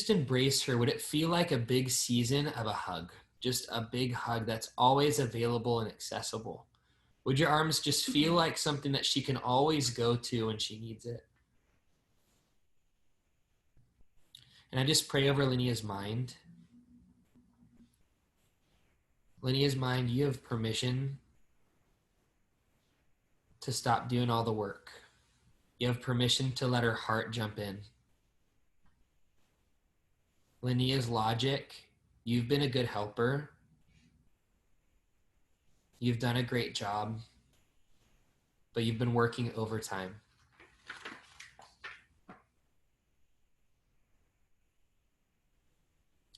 embrace her? Would it feel like a big season of a hug? Just a big hug that's always available and accessible? Would your arms just feel like something that she can always go to when she needs it? And I just pray over Linnea's mind. Linnea's mind, you have permission to stop doing all the work. You have permission to let her heart jump in. Linnea's logic, you've been a good helper. You've done a great job, but you've been working overtime.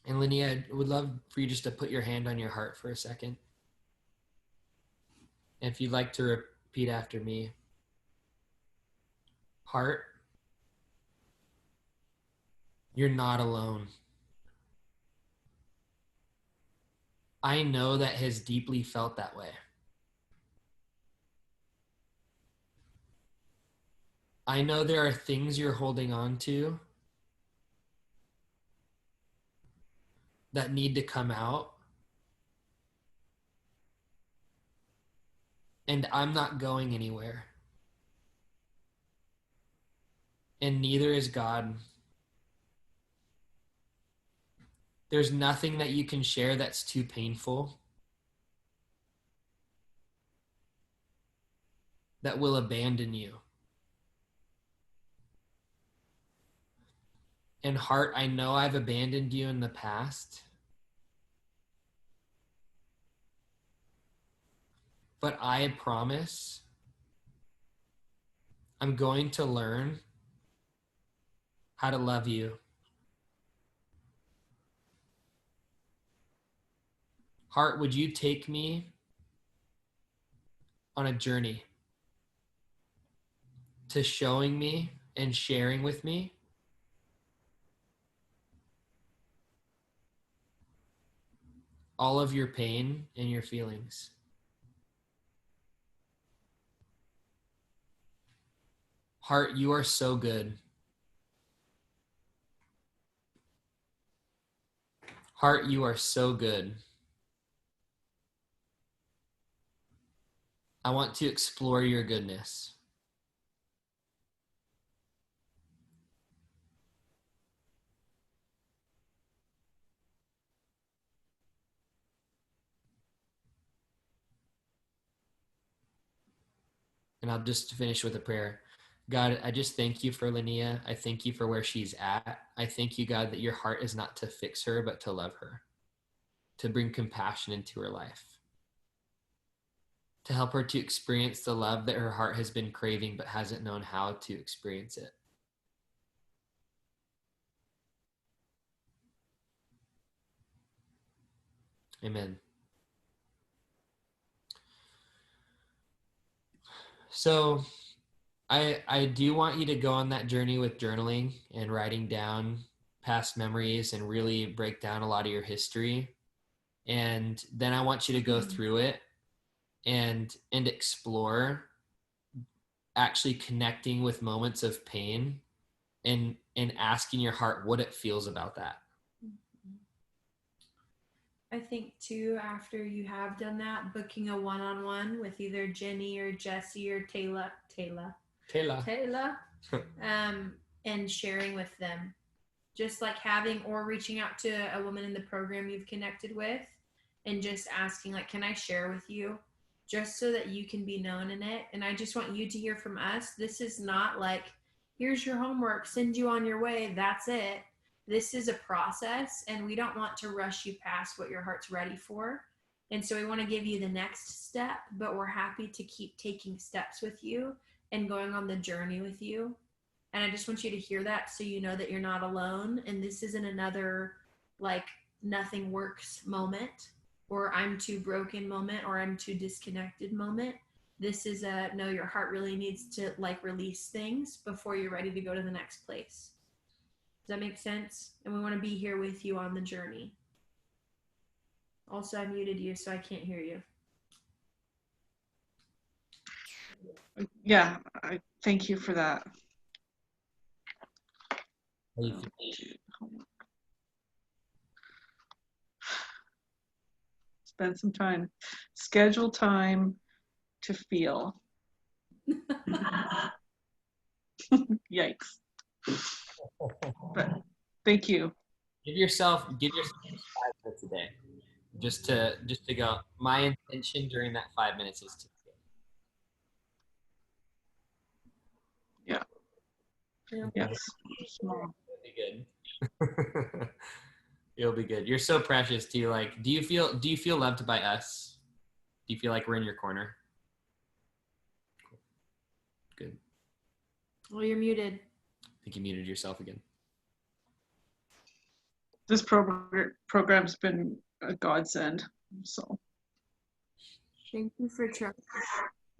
And Linnea, I would love for you just to put your hand on your heart for a second. And if you'd like to repeat after me. Heart, you're not alone. I know that has deeply felt that way. I know there are things you're holding on to that need to come out. And I'm not going anywhere. And neither is God. There's nothing that you can share that's too painful, that will abandon you. And heart, I know I've abandoned you in the past, but I promise I'm going to learn how to love you. Heart, would you take me on a journey to showing me and sharing with me all of your pain and your feelings? Heart, you are so good. Heart, you are so good. I want to explore your goodness. And I'll just finish with a prayer. God, I just thank you for Linnea. I thank you for where she's at. I thank you, God, that your heart is not to fix her, but to love her, to bring compassion into her life, to help her to experience the love that her heart has been craving but hasn't known how to experience it. Amen. So I do want you to go on that journey with journaling and writing down past memories and really break down a lot of your history. And then I want you to go through it and explore actually connecting with moments of pain and asking your heart what it feels about that. I think too, after you have done that, booking a one-on-one with either Jenny or Jesse or Taylor, and sharing with them just like having or reaching out to a woman in the program you've connected with and just asking, like, can I share with you? Just so that you can be known in it. And I just want you to hear from us. This is not like, here's your homework, send you on your way, that's it. This is a process, and we don't want to rush you past what your heart's ready for. And so we want to give you the next step, but we're happy to keep taking steps with you and going on the journey with you. And I just want you to hear that so you know that you're not alone. And this isn't another like nothing works moment, or I'm too broken moment, or I'm too disconnected moment. This is a no, your heart really needs to like release things before you're ready to go to the next place. Does that make sense? And we want to be here with you on the journey. Also, I muted you, so I can't hear you. Yeah, I thank you for that. Spend some time. Schedule time to feel. Yikes. But thank you. Give yourself 5 minutes a day. Just to go, my intention during that 5 minutes is to feel. Yeah. Yes. It'll be good. You'll be good. You're so precious too. Like, do you feel loved by us? Do you feel like we're in your corner? Good. Well, you're muted. I think you muted yourself again. This program's been a godsend. So Thank you for trusting.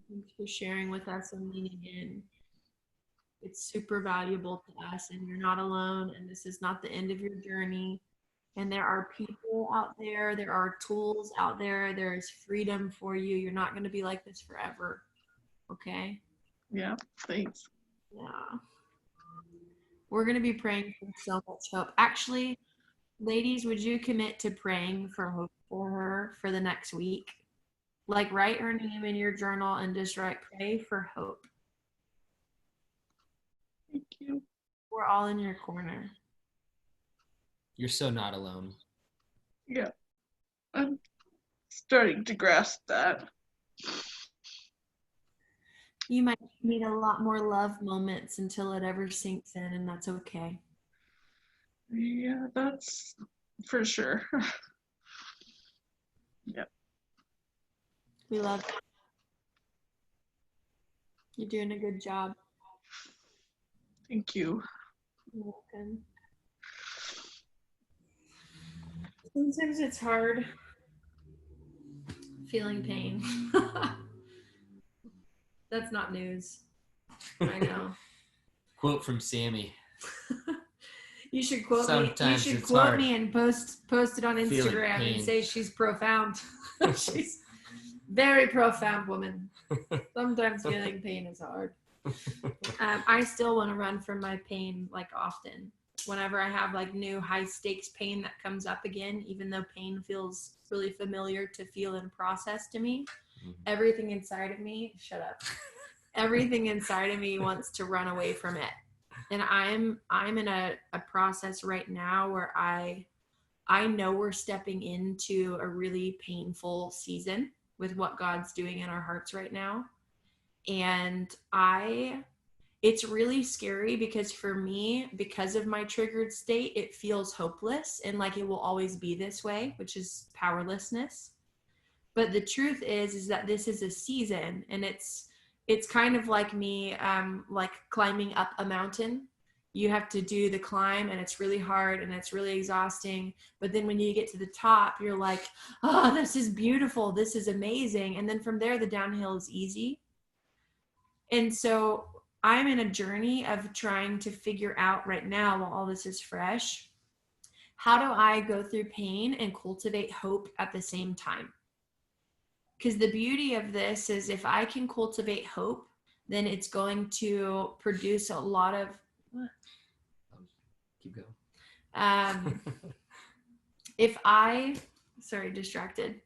Thanks for sharing with us and leaning in. It's super valuable to us, and you're not alone, and this is not the end of your journey. And there are people out there, there are tools out there, there is freedom for you. You're not going to be like this forever. Okay? yeah, thanks. Yeah. We're going to be praying for so much hope. Actually, ladies, would you commit to praying for hope for her for the next week? Like, write her name in your journal and just write, pray for hope. Thank you. We're all in your corner. You're so not alone. Yeah. I'm starting to grasp that. You might need a lot more love moments until it ever sinks in, and that's okay. Yeah, that's for sure. Yep. We love you. You're doing a good job. Thank you. You're welcome. Sometimes it's hard feeling pain. That's not news. I know. Quote from Sammy. You should quote Sometimes me. You should it's quote hard me and post it on feeling Instagram pain. and say she's profound. She's very profound woman. Sometimes feeling pain is hard. I still want to run from my pain like often. Whenever I have like new high stakes pain that comes up again, even though pain feels really familiar to feel and process to me, everything inside of me, shut up. Everything inside of me wants to run away from it. And I'm in a process right now where I know we're stepping into a really painful season with what God's doing in our hearts right now. And it's really scary because for me, because of my triggered state, it feels hopeless and like it will always be this way, which is powerlessness. But the truth is that this is a season, and it's kind of like me, like climbing up a mountain. You have to do the climb, and it's really hard and it's really exhausting. But then when you get to the top, you're like, oh, this is beautiful. This is amazing. And then from there, the downhill is easy. And so I'm in a journey of trying to figure out right now, while all this is fresh, how do I go through pain and cultivate hope at the same time? Because the beauty of this is if I can cultivate hope, then it's going to produce a lot of... Keep going. Distracted.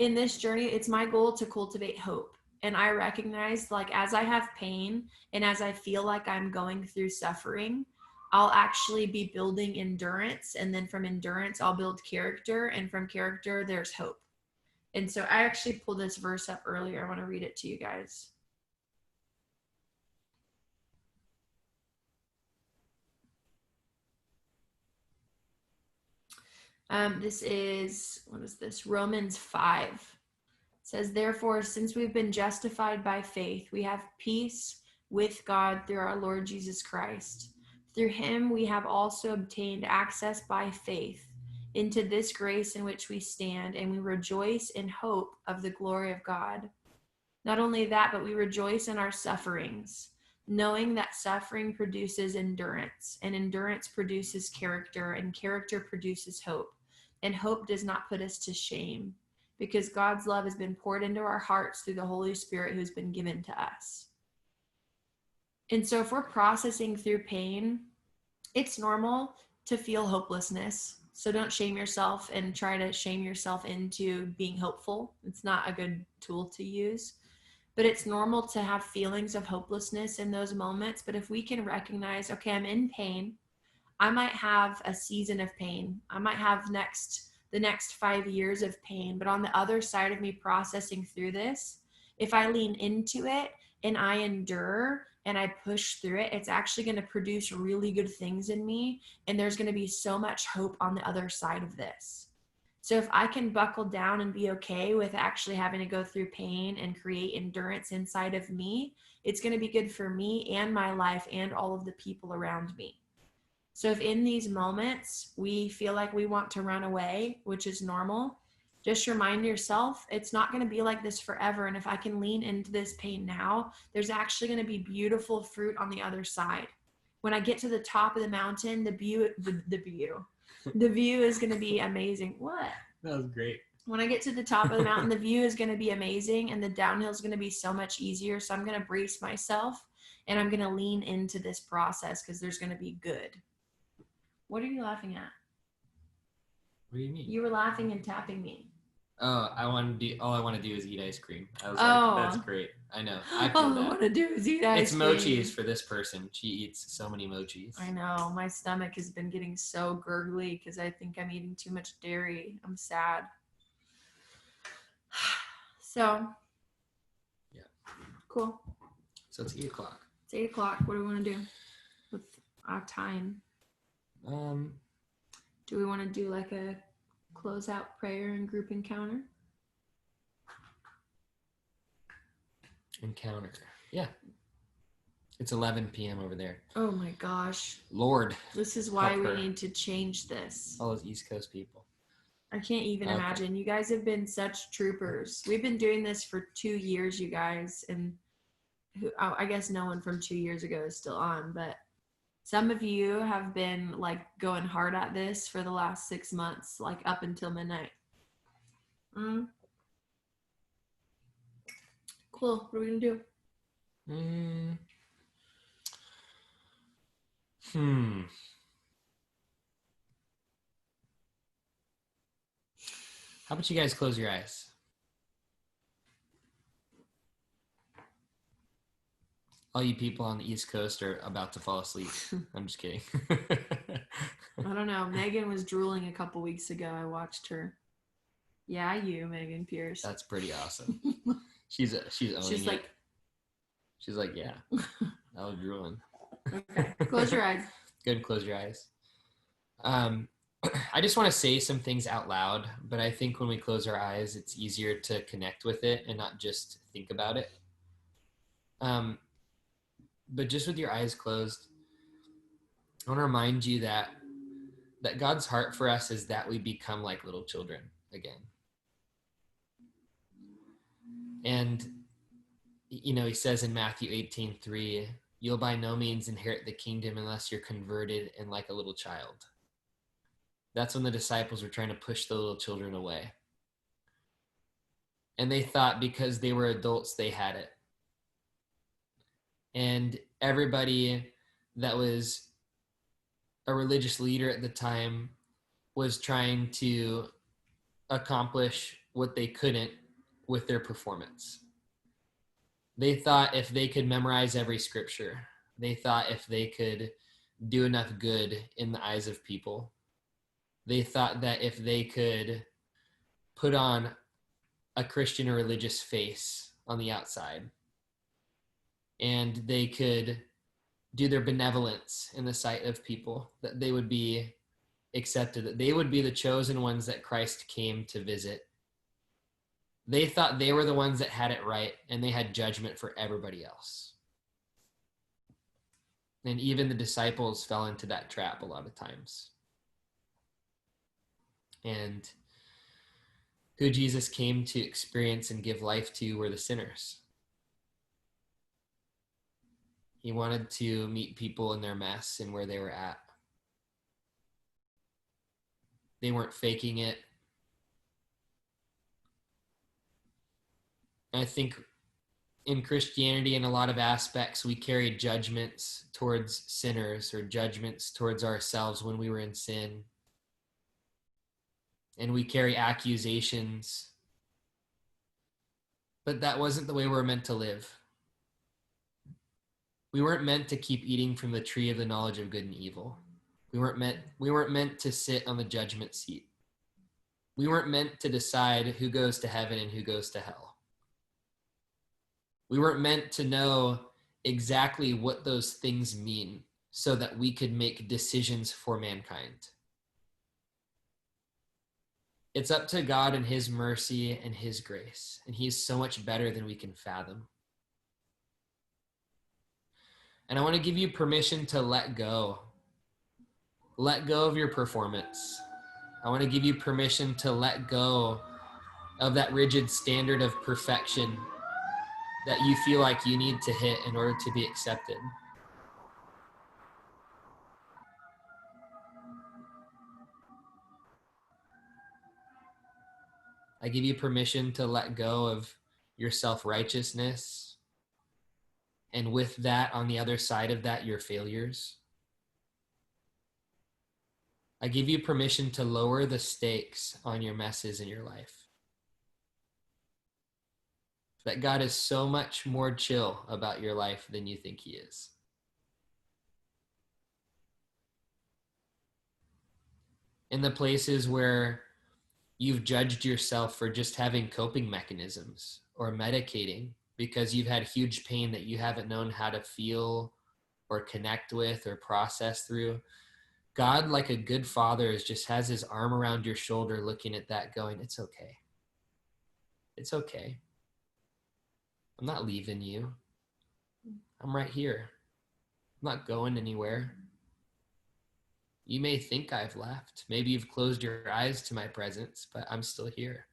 In this journey, it's my goal to cultivate hope. And I recognize, like, as I have pain and as I feel like I'm going through suffering, I'll actually be building endurance. And then from endurance, I'll build character. And from character, there's hope. And so I actually pulled this verse up earlier. I want to read it to you guys. This is, what is this? Romans 5. It says, therefore, since we've been justified by faith, we have peace with God through our Lord Jesus Christ. Through him, we have also obtained access by faith into this grace in which we stand, and we rejoice in hope of the glory of God. Not only that, but we rejoice in our sufferings, knowing that suffering produces endurance, and endurance produces character, and character produces hope. And hope does not put us to shame, because God's love has been poured into our hearts through the Holy Spirit who's been given to us. And so if we're processing through pain, it's normal to feel hopelessness. So don't shame yourself and try to shame yourself into being hopeful. It's not a good tool to use. But it's normal to have feelings of hopelessness in those moments. But if we can recognize, okay, I'm in pain. I might have a season of pain. I might have the next 5 years of pain. But on the other side of me processing through this, if I lean into it and I endure and I push through it, it's actually going to produce really good things in me. And there's going to be so much hope on the other side of this. So if I can buckle down and be okay with actually having to go through pain and create endurance inside of me, it's going to be good for me and my life and all of the people around me. So if in these moments we feel like we want to run away, which is normal, just remind yourself it's not going to be like this forever. And if I can lean into this pain now, there's actually going to be beautiful fruit on the other side. When I get to the top of the mountain, the view is going to be amazing. What? That was great. When I get to the top of the mountain, the view is going to be amazing, and the downhill is going to be so much easier. So I'm going to brace myself, and I'm going to lean into this process because there's going to be good. What are you laughing at? What do you mean? You were laughing and tapping me. Oh, all I want to do is eat ice cream. I was Oh. like, that's great. I know. I feel All I that. want to do is eat ice It's cream. mochis for this person. She eats so many mochis. I know. My stomach has been getting so gurgly because I think I'm eating too much dairy. I'm sad. So. Yeah. Cool. So it's 8 o'clock. It's 8 o'clock. What do we want to do with our time? Do we want to do like a closeout prayer and group encounter? Encounter. Yeah. It's 11 p.m. over there. Oh my gosh. Lord. This is why help we her. need to change this. All those East Coast people. I can't even Okay. imagine. You guys have been such troopers. We've been doing this for 2 years, you guys. And I guess no one from 2 years ago is still on, but some of you have been like going hard at this for the last 6 months, like up until midnight. Cool. What are we going to do? How about you guys close your eyes? All you people on the East Coast are about to fall asleep. I'm just kidding. I don't know. Megan was drooling a couple weeks ago. I watched her. Yeah, you, Megan Pierce. That's pretty awesome. She's owning She's it. like, She's like, yeah, I was drooling. okay, close your eyes. Good, close your eyes. I just want to say some things out loud, but I think when we close our eyes, it's easier to connect with it and not just think about it. But just with your eyes closed, I want to remind you that God's heart for us is that we become like little children again. And, you know, he says in Matthew 18:3, you'll by no means inherit the kingdom unless you're converted and like a little child. That's when the disciples were trying to push the little children away. And they thought because they were adults, they had it. And everybody that was a religious leader at the time was trying to accomplish what they couldn't with their performance. They thought if they could memorize every scripture, they thought if they could do enough good in the eyes of people. They thought that if they could put on a Christian or religious face on the outside, and they could do their benevolence in the sight of people, that they would be accepted, that they would be the chosen ones that Christ came to visit. They thought they were the ones that had it right, and they had judgment for everybody else. And even the disciples fell into that trap a lot of times. And who Jesus came to experience and give life to were the sinners. He wanted to meet people in their mess and where they were at. They weren't faking it. I think in Christianity, in a lot of aspects, we carry judgments towards sinners or judgments towards ourselves when we were in sin. And we carry accusations. But that wasn't the way we were meant to live. We weren't meant to keep eating from the tree of the knowledge of good and evil. We weren't meant to sit on the judgment seat. We weren't meant to decide who goes to heaven and who goes to hell. We weren't meant to know exactly what those things mean so that we could make decisions for mankind. It's up to God and his mercy and his grace, and he's so much better than we can fathom. And I want to give you permission to let go. Let go of your performance. I want to give you permission to let go of that rigid standard of perfection that you feel like you need to hit in order to be accepted. I give you permission to let go of your self-righteousness, and with that, on the other side of that, your failures. I give you permission to lower the stakes on your messes in your life. That God is so much more chill about your life than you think he is. In the places where you've judged yourself for just having coping mechanisms or medicating because you've had huge pain that you haven't known how to feel or connect with or process through, God, like a good father, just has his arm around your shoulder looking at that going, it's okay. It's okay. I'm not leaving you. I'm right here. I'm not going anywhere. You may think I've left. Maybe you've closed your eyes to my presence, but I'm still here.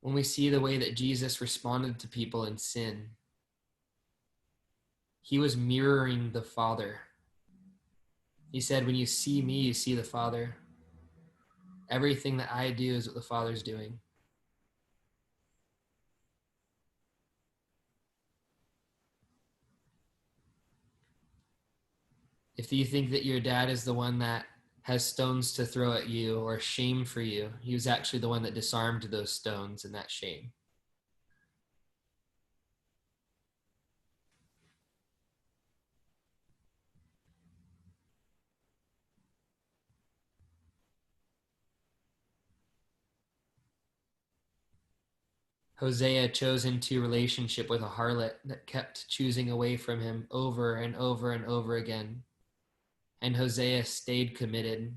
When we see the way that Jesus responded to people in sin, he was mirroring the Father. He said, when you see me, you see the Father. Everything that I do is what the Father's doing. If you think that your dad is the one that has stones to throw at you or shame for you, he was actually the one that disarmed those stones and that shame. Hosea chose into relationship with a harlot that kept choosing away from him over and over and over again. And Hosea stayed committed.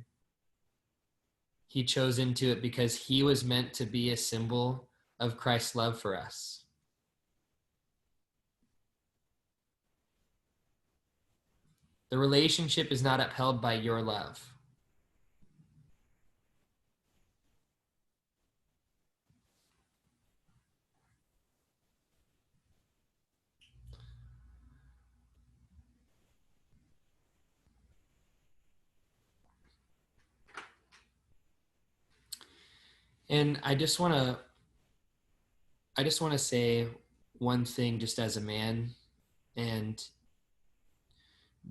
He chose into it because he was meant to be a symbol of Christ's love for us. The relationship is not upheld by your love. And I just want to say one thing just as a man, and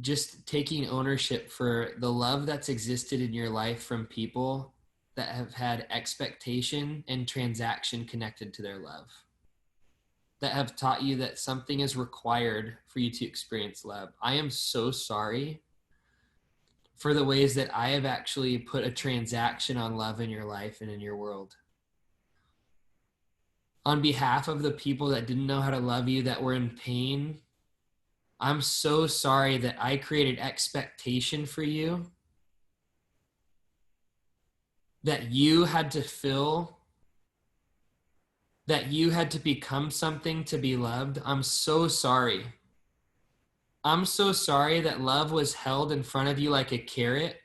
just taking ownership for the love that's existed in your life from people that have had expectation and transaction connected to their love, that have taught you that something is required for you to experience love. I am so sorry for the ways that I have actually put a transaction on love in your life and in your world. On behalf of the people that didn't know how to love you, that were in pain, I'm so sorry that I created expectation for you, that you had to fill, that you had to become something to be loved. I'm so sorry. I'm so sorry that love was held in front of you like a carrot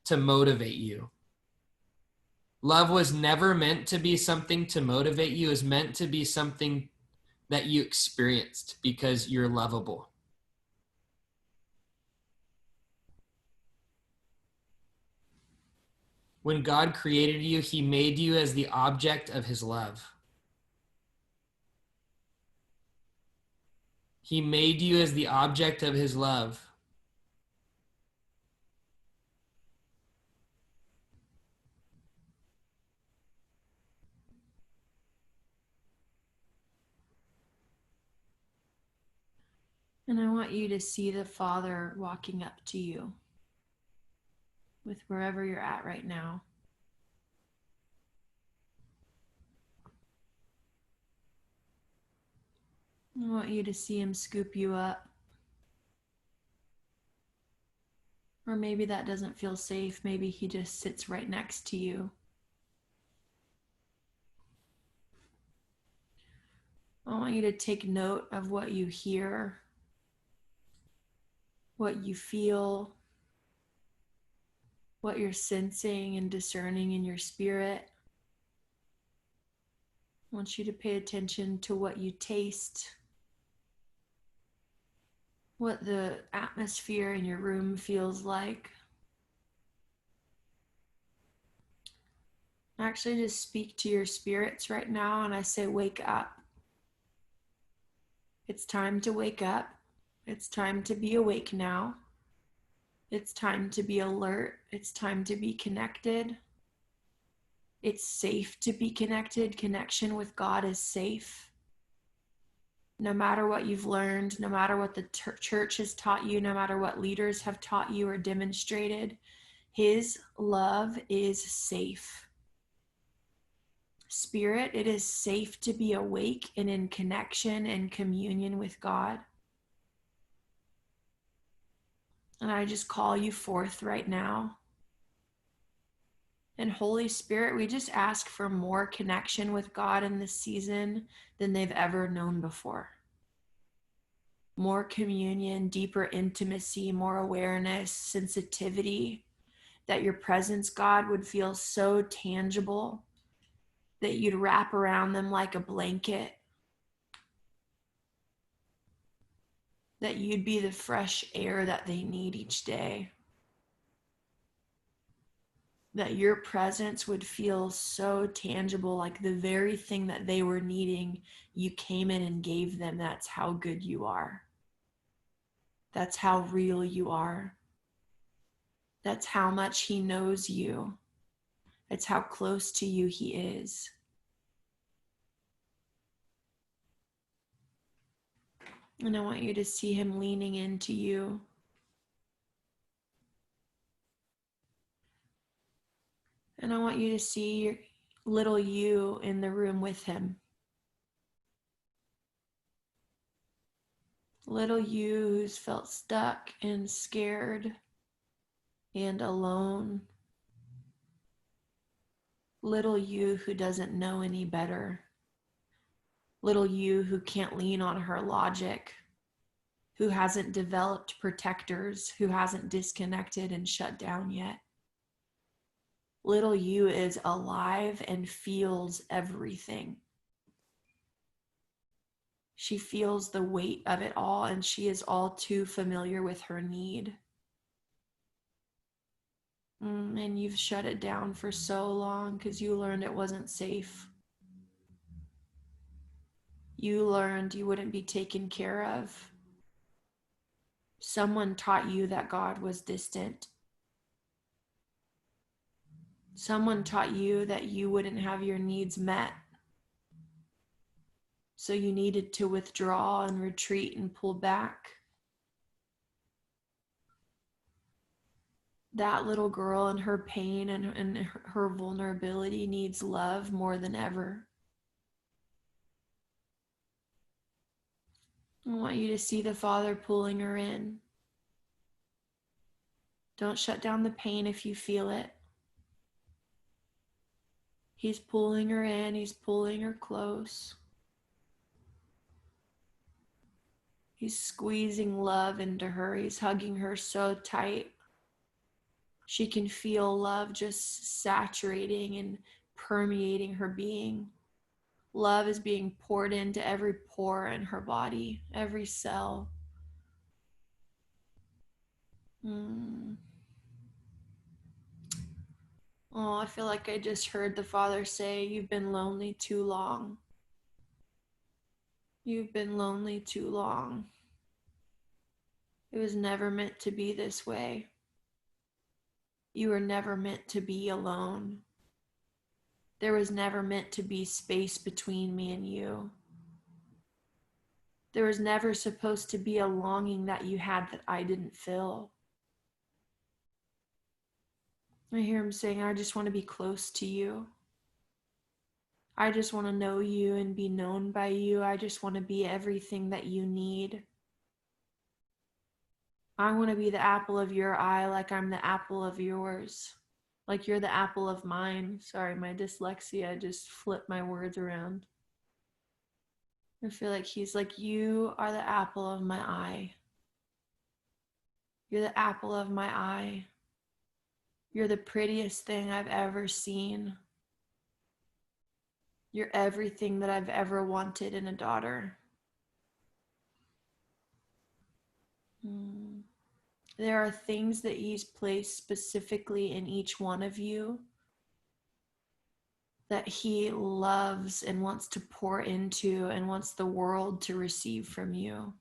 to motivate you. Love was never meant to be something to motivate you. It was meant to be something that you experienced because you're lovable. When God created you, he made you as the object of his love. He made you as the object of his love. And I want you to see the Father walking up to you with wherever you're at right now. I want you to see him scoop you up. Or maybe that doesn't feel safe. Maybe he just sits right next to you. I want you to take note of what you hear, what you feel, what you're sensing and discerning in your spirit. I want you to pay attention to what you taste, what the atmosphere in your room feels like. I actually just speak to your spirits right now and I say, wake up. It's time to wake up. It's time to be awake now. It's time to be alert. It's time to be connected. It's safe to be connected. Connection with God is safe. No matter what you've learned, no matter what the church has taught you, no matter what leaders have taught you or demonstrated, his love is safe. Spirit, it is safe to be awake and in connection and communion with God. And I just call you forth right now. And Holy Spirit, we just ask for more connection with God in this season than they've ever known before. More communion, deeper intimacy, more awareness, sensitivity, that your presence, God, would feel so tangible that you'd wrap around them like a blanket, that you'd be the fresh air that they need each day, that your presence would feel so tangible, like the very thing that they were needing, you came in and gave them. That's how good you are. That's how real you are. That's how much he knows you. It's how close to you he is. And I want you to see him leaning into you. And I want you to see little you in the room with him. Little you who's felt stuck and scared and alone. Little you who doesn't know any better. Little you who can't lean on her logic, who hasn't developed protectors, who hasn't disconnected and shut down yet. Little you is alive and feels everything. She feels the weight of it all, and she is all too familiar with her need. And you've shut it down for so long because you learned it wasn't safe. You learned you wouldn't be taken care of. Someone taught you that God was distant. Someone taught you that you wouldn't have your needs met. So you needed to withdraw and retreat and pull back. That little girl and her pain and her vulnerability needs love more than ever. I want you to see the Father pulling her in. Don't shut down the pain if you feel it. He's pulling her in, he's pulling her close. He's squeezing love into her, he's hugging her so tight. She can feel love just saturating and permeating her being. Love is being poured into every pore in her body, every cell. Oh, I feel like I just heard the Father say, you've been lonely too long. You've been lonely too long. It was never meant to be this way. You were never meant to be alone. There was never meant to be space between me and you. There was never supposed to be a longing that you had that I didn't fill. I hear him saying, I just want to be close to you. I just want to know you and be known by you. I just want to be everything that you need. I want to be the apple of your eye like I'm the apple of yours. Like you're the apple of mine. Sorry, my dyslexia just flipped my words around. I feel like he's like, you are the apple of my eye. You're the apple of my eye. You're the prettiest thing I've ever seen. You're everything that I've ever wanted in a daughter. There are things that he's placed specifically in each one of you that he loves and wants to pour into and wants the world to receive from you.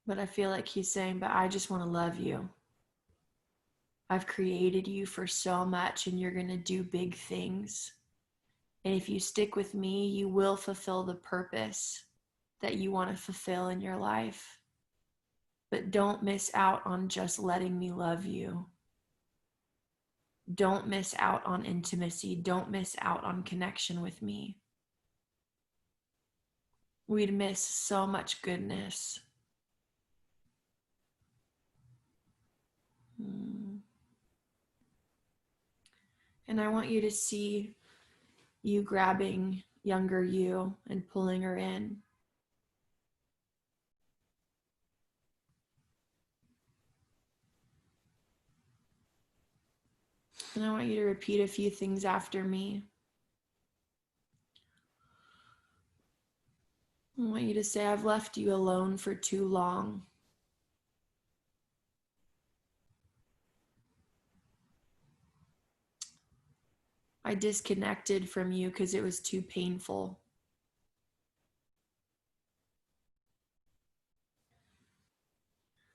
But I feel like he's saying, but I just want to love you. I've created you for so much and you're going to do big things. And if you stick with me, you will fulfill the purpose that you want to fulfill in your life. But don't miss out on just letting me love you. Don't miss out on intimacy. Don't miss out on connection with me. We'd miss so much goodness. And I want you to see you grabbing younger you and pulling her in. And I want you to repeat a few things after me. I want you to say, I've left you alone for too long. I disconnected from you because it was too painful.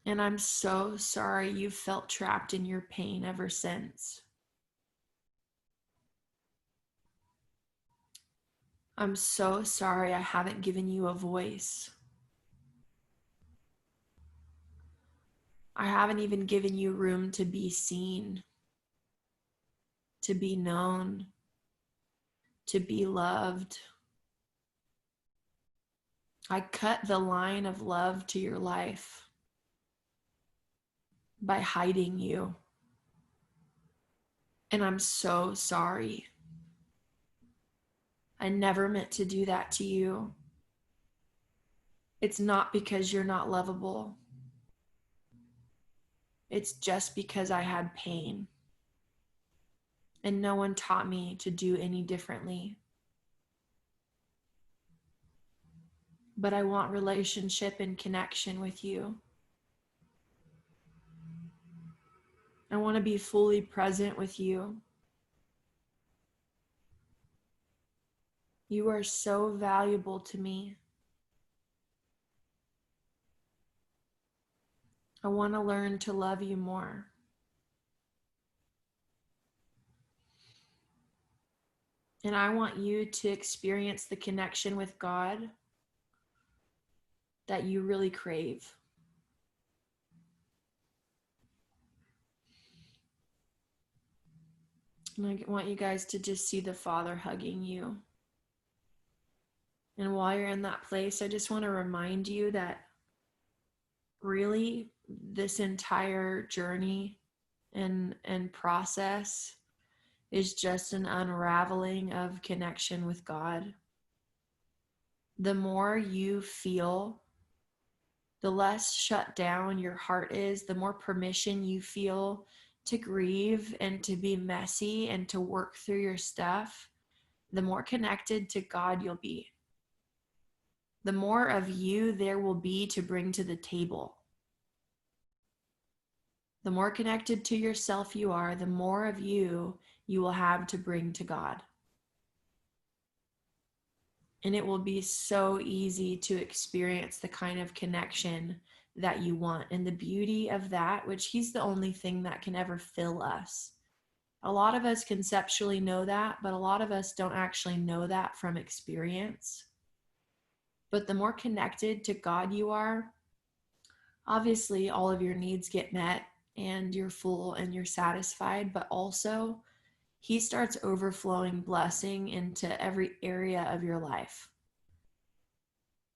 And I'm so sorry you felt trapped in your pain ever since. I'm so sorry I haven't given you a voice. I haven't even given you room to be seen, to be known, to be loved. I cut the line of love to your life by hiding you. And I'm so sorry. I never meant to do that to you. It's not because you're not lovable. It's just because I had pain. And no one taught me to do any differently. But I want relationship and connection with you. I want to be fully present with you. You are so valuable to me. I want to learn to love you more. And I want you to experience the connection with God that you really crave. And I want you guys to just see the Father hugging you. And while you're in that place, I just want to remind you that really this entire journey and process is just an unraveling of connection with God. The more you feel, the less shut down your heart is, the more permission you feel to grieve and to be messy and to work through your stuff, the more connected to God you'll be. The more of you there will be to bring to the table. The more connected to yourself you are, the more of you will have to bring to God. And it will be so easy to experience the kind of connection that you want. And the beauty of that, which He's the only thing that can ever fill us. A lot of us conceptually know that, but a lot of us don't actually know that from experience. But the more connected to God you are, obviously all of your needs get met and you're full and you're satisfied, but also He starts overflowing blessing into every area of your life.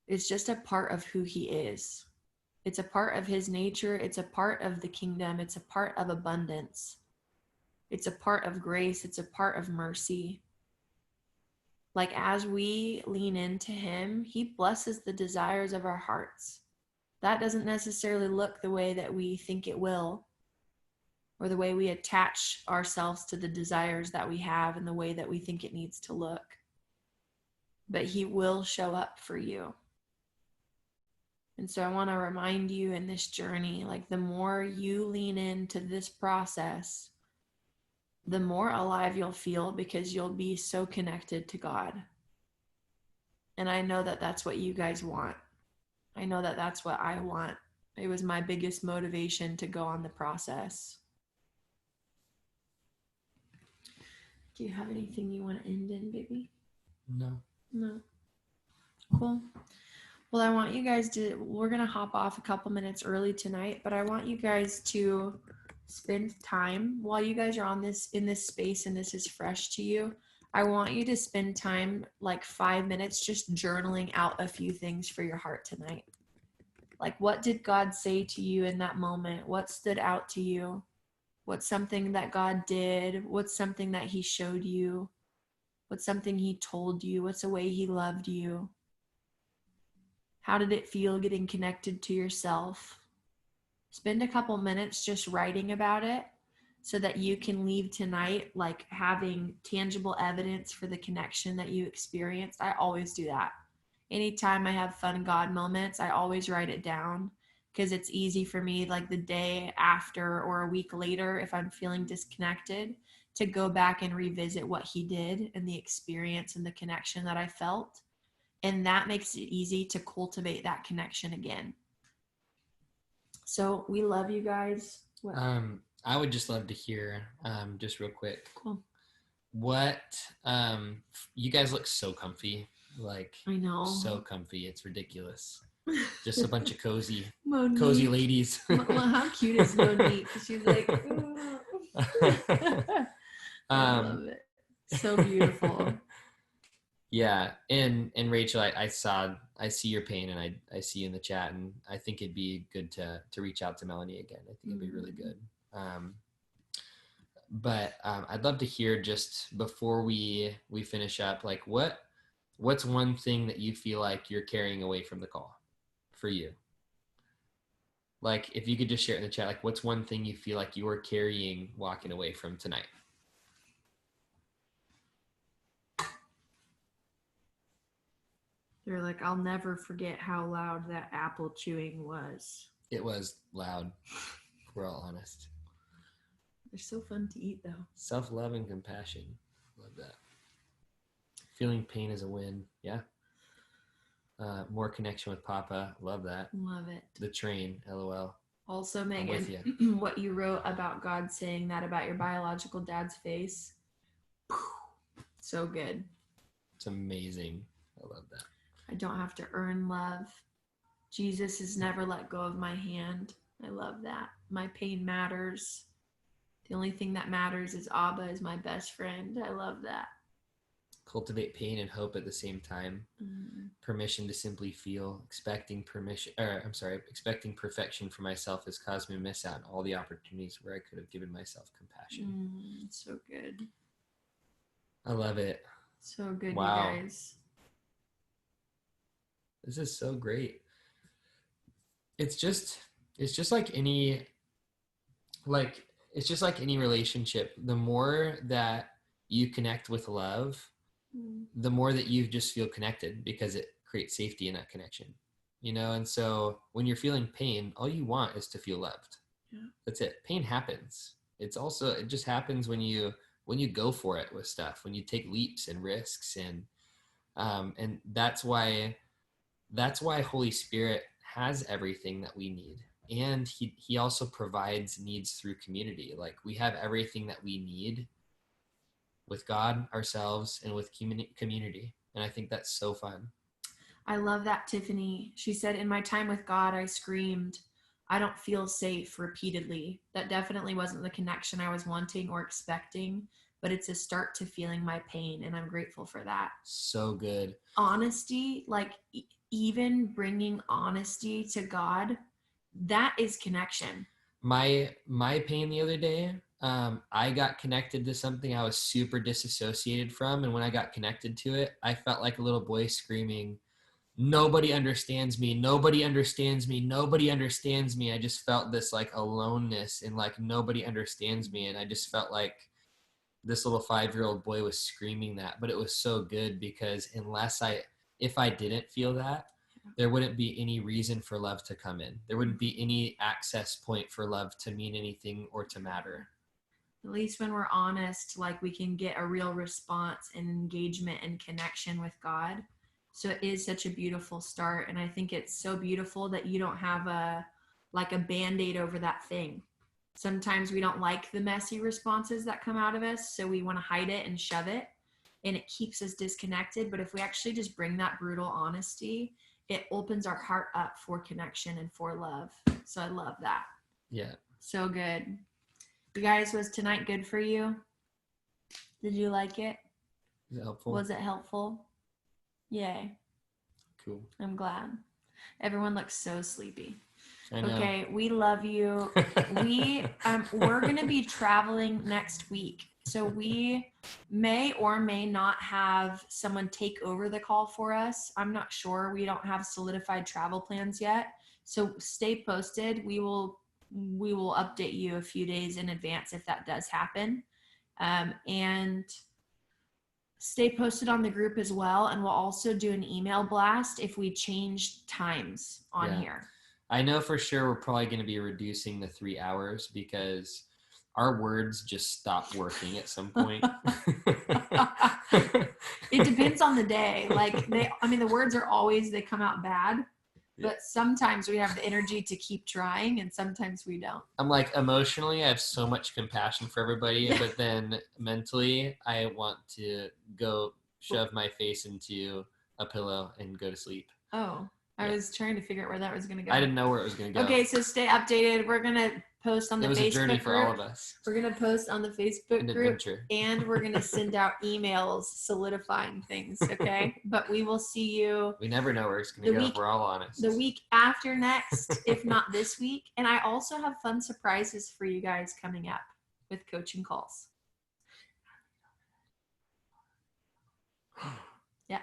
It's just a part of who He is. It's a part of His nature. It's a part of the kingdom. It's a part of abundance. It's a part of grace. It's a part of mercy. Like as we lean into Him, He blesses the desires of our hearts. That doesn't necessarily look the way that we think it will, or the way we attach ourselves to the desires that we have and the way that we think it needs to look. But He will show up for you. And so I want to remind you in this journey, like the more you lean into this process, the more alive you'll feel because you'll be so connected to God. And I know that that's what you guys want. I know that that's what I want. It was my biggest motivation to go on the process. Do you have anything you want to end in, baby? No. No. Cool. Well, I want you guys to, we're going to hop off a couple minutes early tonight, but I want you guys to spend time while you guys are on this, in this space, and this is fresh to you. I want you to spend time, like 5 minutes, just journaling out a few things for your heart tonight. Like, what did God say to you in that moment? What stood out to you? What's something that God did? What's something that He showed you? What's something He told you? What's a way He loved you? How did it feel getting connected to yourself? Spend a couple minutes just writing about it so that you can leave tonight like having tangible evidence for the connection that you experienced. I always do that. Anytime I have fun God moments, I always write it down because it's easy for me, like the day after or a week later, if I'm feeling disconnected, to go back and revisit what He did and the experience and the connection that I felt. And that makes it easy to cultivate that connection again. So we love you guys. What? I would just love to hear, just real quick. Cool. What, you guys look so comfy. Like, I know. So comfy. It's ridiculous. Just a bunch of cozy Monique. ladies. Well, how cute is Monique? She's like, I love it. So beautiful. Yeah, and Rachel, I see your pain, and I see you in the chat, and I think it'd be good to reach out to Melanie again. I think it'd be really good. But I'd love to hear, just before we finish up, like what's one thing that you feel like you're carrying away from the call for you? Like, if you could just share it in the chat, like what's one thing you feel like you're carrying, walking away from tonight? They're like, I'll never forget how loud that apple chewing was. It was loud. We're all honest. They're so fun to eat, though. Self-love and compassion. Love that. Feeling pain is a win. Yeah. More connection with Papa. Love that. Love it. The train. LOL. Also, I'm with Megan, what you wrote about God saying that about your biological dad's face, so good. It's amazing. I love that. I don't have to earn love. Jesus has never let go of my hand. I love that. My pain matters. The only thing that matters is Abba is my best friend. I love that. Cultivate pain and hope at the same time. Permission to simply feel. Expecting perfection for myself has caused me to miss out on all the opportunities where I could have given myself compassion. So good. I love it. So good, Wow. you guys. This is so great. It's just like any relationship. The more that you connect with love, the more that you just feel connected, because it creates safety in that connection, and so when you're feeling pain, all you want is to feel loved. That's it. Pain happens. It just happens when you go for it with stuff, when you take leaps and risks, and that's why Holy Spirit has everything that we need. And he also provides needs through community. Like, we have everything that we need with God, ourselves, and with community. And I think that's so fun. I love that, Tiffany. She said, in my time with God, I screamed, I don't feel safe, repeatedly. That definitely wasn't the connection I was wanting or expecting, but it's a start to feeling my pain, and I'm grateful for that. So good. Honesty, like even bringing honesty to God, that is connection. My pain the other day, I got connected to something I was super disassociated from. And when I got connected to it, I felt like a little boy screaming, nobody understands me. Nobody understands me. Nobody understands me. I just felt this like aloneness and like nobody understands me. And I just felt like this little 5-year-old boy was screaming that. But it was so good, because if I didn't feel that, there wouldn't be any reason for love to come in. There wouldn't be any access point for love to mean anything or to matter. At least when we're honest, like, we can get a real response and engagement and connection with God. So it is such a beautiful start. And I think it's so beautiful that you don't have a Band-Aid over that thing. Sometimes we don't like the messy responses that come out of us, so we want to hide it and shove it, and it keeps us disconnected. But if we actually just bring that brutal honesty, it opens our heart up for connection and for love. So I love that. Yeah. So good. You guys, was tonight good for you? Did you like it? Was it helpful? Was it helpful? Yay. Cool. I'm glad. Everyone looks so sleepy. I know. Okay, we love you. We're going to be traveling next week. So we may or may not have someone take over the call for us. I'm not sure. We don't have solidified travel plans yet. So stay posted. We will update you a few days in advance if that does happen. And stay posted on the group as well. And we'll also do an email blast if we change times on here. I know for sure we're probably going to be reducing the 3 hours, because our words just stop working at some point. It depends on the day. Like, the words are always, they come out bad, but sometimes we have the energy to keep trying, and sometimes we don't. I'm like, emotionally, I have so much compassion for everybody, but then mentally, I want to go shove my face into a pillow and go to sleep. Oh, I was trying to figure out where that was going to go. I didn't know where it was going to go. Okay, so stay updated. We're going to post on the Facebook group. It was a journey for all of us. We're going to post on the Facebook group, and we're going to send out emails solidifying things, okay? But we will see you. We never know where it's going to go if we're all honest. The week after next, if not this week. And I also have fun surprises for you guys coming up with coaching calls. Yeah.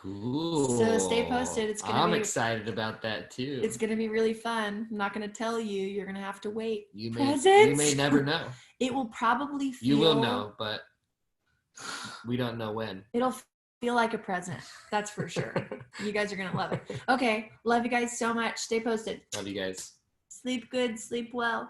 Cool. So stay posted. I'm excited about that too. It's going to be really fun. I'm not going to tell you. You're going to have to wait. You may never know. It will probably feel. You will know, but we don't know when. It'll feel like a present. That's for sure. You guys are going to love it. Okay. Love you guys so much. Stay posted. Love you guys. Sleep good. Sleep well.